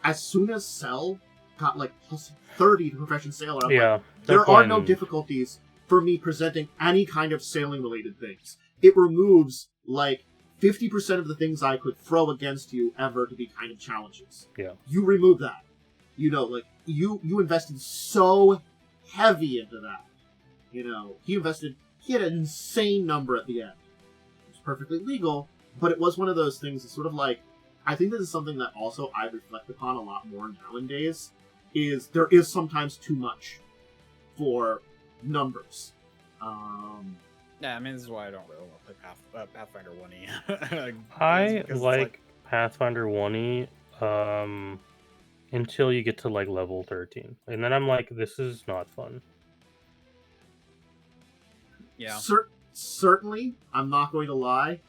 as soon as Cell got, like, plus 30 to Profession Sailor, there are no difficulties for me presenting any kind of sailing-related things. It removes, like, 50% of the things I could throw against you ever to be kind of challenges. Yeah. You remove that. You invested so heavy into that. He had an insane number at the end. It was perfectly legal, but it was one of those things that's sort of like, I think this is something that also I reflect upon a lot more nowadays, is there is sometimes too much for numbers. Yeah, I mean, this is why I don't really want to play Pathfinder 1E. I like Pathfinder 1E until you get to like level 13. And then I'm like, this is not fun. Yeah. Certainly, I'm not going to lie,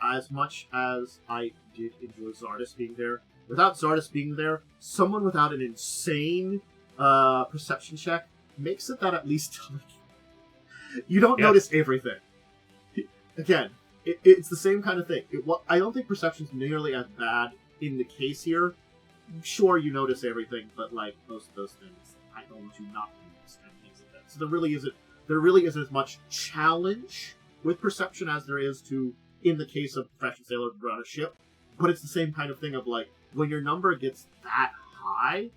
as much as I did enjoy Zardus being there, without Zardus being there, someone without an insane perception check makes it that at least you don't notice everything. Again, it's the same kind of thing. I don't think perception's nearly as bad in the case here. Sure, you notice everything, but like most of those things, I don't want you not to notice and things like that. So there really isn't as much challenge with perception as there is in the case of Profession Sailor on a ship. But it's the same kind of thing of like, when your number gets that high,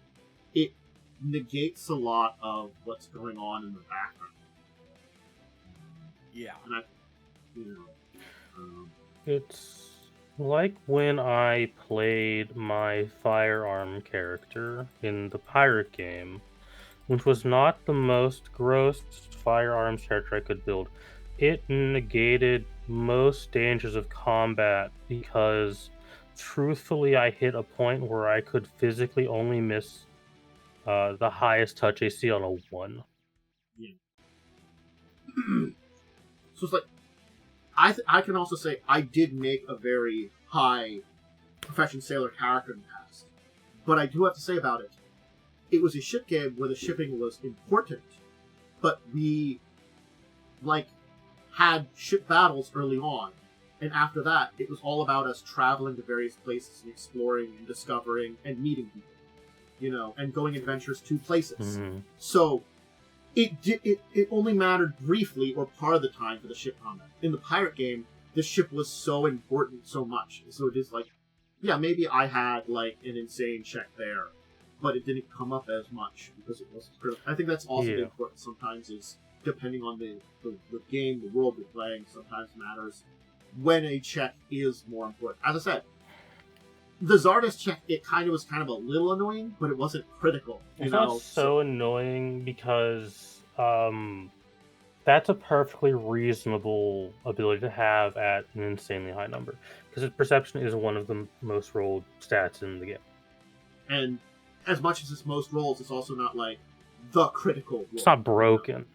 it negates a lot of what's going on in the background. Yeah. And it's like when I played my firearm character in the pirate game, which was not the most gross firearms character I could build. It negated most dangers of combat because, truthfully, I hit a point where I could physically only miss the highest touch AC on a 1. Yeah. So it's like, I can also say I did make a very high Profession Sailor character in the past. But I do have to say about it, it was a ship game where the shipping was important, but we, had ship battles early on. And after that, it was all about us traveling to various places and exploring and discovering and meeting people, and going adventures to places. Mm-hmm. So it only mattered briefly or part of the time for the ship combat. In the pirate game, the ship was so important so much. So it is like, yeah, maybe I had an insane check there, but it didn't come up as much because it wasn't critical. I think that's also important sometimes is depending on the game, the world you're playing, sometimes matters when a check is more important. As I said, the Zardes check, it was kind of a little annoying, but it wasn't critical. It's not so annoying because that's a perfectly reasonable ability to have at an insanely high number. Because perception is one of the most rolled stats in the game. And as much as it's most rolls, it's also not like the critical roll. It's not broken.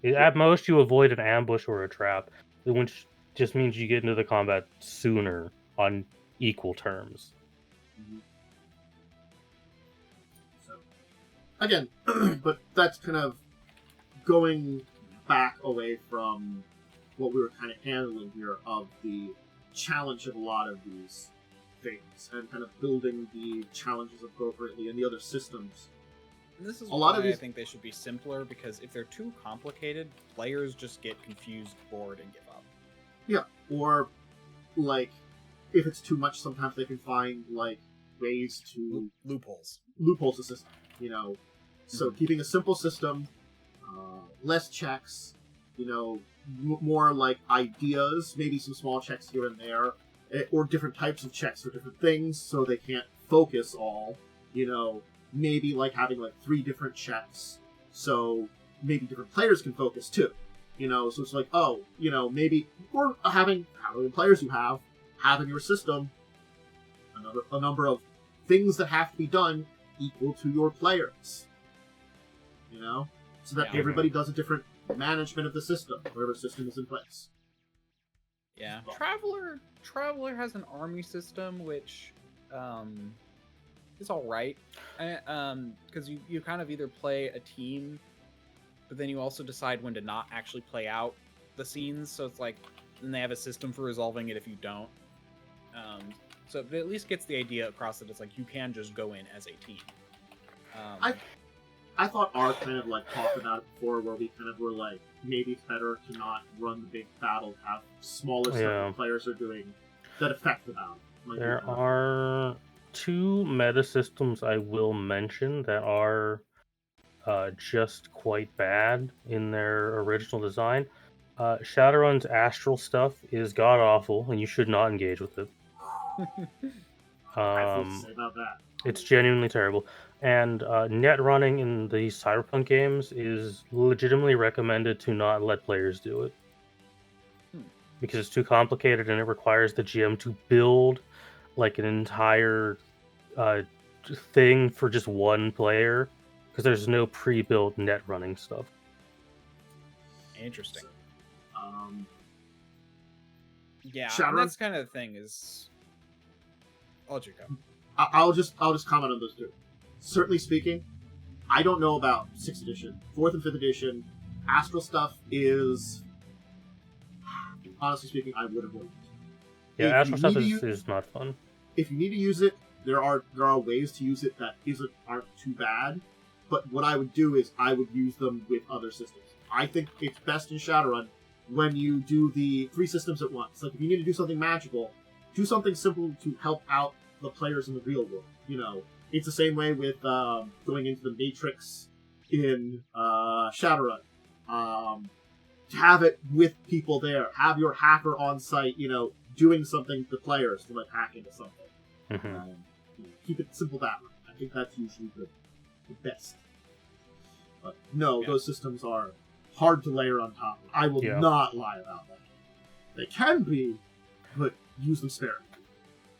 At most, you avoid an ambush or a trap, which just means you get into the combat sooner on equal terms. Mm-hmm. So, again, but that's kind of going back away from what we were kind of handling here of the challenge of a lot of these things and kind of building the challenges appropriately and the other systems. And this is a lot why of these... I think they should be simpler, because if they're too complicated, players just get confused, bored, and give up. Yeah, or like if it's too much, sometimes they can find like ways to loopholes the system. So keeping a simple system, less checks, more like ideas, maybe some small checks here and there, or different types of checks for different things, so they can't focus all. Maybe like having like 3 different checks, so maybe different players can focus too. So it's like, maybe, or having how many players you have in your system, a number of things that have to be done equal to your players. So that everybody does a different management of the system, whatever system is in place. Yeah, Traveler has an army system, which is all right, because you kind of either play a team, but then you also decide when to not actually play out the scenes. So it's like, and they have a system for resolving it if you don't. So it at least gets the idea across that it's like you can just go in as a team. I thought Art kind of like talked about it before, where we kind of were like, maybe it's better to not run the big battle, have smaller stuff that players are doing that affect the battle. There are 2 meta systems I will mention that are just quite bad in their original design. Shadowrun's astral stuff is god awful, and you should not engage with it. I feel to say about that. It's genuinely terrible. And net running in the Cyberpunk games is legitimately recommended to not let players do it. Because it's too complicated and it requires the GM to build like an entire thing for just one player, because there's no pre-built net running stuff. Interesting. Yeah, and that's kind of the thing is... I'll let you go. I'll just comment on those 2. Certainly speaking, I don't know about 6th edition. 4th and 5th edition, astral stuff is... Honestly speaking, I would avoid it. Yeah, astral stuff is not fun. If you need to use it, there are ways to use it that aren't too bad. But what I would do is I would use them with other systems. I think it's best in Shadowrun when you do the 3 systems at once. Like if you need to do something magical, do something simple to help out the players in the real world. It's the same way with going into the Matrix in Shadowrun. To have it with people there, have your hacker on site, doing something to players to like hack into something. Mm-hmm. Keep it simple that way. I think that's usually the best. But no, those systems are hard to layer on top of. I will not lie about that. They can be, but use them sparingly.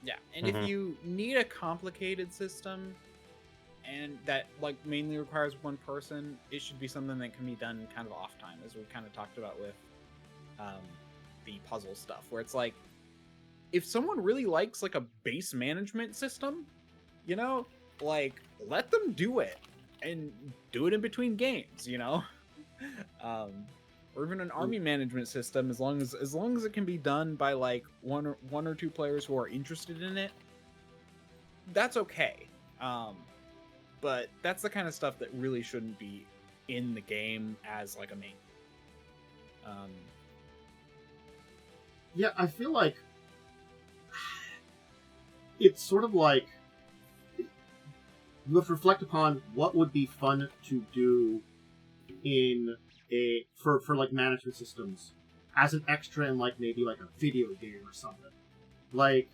Yeah, and if you need a complicated system and that like mainly requires one person, it should be something that can be done kind of off time, as we kind of talked about with the puzzle stuff, where it's like, if someone really likes like a base management system, like let them do it and do it in between games, or even an army management system, as long as it can be done by like one or 2 players who are interested in it, that's okay. But that's the kind of stuff that really shouldn't be in the game as like a main. Yeah, I feel like it's sort of like you have to reflect upon what would be fun to do in for like management systems as an extra in like maybe like a video game or something. Like,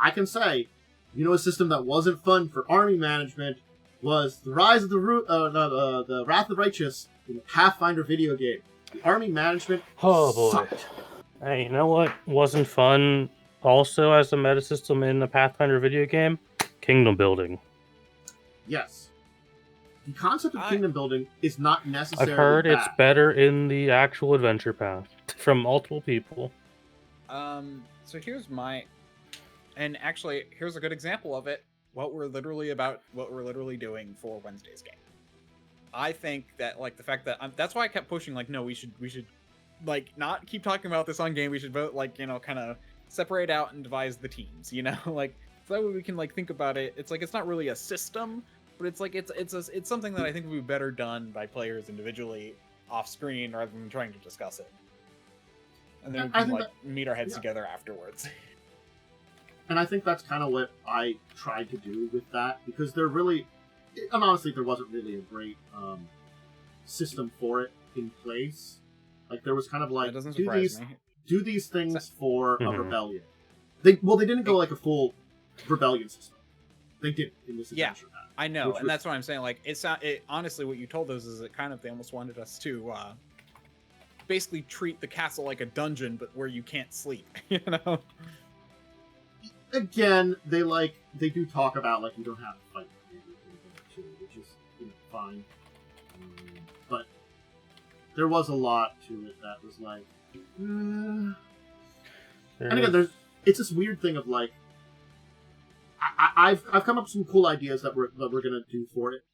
I can say, a system that wasn't fun for army management was the Rise of the Wrath of the Righteous in the Pathfinder video game. The army management sucked. Hey, you know what wasn't fun also as a meta system in the Pathfinder video game? Kingdom building. Yes. The concept of kingdom building is not necessarily I've heard bad. it's better in the actual adventure path from multiple people. So here's here's a good example of it. What we're literally doing for Wednesday's game. I think that like the fact that that's why I kept pushing like, no, we should like not keep talking about this on game. We should vote like, kind of separate out and devise the teams, like so that way we can like think about it. It's like it's not really a system, but it's like it's something that I think would be better done by players individually off screen rather than trying to discuss it. And then we can like meet our heads together afterwards. And I think that's kind of what I tried to do with that, because and honestly, there wasn't really a great system for it in place. Like, there was kind of like, do these things for a rebellion. They didn't go like a full rebellion system. They did in this adventure path. I know, and that's what I'm saying. Like, honestly, what you told us is they almost wanted us to basically treat the castle like a dungeon, but where you can't sleep, Again, they do talk about like you don't have to fight, which is fine. But there was a lot to it that was like, and again, it's this weird thing of like, I've come up with some cool ideas that we're gonna do for it.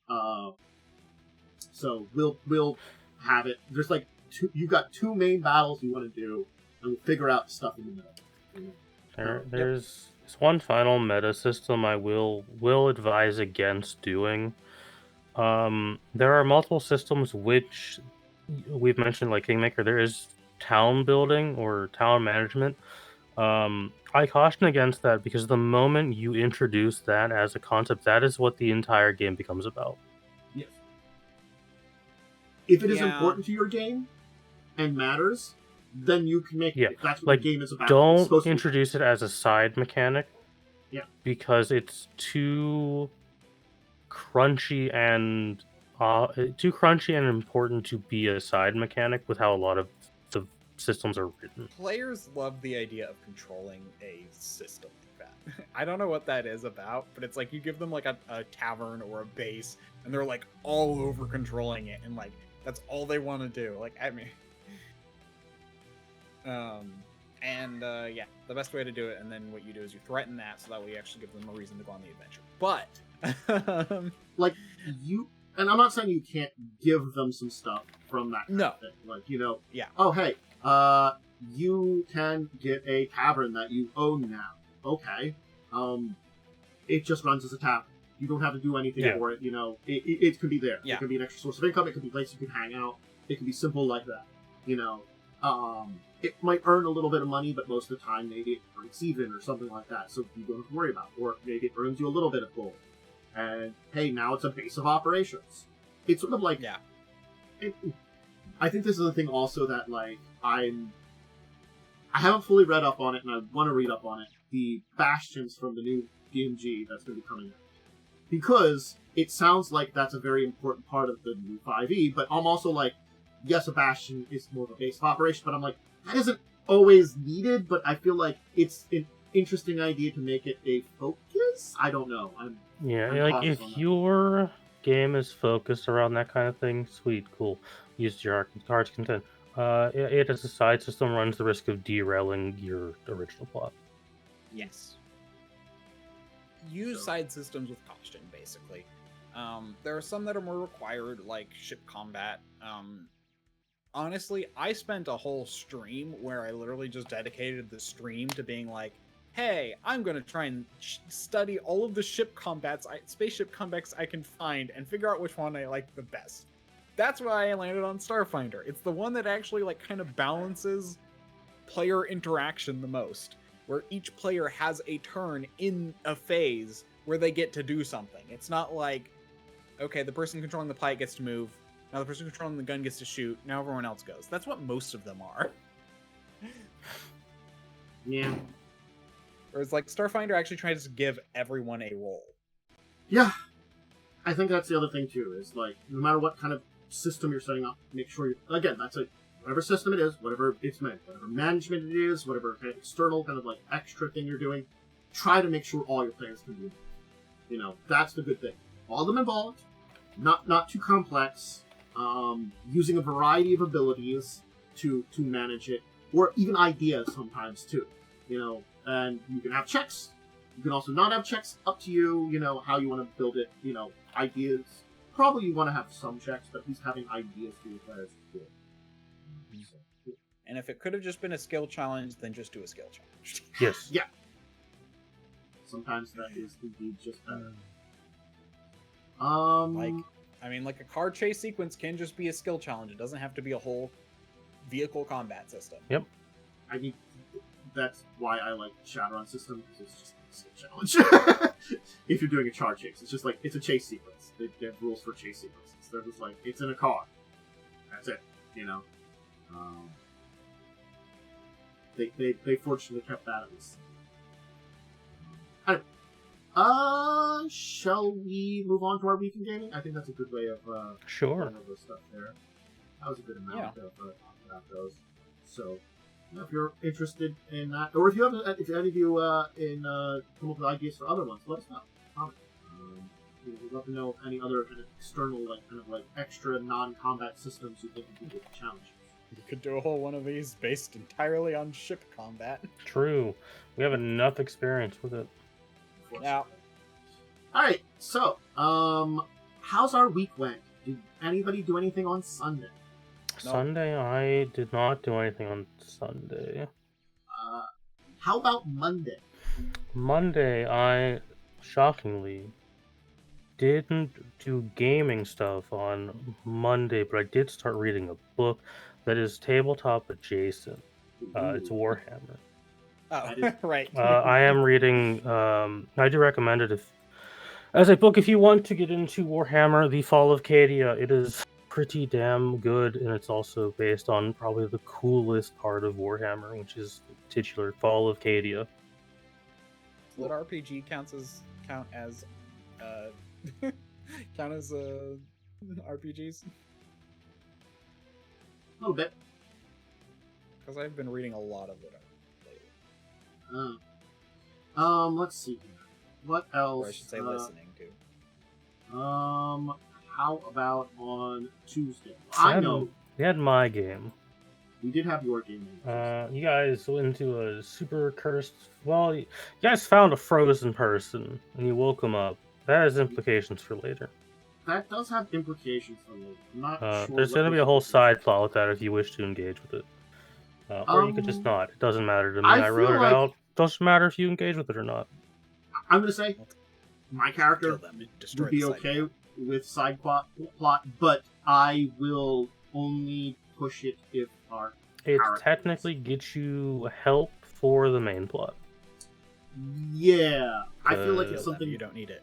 So we'll have it. There's like you've got 2 main battles you want to do, and we'll figure out stuff in the middle. There's one final meta system I will advise against doing. There are multiple systems which we've mentioned, like Kingmaker. There is town building or town management. I caution against that because the moment you introduce that as a concept, that is what the entire game becomes about. Yes. If it is important to your game and matters, then you can make it. That's what the game is about. Don't introduce it as a side mechanic. Yeah. Because it's too crunchy and important to be a side mechanic with how a lot of the systems are written. Players love the idea of controlling a system like that. I don't know what that is about, but it's like you give them like a tavern or a base, and they're like all over controlling it, and like that's all they want to do. Like, I mean, the best way to do it, and then what you do is you threaten that, so that way you actually give them a reason to go on the adventure. But like and I'm not saying you can't give them some stuff from that kind of thing. Like, oh hey, you can get a tavern that you own now. Okay. It just runs as a tavern. You don't have to do anything for it, it could be there. Yeah. It could be an extra source of income, it could be a place you can hang out, it could be simple like that. It might earn a little bit of money, but most of the time maybe it breaks even or something like that, so you don't have to worry about it. Or maybe it earns you a little bit of gold. And hey, now it's a base of operations. It's sort of like I think this is the thing also that like I haven't fully read up on it, and I want to read up on it. The bastions from the new DMG that's going to be coming out, because it sounds like that's a very important part of the new 5e. But I'm also like, yes, a bastion is more of a base of operation, but I'm like, that isn't always needed. But I feel like it's an interesting idea to make it a focus. I don't know. I'm like if your game is focused around that kind of thing, sweet, cool. Use your heart's content. It as a side system runs the risk of derailing your original plot. Yes. Use side systems with caution, basically. There are some that are more required, like ship combat. Honestly, I spent a whole stream where I literally just dedicated the stream to being like, hey, I'm going to try and study all of the spaceship combats I can find and figure out which one I like the best. That's why I landed on Starfinder. It's the one that actually like kind of balances player interaction the most, where each player has a turn in a phase where they get to do something. It's not like, okay, the person controlling the pilot gets to move, Now the person controlling the gun gets to shoot. Now everyone else goes. That's what most of them are. Yeah. Whereas like Starfinder actually tries to give everyone a role. Yeah. I think that's the other thing too, is like, no matter what kind of system you're setting up, make sure you, again, that's a, whatever system it is, whatever it's meant, whatever management it is, whatever kind of external kind of like extra thing you're doing, try to make sure all your players can do it. You know, that's the good thing. All of them involved, not too complex, using a variety of abilities to manage it, or even ideas sometimes too. You know, and you can have checks. You can also not have checks. Up to you. You know how you want to build it. You know, ideas. Probably you want to have some checks, but at least having ideas for your players is good. So, And if it could have just been a skill challenge, then just do a skill challenge. Yes. yeah. Sometimes that is indeed just better. Like a car chase sequence can just be a skill challenge. It doesn't have to be a whole vehicle combat system. Yep. I mean, that's why I like the Shadowrun system, because it's just a skill challenge. If you're doing a car chase, it's just like, it's a chase sequence. They have rules for chase sequences. They're just like, it's in a car. That's it, you know? They fortunately kept that at least. Anyway, shall we move on to our week in gaming? I think that's a good way of Sure. going over stuff there. That was a good amount of talking about those. So, if you're interested in that, or if you have, if any of you come up with ideas for other ones, let us know. Comment. We'd love to know any other kind of external, like extra non-combat systems you think would be good to challenge. You could do a whole one of these based entirely on ship combat. True. We have enough experience with it. Now, alright, so, how's our week went? Did anybody do anything on Sunday? No. Sunday, I did not do anything on Sunday. How about Monday? Monday, I shockingly didn't do gaming stuff on Monday, but I did start reading a book that is tabletop adjacent. It's Warhammer. oh, right. I am reading. I do recommend it as a book if you want to get into Warhammer: The Fall of Cadia. It is pretty damn good, and it's also based on probably the coolest part of Warhammer, which is the titular Fall of Cadia. What RPG count as RPGs? A little bit. Because I've been reading a lot of it lately. Let's see here. What else? Or I should say listening to. How about on Tuesday? We had my game. We did have your game. You guys went into a super cursed. Well, you guys found a frozen person, and you woke him up. That has implications for later. That does have implications for later. I'm not sure. There's going to be a whole side plot with that if you wish to engage with it. Or you could just not. It doesn't matter to me. I wrote it out. Doesn't matter if you engage with it or not. I'm going to say my character Destroy would be okay with side plot, but I will only push it if our It characters. technically gets you help for the main plot. Yeah, I feel like it's something you don't need it.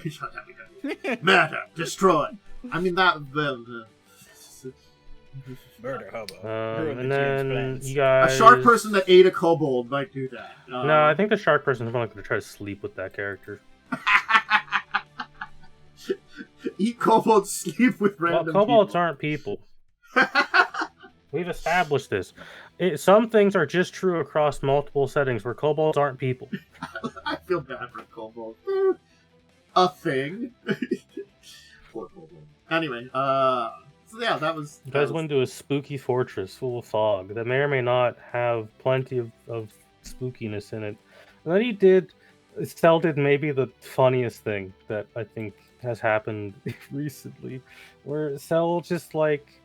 Shut up, you don't need it. Matter, destroy. I mean that. Murder hobo. And then you guys. A shark person that ate a kobold might do that. No, I think the shark person is only going to try to sleep with that character. Eat kobolds, sleep with random kobolds people. aren't people. We've established this. Some things are just true across multiple settings where kobolds aren't people. I feel bad for kobolds. A thing. Poor kobold. Anyway, so yeah, that was... You guys went to a spooky fortress full of fog that may or may not have plenty of spookiness in it. And then Cell did maybe the funniest thing that I think has happened recently, where Cell just like,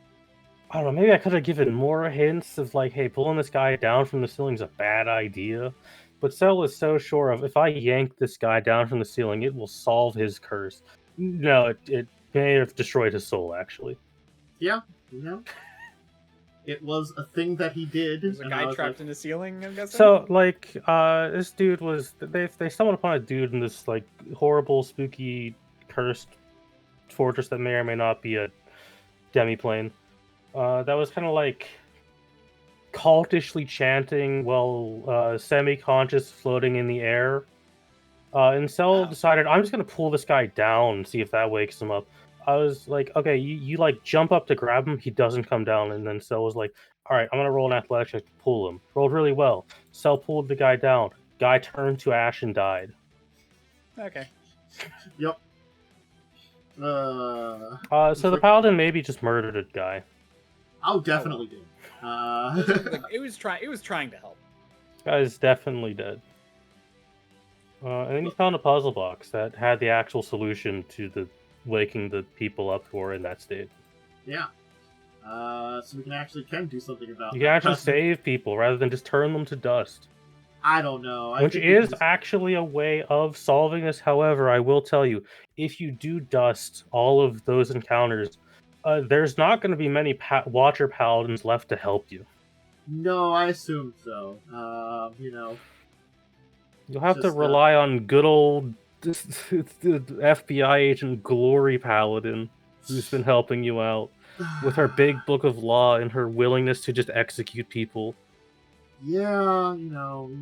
I don't know, maybe I could have given more hints of like, hey, pulling this guy down from the ceiling's a bad idea. But Cell was so sure of, if I yank this guy down from the ceiling, it will solve his curse. No, it may have destroyed his soul, actually. Yeah, it was a thing that he did. There's a guy trapped in the ceiling, I'm guessing? So, like, this dude was... They stumbled upon a dude in this, like, horrible, spooky, cursed fortress that may or may not be a demiplane. That was kind of like cultishly chanting while semi-conscious floating in the air. And Cell decided, I'm just gonna pull this guy down and see if that wakes him up. I was like, okay, you like jump up to grab him, he doesn't come down, and then Cell was like, alright, I'm gonna roll an athletics check to pull him. Rolled really well. Cell pulled the guy down. Guy turned to ash and died. Okay. Yep. So the paladin maybe just murdered a guy. Oh, definitely did. It was trying to help. Guy's definitely dead. And then he found a puzzle box that had the actual solution to the waking the people up who are in that state. Yeah. So we can do something about You can actually save people rather than just turn them to dust. I don't know. Which is actually a way of solving this. However, I will tell you, if you do dust all of those encounters, there's not going to be many Watcher Paladins left to help you. No, I assume so. You'll have to rely on good old FBI agent Glory Paladin, who's been helping you out with her big book of law and her willingness to just execute people. Yeah, we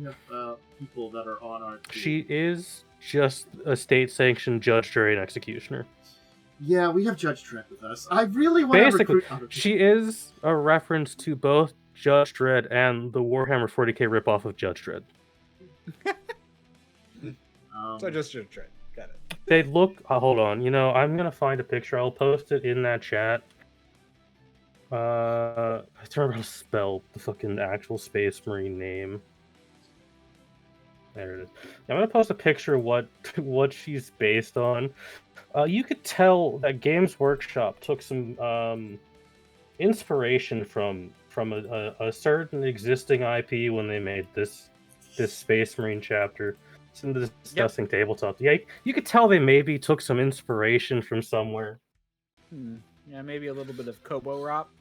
have people that are on our team. She is just a state-sanctioned judge, jury, and executioner. Yeah, we have Judge Dredd with us. I really want to recruit other people. She is a reference to both Judge Dredd and the Warhammer 40k ripoff of Judge Dredd. So just Judge Dredd. Got it. They look... hold on. I'm going to find a picture. I'll post it in that chat. I don't remember how to spell the fucking actual Space Marine name. There it is. I'm going to post a picture of what she's based on. You could tell that Games Workshop took some inspiration from a certain existing IP when they made this Space Marine chapter. It's in the Discussing Tabletop. Yeah, you could tell they maybe took some inspiration from somewhere. Yeah, maybe a little bit of Kobo Rop.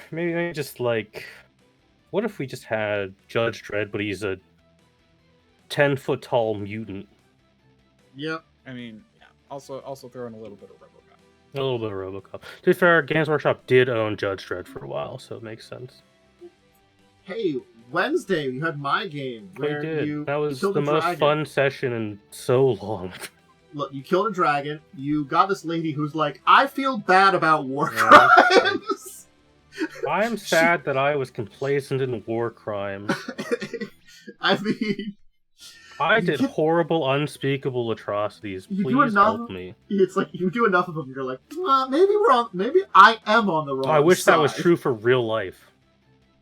Maybe just like, what if we just had Judge Dredd, but he's a 10-foot tall mutant? Yep. I mean, yeah. Also throw in a little bit of RoboCop. A little bit of RoboCop. To be fair, Games Workshop did own Judge Dredd for a while, so it makes sense. Hey, Wednesday you had my game. Where We did. That was the most fun session in so long. Look, you killed a dragon. You got this lady who's like, I feel bad about war crimes. I am sad that I was complacent in war crimes. I mean... I did horrible, unspeakable atrocities. Please help me. It's like, you do enough of them, you're like, maybe we're on... Maybe I am on the wrong side. I wish that was true for real life.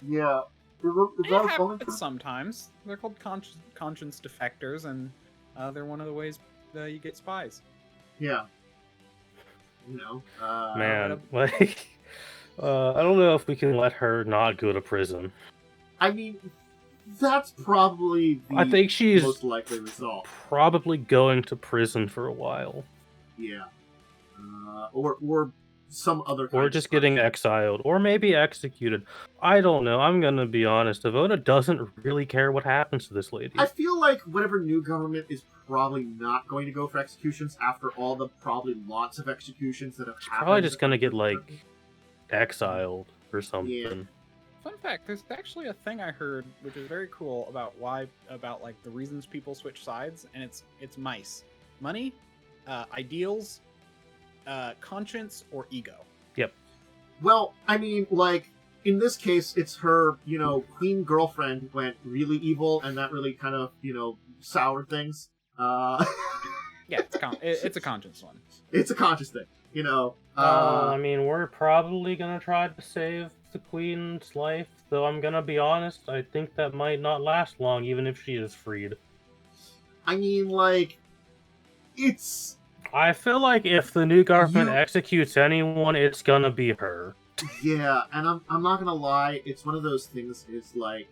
Yeah. It happens sometimes. They're called conscience defectors, and they're one of the ways you get spies. Yeah. Man, like... I don't know if we can let her not go to prison. I mean, that's probably the I think she's most likely result. Probably going to prison for a while. Yeah. Or some other kind or just getting exiled, or maybe executed. I don't know. I'm gonna be honest. Avona doesn't really care what happens to this lady. I feel like whatever new government is probably not going to go for executions after all the probably lots of executions that have happened. Probably just gonna get like exiled or something. Yeah. Fun fact: there's actually a thing I heard, which is very cool, about like the reasons people switch sides, and it's mice, money, ideals, conscience, or ego. Yep. Well, I mean, like in this case, it's her, queen girlfriend went really evil, and that really kind of, soured things. Yeah, it's a conscience one. It's a conscious thing, I mean, we're probably gonna try to save the queen's life, though I'm gonna be honest, I think that might not last long, even if she is freed. I mean, like, it's... I feel like if the new government executes anyone, it's gonna be her. Yeah, and I'm not gonna lie, it's one of those things, is like,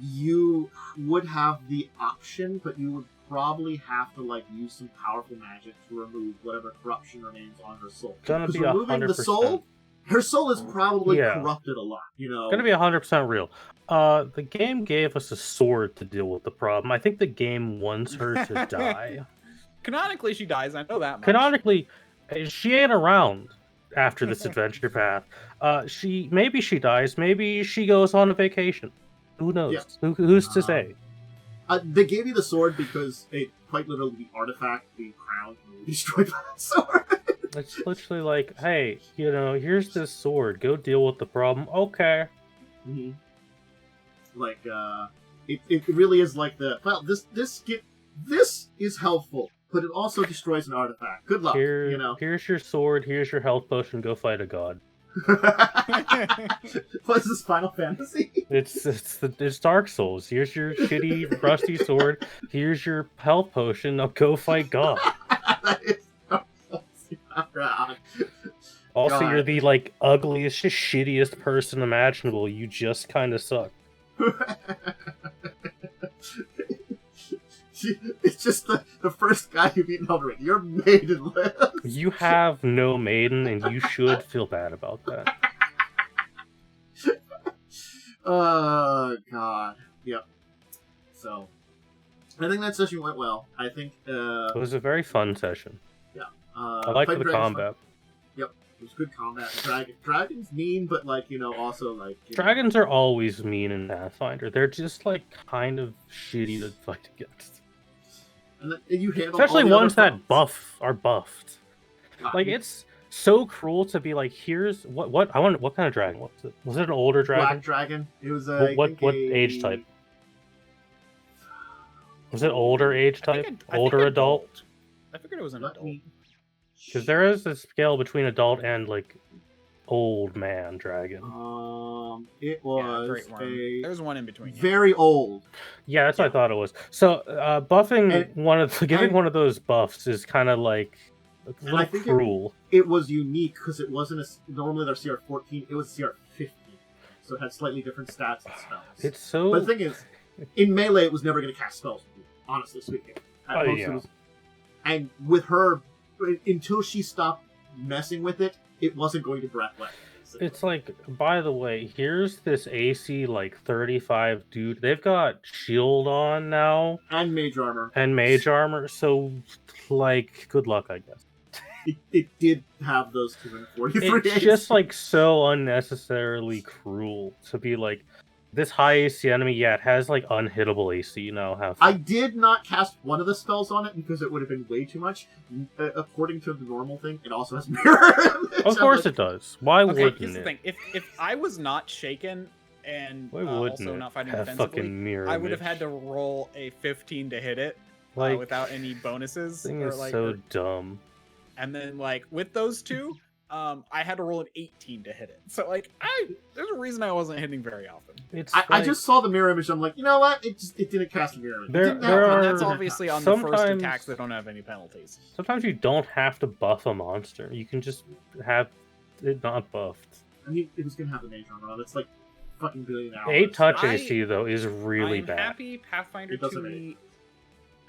you would have the option, but you would probably have to, like, use some powerful magic to remove whatever corruption remains on her soul. Gonna be removing 100%. the soul, her soul is probably corrupted a lot, Gonna be 100% real. The game gave us a sword to deal with the problem. I think the game wants her to die. Canonically, she dies. I know that much. Canonically, she ain't around. after this adventure path. Maybe she dies, maybe she goes on a vacation. Who knows? Yeah. Who's to say? They gave you the sword because quite literally the artifact, the crown, can be destroyed by that sword. It's literally like, hey, here's this sword. Go deal with the problem. Okay. Mm-hmm. Like, it really is like this is helpful, but it also destroys an artifact. Good luck. Here's your sword. Here's your health potion. Go fight a god. What's this, Final Fantasy? It's Dark Souls. Here's your shitty rusty sword. Here's your health potion. Now go fight God. That is Dark Souls. Also, God. you're the ugliest, shittiest person imaginable. You just kind of suck. It's just the first guy you've eaten Elden. You're maidenless. You have no maiden, and you should feel bad about that. Oh, God. Yep. So, I think that session went well. I think... it was a very fun session. Yeah. I liked the combat. Yep. It was good combat. Dragon's mean, but, also, Dragons are always mean in Pathfinder. They're just, kind of shitty to fight against. And you handle especially all the ones other that are buffed. It's so cruel to be like, here's what kind of dragon was it? Was it an older dragon? Black dragon. It was what age type? Was it older age type? Older adult? I figured it was an adult. Because there is a scale between adult and old man dragon. It was there's one in between. Very old. Yeah, that's what I thought it was. So buffing giving one of those buffs is kind of a little cruel. It was unique because it wasn't normally they're CR 14. It was CR 15, so it had slightly different stats and spells. But the thing is, in melee, it was never going to cast spells. Honestly speaking, and with her, until she stopped messing with it, it wasn't going to breath weapon. It's by the way, here's this AC 35 dude. They've got shield on now. And mage armor. So, good luck, I guess. It did have those 243 It's just, so unnecessarily cruel to be this high AC enemy, it has unhittable AC now. I did not cast one of the spells on it because it would have been way too much. According to the normal thing, it also has mirror image. Of course it does. Why wouldn't here's the thing. If I was not shaken and also not fighting have defensively, I would have had to roll a 15 to hit it without any bonuses. Thing is so dumb. And then with those two, I had to roll an 18 to hit it. So there's a reason I wasn't hitting very often. I just saw the mirror image. I'm like, you know what? It didn't cast a mirror image. That's obviously on the first attacks that don't have any penalties. Sometimes you don't have to buff a monster. You can just have it not buffed. I mean, it was gonna have a mage armor. That's fucking billion hours. 8 touch AC though is really bad. I'm happy Pathfinder 2e.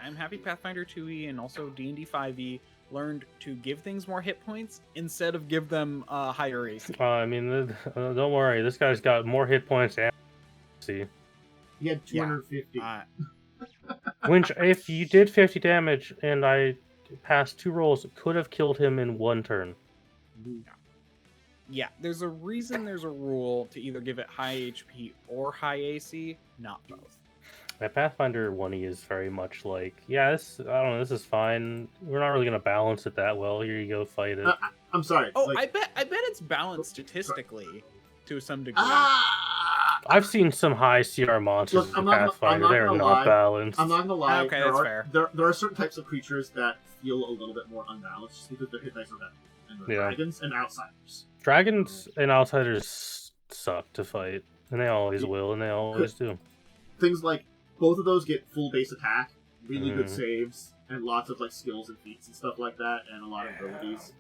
I'm happy Pathfinder 2e and also D&D 5e learned to give things more hit points instead of give them higher AC. Don't worry, this guy's got more hit points and AC. He had 250. Which, if you did 50 damage and I passed 2 rolls, it could have killed him in 1 turn. Yeah, there's a reason there's a rule to either give it high HP or high AC, not both. That Pathfinder 1E is very much this is fine. We're not really going to balance it that well. Here you go, fight it. I'm sorry. I bet it's balanced statistically to some degree. I've seen some high CR monsters in Pathfinder. They're not balanced. I'm not going to lie. Okay, that's fair. There are certain types of creatures that feel a little bit more unbalanced just because their hit dice are better. And dragons and outsiders. Dragons and outsiders suck to fight. And they always will, and they always do. Things both of those get full base attack, really good saves, and lots of skills and feats and stuff like that, and a lot of abilities.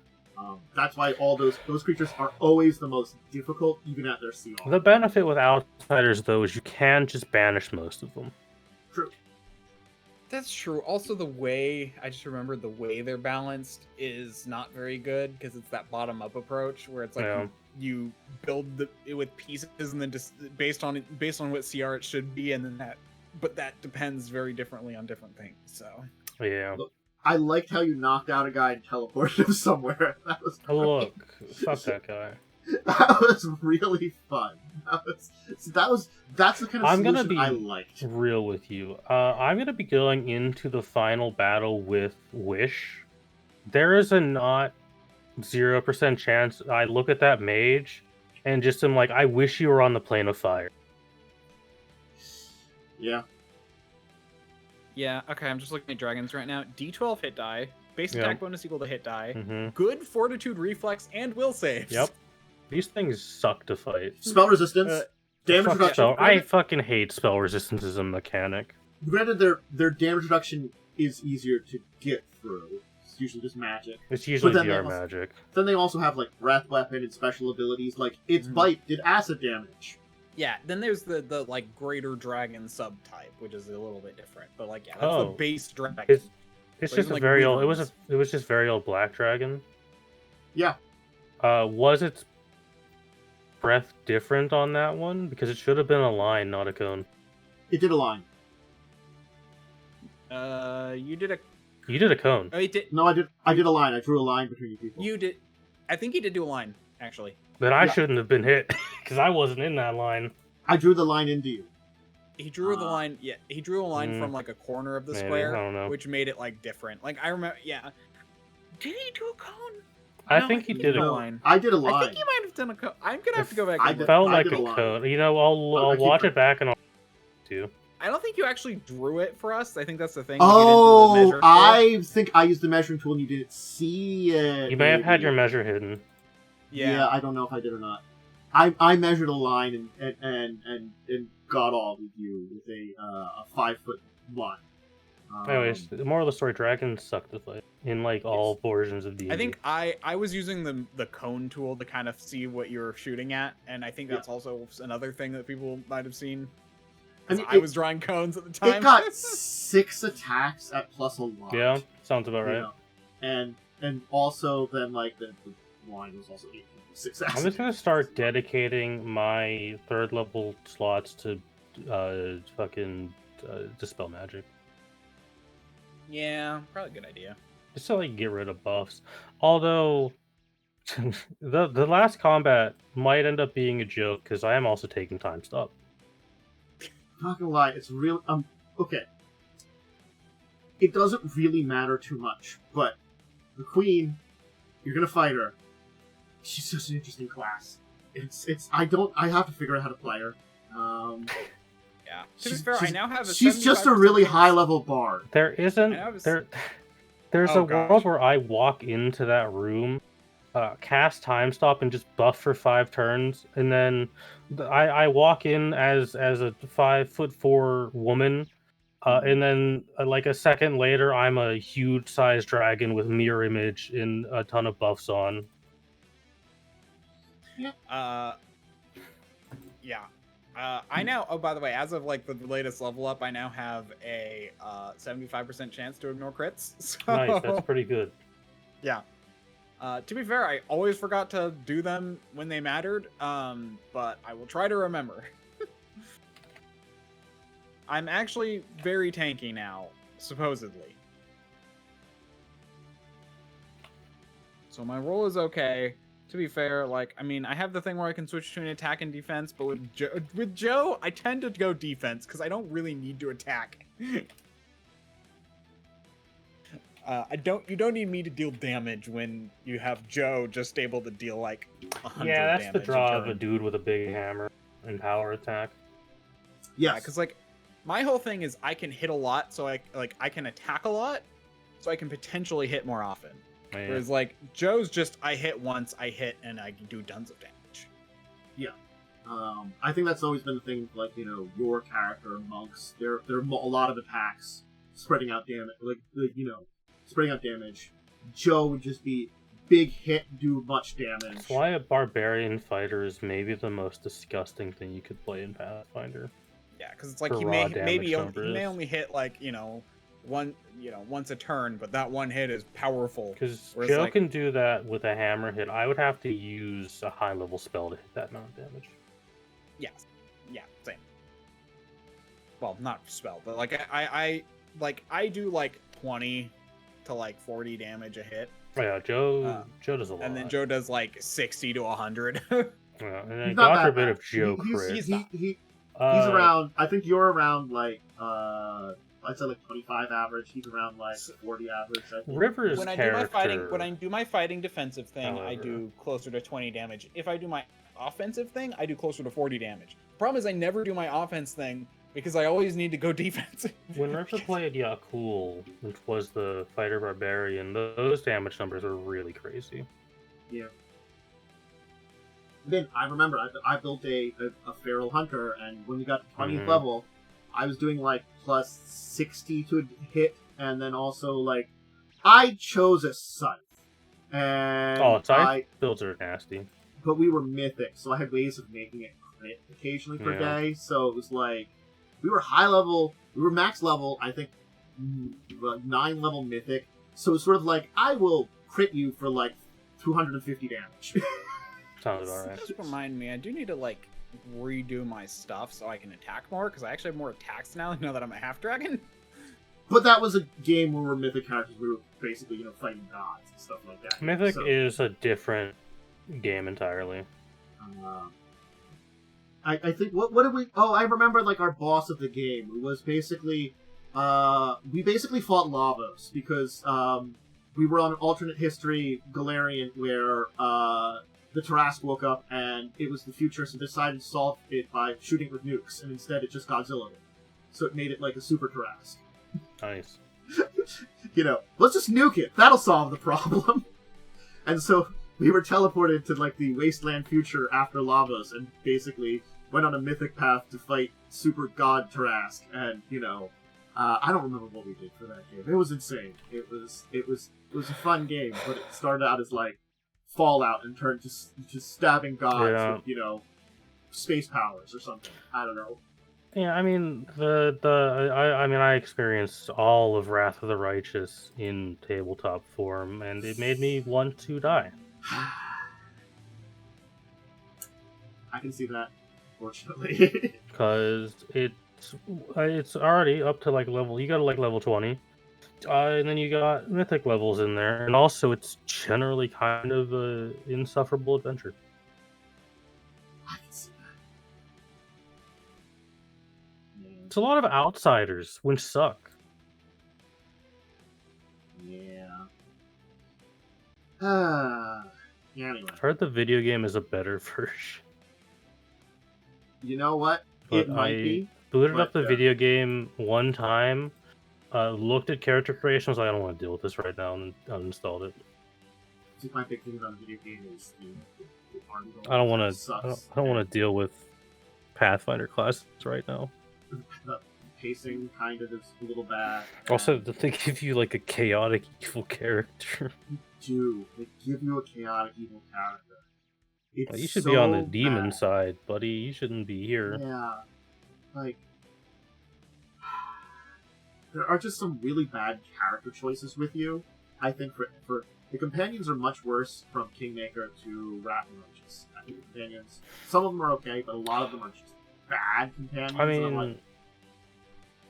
That's why all those creatures are always the most difficult, even at their CR. The benefit with outsiders, though, is you can just banish most of them. True. That's true. Also, the way they're balanced is not very good because it's that bottom-up approach where it's you build it with pieces and then just based on what CR it should be, and then that depends very differently on different things. So yeah. Look, I liked how you knocked out a guy and teleported him somewhere. That was Oh, great. look, fuck that guy. That was really fun. That's the kind of I'm gonna solution be I liked. real with you. I'm gonna be going into the final battle with Wish. There is a not 0% chance I look at that mage and just am like, I wish you were on the plane of fire. Yeah. Yeah, okay, I'm just looking at dragons right now. D12 hit die, base Yep. attack bonus equal to hit die, Mm-hmm. good fortitude reflex, and will saves. Yep. These things suck to fight. Spell resistance, damage Fuck reduction. spell. I fucking hate spell resistance as a mechanic. Granted, their damage reduction is easier to get through. It's usually just magic. It's usually then they DR also- magic. Then they also have like breath weapon and special abilities. Like its bite did acid damage. Yeah, then there's the like greater dragon subtype, which is a little bit different. But like, yeah, that's Oh. the base dragon. It's So just even, a like, very old. wyverns. It was just very old black dragon. Yeah. Was its breath different on that one? Because it should have been a line, not a cone. It did a line. You did a. You did a cone. Oh, you did. No, I did a line. I drew a line between you people. You did. I think you did do a line actually. Then I Yeah. shouldn't have been hit because I wasn't in that line. I drew the line into you. He drew the line. Yeah, he drew a line Mm, from like a corner of the maybe, square, I don't know. which made it like different. Like I remember. Yeah. Did he do a cone? I No, think he he did did a a No, line. I did a I line. think he might have done a cone. I'm gonna have to go back. I and did- look. Felt I like did a a line. cone. You know, I I'll keep watch it. it back and I'll too. I don't think you actually drew it for us. I think that's the thing. Oh, you didn't do the measure I think I used the measuring tool and you didn't see it. You may have had maybe. your measure hidden. for- Yeah. I don't know if I did or not. I measured a line and got all with you with a 5-foot line. Anyways, the moral of the story: dragons suck to fight in like all versions of D&D. I think I was using the cone tool to kind of see what you were shooting at, and I think that's also another thing that people might have seen. I 'Cause mean, I was drawing cones at the time. it got 6 attacks at plus a lot. Yeah, sounds about you right. know? And also then like the line was also 6 I'm attacks. just gonna start dedicating my 3rd level slots to dispel magic, Yeah, probably a good idea. just to like get rid of buffs. Although the last combat might end up being a joke because I am also taking time stop. Not gonna lie, it's real. Okay. It doesn't really matter too much, but the queen, you're gonna fight her. She's such an interesting class. I have to figure out how to play her. Yeah. To be fair, I now have a. She's just a 75% really chance- high level bard. There isn't I was- There's Oh, a gosh. world where I walk into that room, cast time stop, and just buff for 5 turns, and then I walk in as a 5'4" woman, and then like a second later, I'm a huge sized dragon with mirror image and a ton of buffs on. Yeah. I now. Oh, by the way, as of like the latest level up, I now have a 75% chance to ignore crits. So, Nice, that's pretty good. Yeah. To be fair, I always forgot to do them when they mattered. But I will try to remember. I'm actually very tanky now, supposedly. So my roll is okay. To be fair, like, I mean, I have the thing where I can switch between attack and defense, but with Joe, I tend to go defense because I don't really need to attack. You don't need me to deal damage when you have Joe just able to deal like 100 Yeah, that's the damage draw a of a turn. dude with a big hammer and power attack. Yeah, Yes. because like my whole thing is I can hit a lot, so I can attack a lot, so I can potentially hit more often. Man. Whereas like Joe's just I hit once, I hit, and I can do tons of damage. I think that's always been the thing. Like your character monks, there are a lot of attacks, spreading out damage. Spreading out damage. Joe would just be big hit, do much damage. That's why a barbarian fighter is maybe the most disgusting thing you could play in Pathfinder. Yeah, because it's like For he raw may damage he numbers. may only hit like once a turn, but that one hit is powerful. Because Whereas, Joe like- can do that with a hammer hit. I would have to use a high level spell to hit that amount of damage. Yes. Yeah, same. Well, not spell, but like I do like 20 to like 40 damage a hit. Yeah, Joe does a lot. And then Joe does like 60 to 100. Yeah, and then He's not got that a bit bad. of Joe He's crit. he's around. I think you're around like I'd say like 25 average. He's around like 40 average. I think. Rivers when I do my fighting defensive thing, I do closer to 20 damage. If I do my offensive thing, I do closer to 40 damage. Problem is I never do my offense thing because I always need to go defensive. When River played Yakul, which was the fighter barbarian, those damage numbers were really crazy. Yeah. Then I remember I built a feral hunter, and when we got to 20th level, I was doing like plus 60 to a hit, and then also like I chose a scythe, and scythe builds are nasty. But we were mythic, so I had ways of making it crit occasionally per day. So it was like we were high level, we were max level. I think 9 level mythic. So it's sort of like I will crit you for like 250 damage. Sounds about right. Just remind me, I do need to like redo my stuff so I can attack more, because I actually have more attacks now that I'm a half dragon. But that was a game where we were mythic characters. We were basically, fighting gods and stuff like that. Mythic is a different game entirely. I think what did we? Oh, I remember like our boss of the game. It was basically we basically fought Lavos because we were on an alternate history Galarian where the Tarrasque woke up and it was the future, so they decided to solve it by shooting it with nukes, and instead it just Godzilla'd it. So it made it like a super Tarrasque. Nice. Let's just nuke it. That'll solve the problem. And so we were teleported to like the wasteland future after Lavos, and basically went on a mythic path to fight super god Tarrasque. And I don't remember what we did for that game. It was insane. It was a fun game, but it started out as like Fallout and turned to stabbing gods with space powers or something. I don't know. Yeah, I mean I experienced all of Wrath of the Righteous in tabletop form, and it made me want to die. I can see that, fortunately. Because it's already up to like level. You got to like level 20, and then you got mythic levels in there, and also it's generally kind of a insufferable adventure. I can see that. Yeah. It's a lot of outsiders, which suck. Yeah. Anyway. I've heard the video game is a better version. You know what? But it might be. Booted up the video game one time, looked at character creation, was like, I don't want to deal with this right now, and uninstalled it. I think my big thing about the video game is the I don't want to deal with Pathfinder classes right now. The pacing kind of is a little bad. Also, they give you like a chaotic evil character. They give you a chaotic evil character. Well, you should be on the demon side, buddy. You shouldn't be here. Yeah. Like, there are just some really bad character choices with you. I think for the companions are much worse from Kingmaker to Wrath of the Righteous. I think the companions, some of them are okay, but a lot of them are just bad companions. I mean,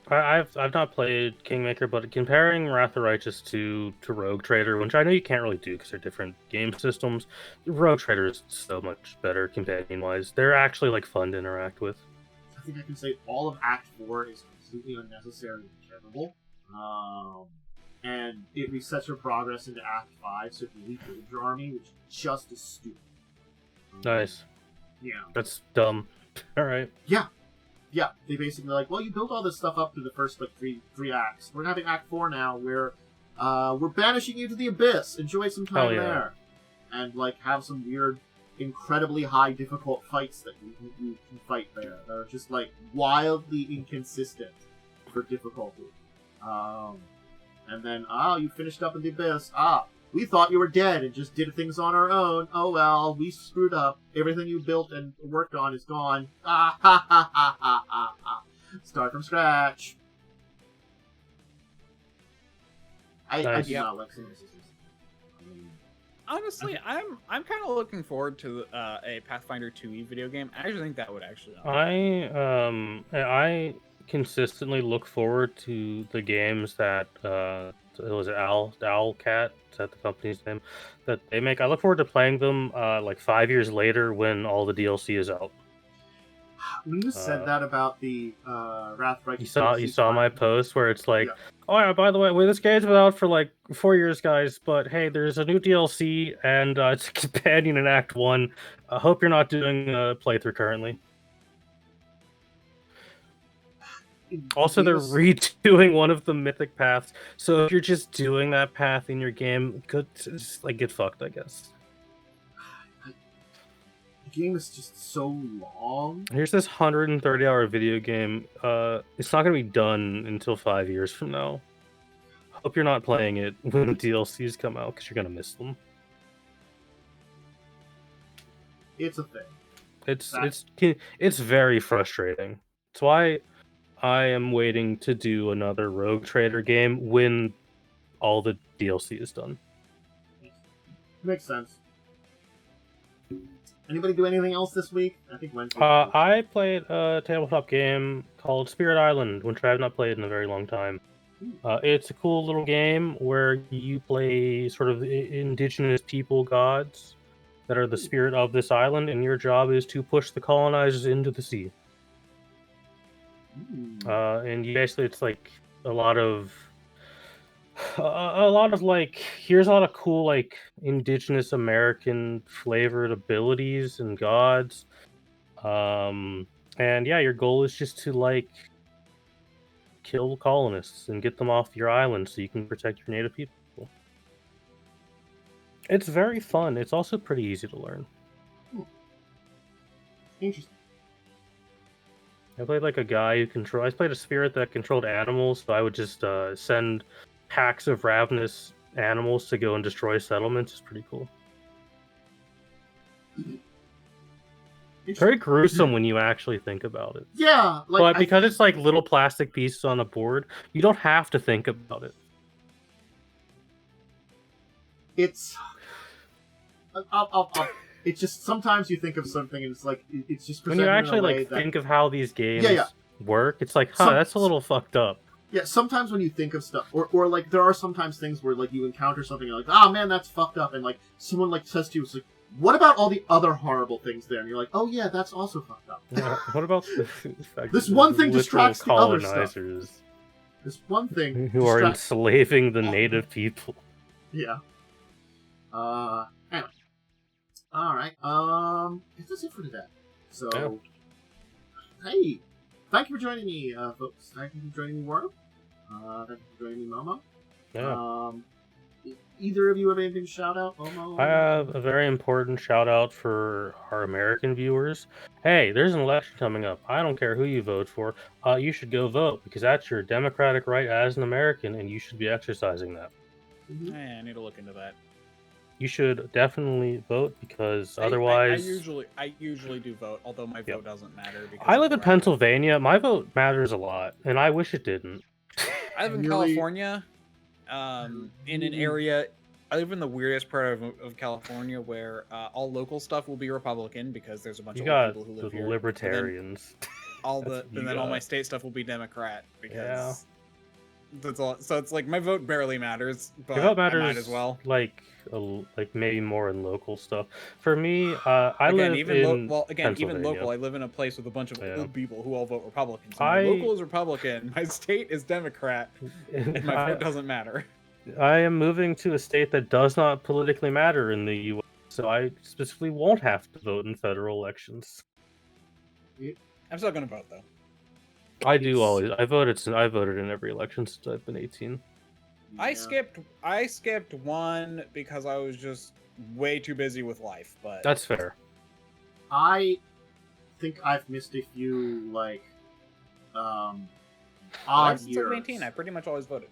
I've not played Kingmaker, but comparing Wrath of the Righteous to Rogue Trader, which I know you can't really do because they're different game systems, Rogue Trader is so much better companion-wise. They're actually like fun to interact with. I think I can say all of Act 4 is completely unnecessary and terrible. And it resets your progress into Act 5, so if you rebuild your army, which is just as stupid. Nice. Yeah. That's dumb. Alright. Yeah, they basically like, well, you built all this stuff up to the first like three acts. We're having Act 4 now, where we're banishing you to the abyss. Enjoy some time there, and like have some weird, incredibly high difficult fights that you can fight there. That are just like wildly inconsistent for difficulty. And then you finished up in the abyss. We thought you were dead and just did things on our own. Oh well, we screwed up. Everything you built and worked on is gone. Start from scratch. I do not like some of this. Honestly, I'm kind of looking forward to a Pathfinder 2e video game. I actually think that would actually. I consistently look forward to the games that was it Owlcat? Is that the company's name? That they make. I look forward to playing them like 5 years later when all the DLC is out. When you said that about the Wrath Righteous, you saw my post where it's like, yeah. oh yeah, by the way, this game's been out for like 4 years, guys, but hey, there's a new DLC and it's a companion in Act 1. I hope you're not doing a playthrough currently. Also, they're redoing one of the mythic paths, so if you're just doing that path in your game, just like get fucked, I guess. The game is just so long. Here's this 130-hour video game. It's not gonna be done until 5 years from now. Hope you're not playing it when the DLCs come out because you're gonna miss them. It's a thing. It's very frustrating. That's why I am waiting to do another Rogue Trader game when all the DLC is done. Makes sense. Anybody do anything else this week? I think Wednesday. I played a tabletop game called Spirit Island, which I have not played in a very long time. It's a cool little game where you play sort of indigenous people gods that are the spirit of this island, and your job is to push the colonizers into the sea. And you basically, it's like a lot of like, here's a lot of cool like indigenous American flavored abilities and gods. And yeah, your goal is just to like kill colonists and get them off your island so you can protect your native people. It's very fun. It's also pretty easy to learn. Interesting. I played like a guy who I played a spirit that controlled animals, so I would just send packs of ravenous animals to go and destroy settlements. It's pretty cool. Very gruesome when you actually think about it. Yeah, but because it's like little plastic pieces on a board, you don't have to think about it. It's it's just sometimes you think of something and it's like it's just when you actually like think of how these games work. It's like, that's a little fucked up. Yeah, sometimes when you think of stuff, or like there are sometimes things where like you encounter something and you're like, oh man, that's fucked up, and like someone like says to you, it's like, what about all the other horrible things there? And you're like, oh yeah, that's also fucked up. Yeah, what about this one thing distracts the other stuff. This one thing who are enslaving the native people. Yeah. Anyway. All right. That's it for today. So, hey, thank you for joining me, folks. Thank you for joining me, Worm. Thank you for joining me, Momo. Yeah. Either of you have anything to shout out, Momo? I have a very important shout out for our American viewers. Hey, there's an election coming up. I don't care who you vote for. You should go vote because that's your democratic right as an American, and you should be exercising that. Mm-hmm. Hey, I need to look into that. You should definitely vote because otherwise... I usually do vote, although my vote doesn't matter. Because I live in Pennsylvania. My vote matters a lot, and I wish it didn't. I live in California, in an area... I live in the weirdest part of California where all local stuff will be Republican because there's a bunch of old people who live here. Libertarians. And then all my state stuff will be Democrat because... That's all. So it's like my vote barely matters, but your vote matters, I might as well. Like maybe more in local stuff. For me, I live in even local. I live in a place with a bunch of old people who all vote Republican. So my local is Republican. My state is Democrat, and my vote doesn't matter. I am moving to a state that does not politically matter in the U.S., so I specifically won't have to vote in federal elections. I'm still going to vote though. I voted in every election since I've been 18. Yeah. I skipped one because I was just way too busy with life, but that's fair. I think I've missed a few like odd years. 18, I pretty much always voted.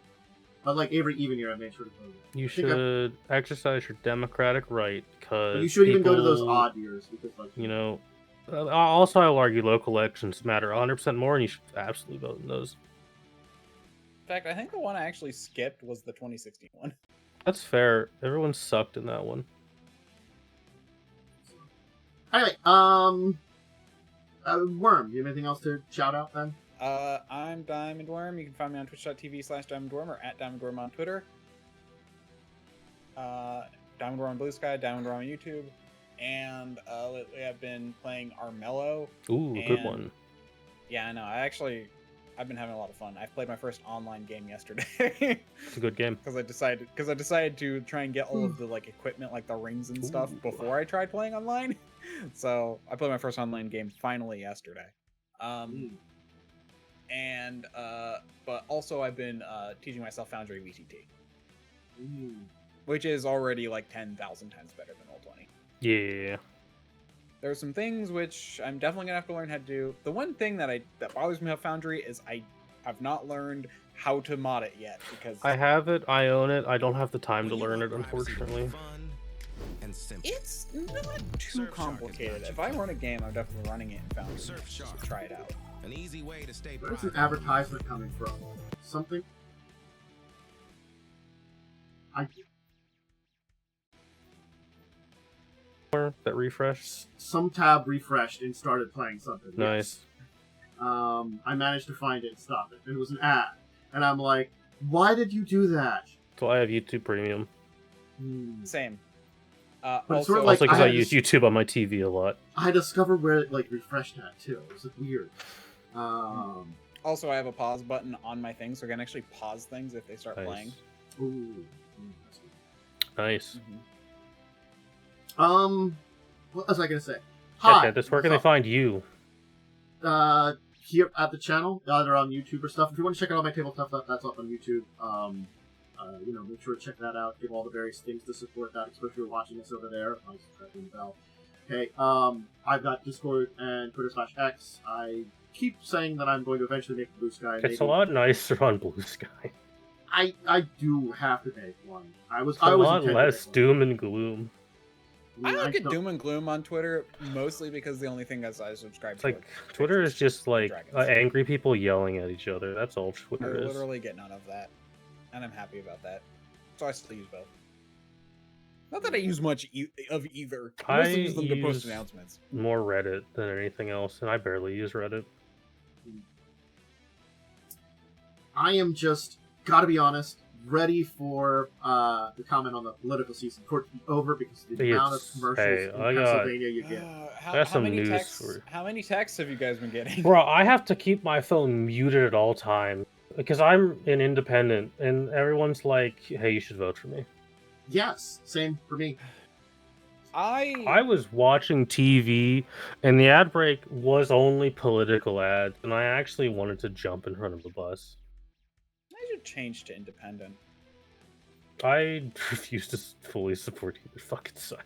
But like every even year I made sure to vote. You should exercise your democratic right because you should even go to those odd years because like also, I will argue local elections matter 100% more, and you should absolutely vote in those. In fact, I think the one I actually skipped was the 2016 one. That's fair. Everyone sucked in that one. Anyway, Worm, you have anything else to shout out then? I'm DiamondWyrm. You can find me on twitch.tv/DiamondWyrm or at DiamondWyrm on Twitter. DiamondWyrm on Blue Sky, DiamondWyrm on YouTube. And lately I've been playing Armello. Ooh, good one. Yeah, I know. I've been having a lot of fun. I played my first online game yesterday. It's a good game. Because I decided to try and get all of the like equipment, like the rings and stuff, before I tried playing online. So I played my first online game finally yesterday. But also I've been teaching myself Foundry VTT, which is already like 10,000 times better than Roll20. Yeah. There are some things which I'm definitely gonna have to learn how to do. The one thing that bothers me about Foundry is I have not learned how to mod it yet, because I have it, I own it, I don't have the time to learn it, unfortunately. It's not too complicated. If I run a game, I'm definitely running it in Foundry just to try it out. An easy way to stay. Where's an advertisement coming from? Something? That refresh. Some tab refreshed and started playing something. Nice. Yes. I managed to find it and stop it. And it was an ad. And I'm like, why did you do that? So I have YouTube Premium. Same. But it's Also, sort of like Also because I had use this- YouTube on my TV a lot. I discovered where it like refreshed at too. It was like, weird. Also, I have a pause button on my thing, so I can actually pause things if they start Nice. playing. Ooh. Nice. What was I gonna say? Hi. Hi. Where can they find you? Here at the channel, either on YouTube or stuff. If you want to check out all my tabletop stuff, that's up on YouTube. Make sure to check that out. Give all the various things to support that, especially if you're watching us over there. I'll subscribe to the bell. Okay, I've got Discord and Twitter/X. I keep saying that I'm going to eventually make Blue Sky. It's a lot nicer on Blue Sky. I do have to make one. It's a lot less doom and gloom. I look at Doom and Gloom on Twitter mostly because the only thing is I subscribe It's to. like Twitter is just like Dragons. angry people yelling at each other. That's all I Twitter is. literally get none of that, and I'm happy about that. So I still use both. Not that I use much of either. I mostly use them to post announcements. More Reddit than anything else, and I barely use Reddit. I am just, gotta be honest, ready for the comment on the political season for it to be over because of the amount of commercials in Pennsylvania you get. How many texts have you guys been getting? Bro, I have to keep my phone muted at all times because I'm an independent, and everyone's like, "Hey, you should vote for me." Yes, same for me. I was watching TV, and the ad break was only political ads, and I actually wanted to jump in front of the bus. I should change to independent. I refuse to fully support either fucking side.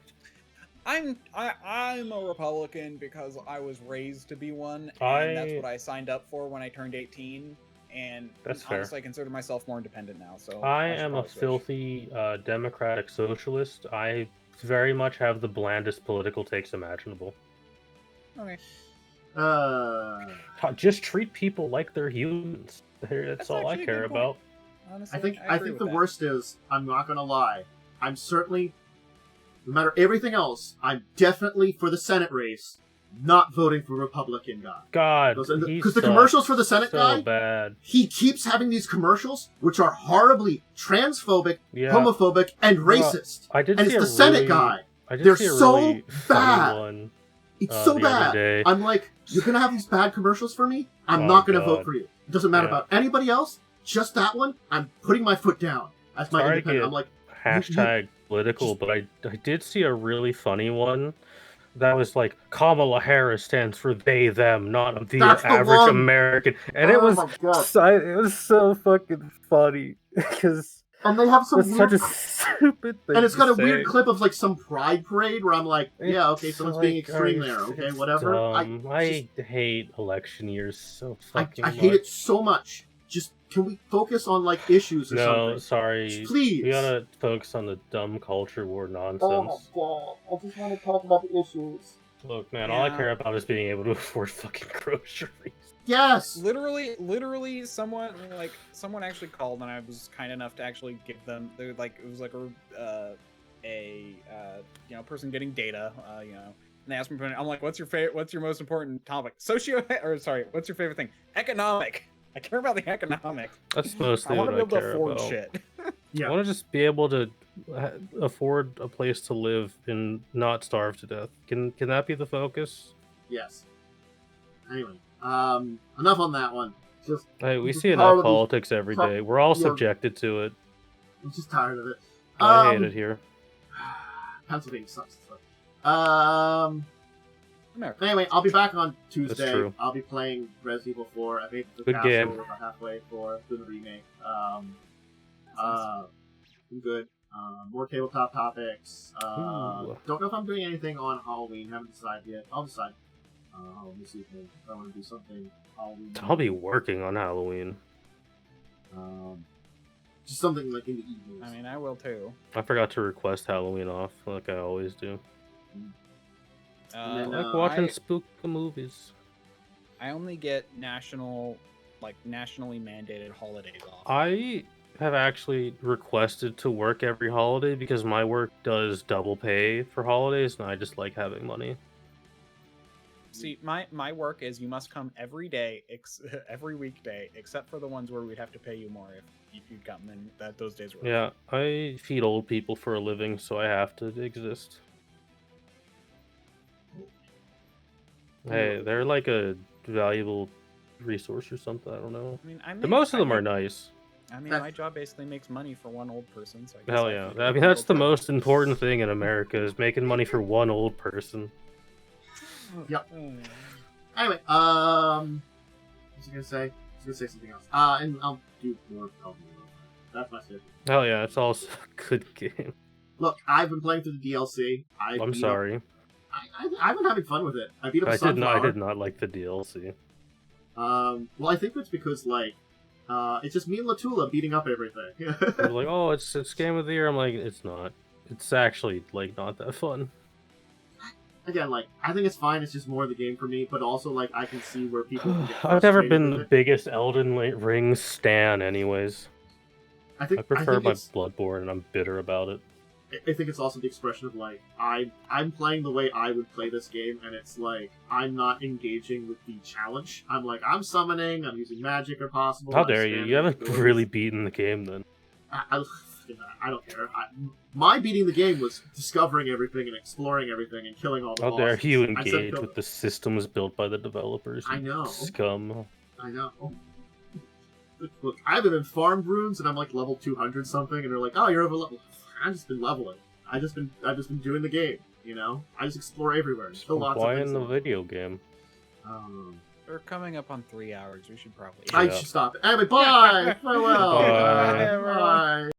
I'm a Republican because I was raised to be one, and that's what I signed up for when I turned 18. And that's honestly, fair. I consider myself more independent now. So I am a filthy democratic socialist. I very much have the blandest political takes imaginable. Okay. Just treat people like they're humans. That's all I care about. Honestly, I think the worst is, I'm not gonna lie, I'm certainly, no matter everything else, I'm definitely for the Senate race, not voting for Republican guy. God, because the commercials for the Senate guy, bad. He keeps having these commercials which are horribly transphobic, homophobic, and racist. I did and see it's the Senate guy. They're so bad. It's so bad. I'm like, you're gonna have these bad commercials for me? I'm not gonna vote for you. It doesn't matter about anybody else. Just that one. I'm putting my foot down as my independent. I'm like, hashtag political, but I did see a really funny one that was like, Kamala Harris stands for they them, not the average American, and it was so fucking funny because they have some such a stupid thing, and it's got a weird clip of like some pride parade where I'm like, yeah, okay, someone's being extreme there, okay, whatever. I hate election years so fucking much. I hate it so much. Just can we focus on like issues or something? No, sorry. Just please. We gotta focus on the dumb culture war nonsense. Oh my god. I just want to talk about the issues. Look, man, all I care about is being able to afford fucking groceries. Yes! Literally someone actually called and I was kind enough to actually give them, it was like a person getting data, they asked me, I'm like, what's your most important topic? What's your favorite thing? Economic. I care about the economics. That's I mostly want what to I be able to care afford about. shit. Yeah. I want to just be able to afford a place to live and not starve to death. Can that be the focus? Yes. Anyway, enough on that one. Just Hey, we just see tired enough of these- politics every day. We're all Yeah. subjected to it. I'm just tired of it. I hate it here. Pennsylvania sucks. Anyway, I'll be back on Tuesday. true. I'll be playing Resident Evil 4. I made the Good castle game. about halfway for the remake. I'm good. More tabletop topics. Ooh. Don't know if I'm doing anything on Halloween. Haven't decided yet. I'll decide. This evening if I want to do something Halloween. I'll be working on Halloween. Just something like in the evenings. I mean, I will too. I forgot to request Halloween off, like I always do. And then, I like watching I spook movies. only get nationally mandated holidays off. I have actually requested to work every holiday because my work does double pay for holidays, and I just like having money. See, my work is you must come every day, every weekday, except for the ones where we'd have to pay you more if you'd come in those days were. Yeah, I feed old people for a living, so I have to exist. Hey, they're like a valuable resource or something. I don't know. I mean, But most of them are nice. I mean, my job basically makes money for one old person. So I guess Hell I yeah! feed I one mean, that's old the person. most important thing in America is making money for one old person. Yep. Oh. Anyway, what was I gonna say? I was gonna say something else. And I'll do more Halloween. That's my schedule. Hell yeah! It's also a good game. Look, I've been playing through the DLC. I'm sorry. I've been having fun with it. I beat up I Sunflower. did not like the DLC. Well, I think it's because like, it's just me and Latula beating up everything. They're like, oh, it's game of the year. I'm like, it's not. It's actually like not that fun. Again, like, I think it's fine. It's just more of the game for me. But also, like, I can see where people can get I've never frustrated been with the it. biggest Elden Ring stan, anyways. I think I prefer my it's, Bloodborne, and I'm bitter about it. I think it's also the expression of like I'm playing the way I would play this game, and it's like I'm not engaging with the challenge. I'm like I'm summoning, I'm using magic if possible. How I'm dare you? spamming You haven't abilities. really beaten the game then. I don't care. My beating the game was discovering everything and exploring everything and killing all the How bosses. dare you I said engage kill with the systems built by the developers? I you know. Scum. I know. Look, I haven't been farmed runes and I'm like level 200 something, and they're like, "Oh, you're over level." I've just been leveling. I've just been doing the game. You know, I just explore everywhere. And kill lots of Why things. in the video game? We're coming up on 3 hours. We should probably. I Yeah. should stop it. Anyway, bye. Farewell. Bye. Bye.